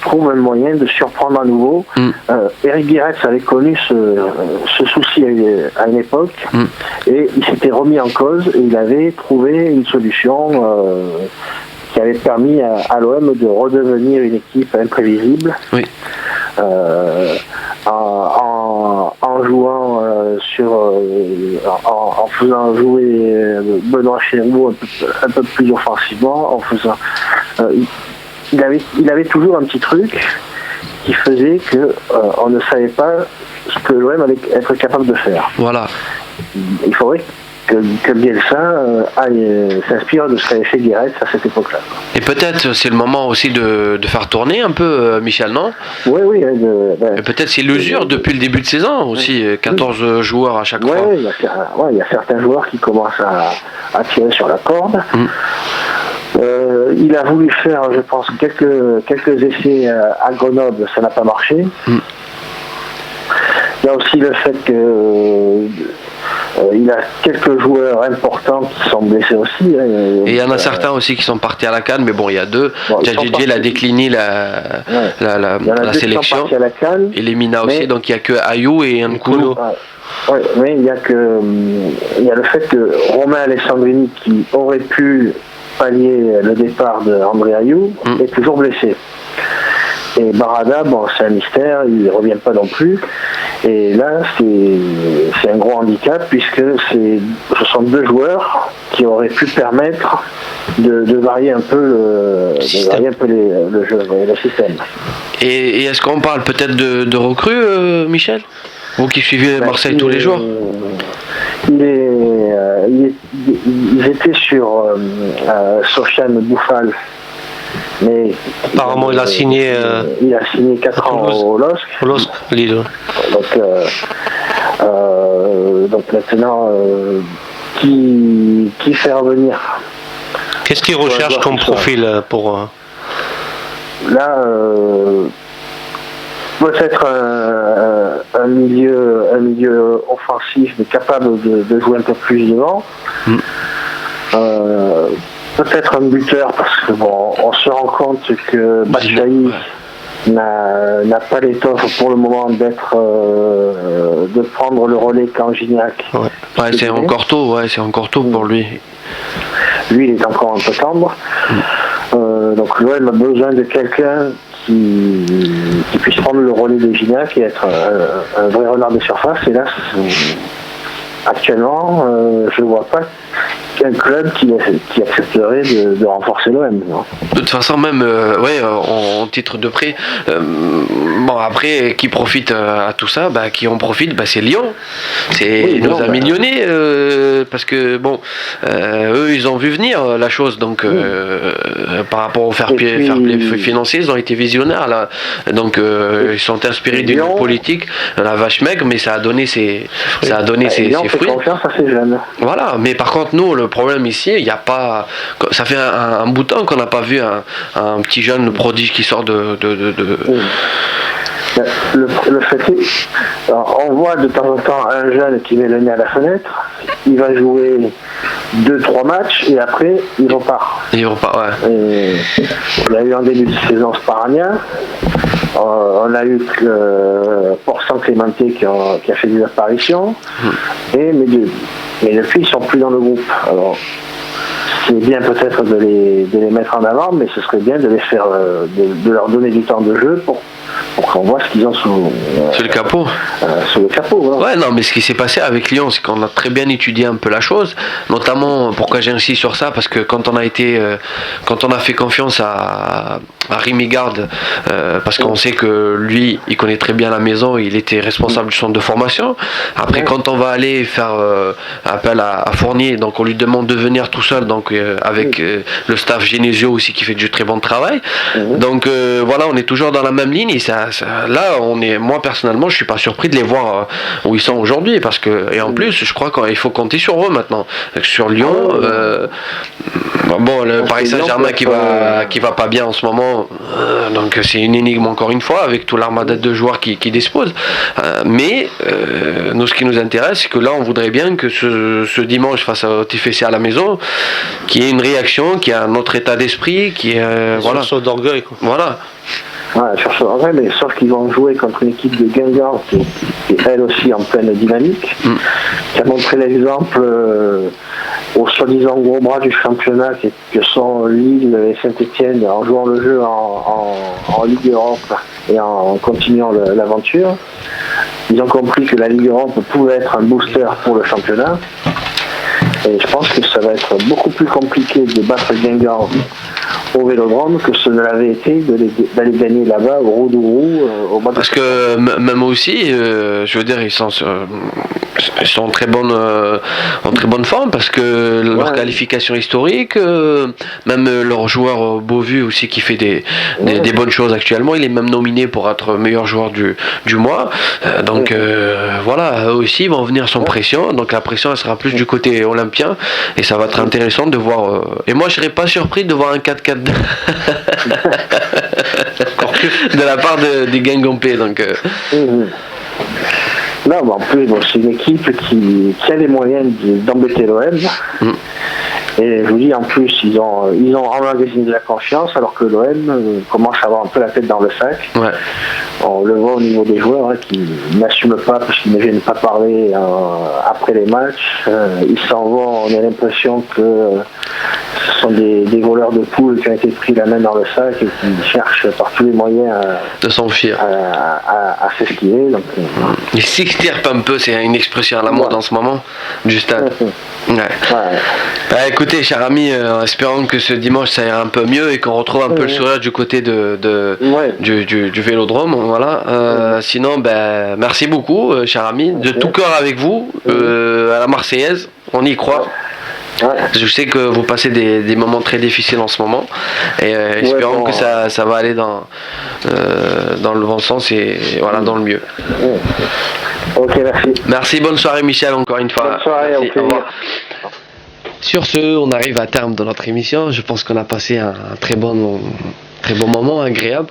[SPEAKER 3] trouve un moyen de surprendre à nouveau. Eric Guéretz avait connu ce souci à une époque et il s'était remis en cause et il avait trouvé une solution qui avait permis à l'OM de redevenir une équipe imprévisible. Oui. En jouant en faisant jouer Benoît Chéroux un peu plus offensivement, il avait toujours un petit truc qui faisait que on ne savait pas ce que l'OM allait être capable de faire.
[SPEAKER 4] Voilà.
[SPEAKER 3] Il faudrait que Bielsa s'inspire de ce qu'avait fait Guéretz à cette époque-là.
[SPEAKER 4] Et peut-être c'est le moment aussi de faire tourner un peu Michel, non?
[SPEAKER 3] Oui.
[SPEAKER 4] Et peut-être c'est l'usure depuis le début de saison aussi, 14 joueurs à chaque fois.
[SPEAKER 3] Oui, il y a certains joueurs qui commencent à tirer sur la corde. Il a voulu faire, je pense, quelques essais à Grenoble, ça n'a pas marché. Il y a aussi le fait que il a quelques joueurs importants qui sont blessés aussi.
[SPEAKER 4] Et il y en a certains aussi qui sont partis à la CAN, mais bon, il y a 2. Djadjidji a décliné la sélection. Et les Mina aussi, donc il n'y a que Ayou et Nkoulou.
[SPEAKER 3] Oui, mais il y a le fait que Romain Alessandrini, qui aurait pu pallier le départ d'André Ayou, est toujours blessé. Et Barada, c'est un mystère, il ne revient pas non plus. Et là, c'est un gros handicap puisque ce sont 2 joueurs qui auraient pu permettre de varier un peu le jeu, le système.
[SPEAKER 4] Et est-ce qu'on parle peut-être de recrues, Michel? Vous qui suivez Marseille tous les jours?
[SPEAKER 3] Ils étaient sur Sofiane Bouffal, Mais
[SPEAKER 2] Apparemment, il a signé.
[SPEAKER 3] Il a signé 4 ans au LOSC.
[SPEAKER 2] Au LOSC, Lille.
[SPEAKER 3] Donc maintenant, qui fait revenir?
[SPEAKER 2] Qu'est-ce qu'il recherche comme profil pour.
[SPEAKER 3] Là, peut-être un milieu offensif, mais capable de jouer un peu plus devant. Peut-être un buteur, parce que bon, on se rend compte que Batshuayi n'a pas l'étoffe pour le moment de prendre le relais quand Gignac.
[SPEAKER 4] C'est encore tôt, pour lui.
[SPEAKER 3] Lui, il est encore un peu tendre. Donc l'OM a besoin de quelqu'un qui puisse prendre le relais de Gignac et être un vrai renard de surface. Et là, actuellement, je ne vois pas qu'un club qui accepterait de renforcer l'OM.
[SPEAKER 4] De toute façon, même en titre de prêt, après, qui profite à tout ça, qui en profite, c'est Lyon. C'est nos amis lyonnais, parce que eux, ils ont vu venir la chose, donc par rapport au fair play financier, ils ont été visionnaires là. Donc ils sont inspirés d'une politique, la vache maigre, mais ça a donné ses fruits.
[SPEAKER 3] Confiance à ces jeunes.
[SPEAKER 4] Voilà, mais par contre, nous, le problème ici, il n'y a pas. Ça fait un bout de temps qu'on n'a pas vu un petit jeune prodige qui sort de.
[SPEAKER 3] Le fait est, on voit de temps en temps un jeune qui met le nez à la fenêtre, il va jouer 2-3 matchs et après il repart. Et il y a eu en début de saison Sparagna, on a eu Porsan Clémenté qui a fait des apparitions, mais depuis ils sont plus dans le groupe. Alors c'est bien peut-être de les mettre en avant, mais ce serait bien de les faire, de leur donner du temps de jeu pour qu'on voit ce qu'ils ont sous
[SPEAKER 4] le capot.
[SPEAKER 3] Sous le capot, voilà.
[SPEAKER 4] Ouais, non, mais ce qui s'est passé avec Lyon, c'est qu'on a très bien étudié un peu la chose, notamment pourquoi j'insiste sur ça, parce que quand on a fait confiance à Rémi Garde, parce qu'on sait que lui, il connaît très bien la maison, il était responsable du centre de formation. Après, quand on va aller faire appel à Fournier, donc on lui demande de venir tout seul, donc avec le staff Genesio aussi qui fait du très bon travail. Donc voilà, on est toujours dans la même ligne. Et là, moi personnellement, je suis pas surpris de les voir où ils sont aujourd'hui, parce que et en plus, je crois qu'il faut compter sur eux maintenant. Sur Lyon, le Paris Saint-Germain qui va pas bien en ce moment, donc c'est une énigme encore une fois avec tout l'armada de joueurs qui disposent. Mais nous, ce qui nous intéresse, c'est que là, on voudrait bien que ce dimanche face au TFC à la maison, qu'il y ait une réaction, qu'il y ait un autre état d'esprit, qui est
[SPEAKER 2] voilà. Sur d'orgueil, quoi.
[SPEAKER 4] Voilà.
[SPEAKER 3] Ouais, sur ce vrai, mais sauf qu'ils vont jouer contre une équipe de Guingamp qui est elle aussi en pleine dynamique, qui a montré l'exemple aux soi-disant gros bras du championnat que sont Lille et Saint-Etienne en jouant le jeu en Ligue Europe et en continuant l'aventure. Ils ont compris que la Ligue Europe pouvait être un booster pour le championnat. Et je pense que ça va être beaucoup plus compliqué de battre Guingamp au Vélodrome que ce ne l'avait été d'aller gagner là-bas au Roudourou au mois de
[SPEAKER 4] Parce que même aussi, je veux dire, ils sont en très bonne forme, parce que leur qualification historique, même leur joueur Beauvu aussi qui fait des bonnes choses actuellement, il est même nominé pour être meilleur joueur du mois. Donc voilà, eux aussi ils vont venir sans pression, donc la pression elle sera plus du côté olympien et ça va être intéressant de voir. Et moi je serais pas surpris de voir un 4-4 de la part des Guingampais. Donc
[SPEAKER 3] non, mais en plus, c'est une équipe qui a les moyens d'embêter l'OM. Et je vous dis, en plus, ils ont emmagasiné de la confiance, alors que l'OM commence à avoir un peu la tête dans le sac. Ouais. On le voit au niveau des joueurs qui n'assument pas parce qu'ils ne viennent pas parler après les matchs. Ils s'en vont, on a l'impression que ce sont des voleurs de poules qui ont été pris la main dans le sac et qui cherchent par tous les moyens
[SPEAKER 4] de s'enfuir,
[SPEAKER 3] à s'esquiver.
[SPEAKER 4] Ils s'extirpent un peu, c'est une expression à la mode en ce moment du stade. Écoutez, cher ami, espérons que ce dimanche ça ira un peu mieux et qu'on retrouve un peu le sourire du côté du Vélodrome. Voilà. Sinon, merci beaucoup, cher ami, de tout cœur avec vous, à la Marseillaise, on y croit.
[SPEAKER 3] Ouais.
[SPEAKER 4] Je sais que vous passez des moments très difficiles en ce moment et espérons que ça va aller dans le bon sens et voilà, dans le mieux.
[SPEAKER 3] Ok, merci.
[SPEAKER 4] Merci, bonne soirée Michel, encore une fois.
[SPEAKER 3] Bonne soirée,
[SPEAKER 4] Merci,
[SPEAKER 3] au plaisir.
[SPEAKER 4] au revoir. Sur ce, on arrive à terme de notre émission. Je pense qu'on a passé un très bon moment, agréable,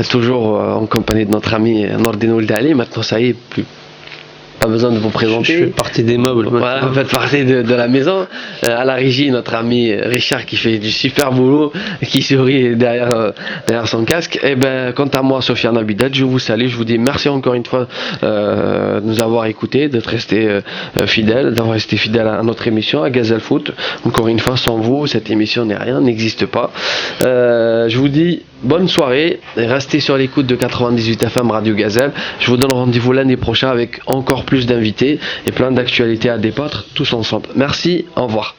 [SPEAKER 4] toujours en compagnie de notre ami Nordin Ouldali. Maintenant, ça y est, pas besoin de vous présenter.
[SPEAKER 2] Je fais partie des meubles.
[SPEAKER 4] Voilà, vous faites partie de la maison. À la régie, notre ami Richard qui fait du super boulot, qui sourit derrière son casque. Et ben, quant à moi, Sofiane Abidat, je vous salue. Je vous dis merci encore une fois de nous avoir écoutés, d'être resté fidèle, d'avoir resté fidèle à notre émission, à Gazelle Foot. Encore une fois, sans vous, cette émission n'est rien, n'existe pas. Je vous dis bonne soirée et restez sur l'écoute de 98 FM Radio Gazelle. Je vous donne rendez-vous l'année prochaine avec encore plus d'invités et plein d'actualités à débattre tous ensemble. Merci, au revoir.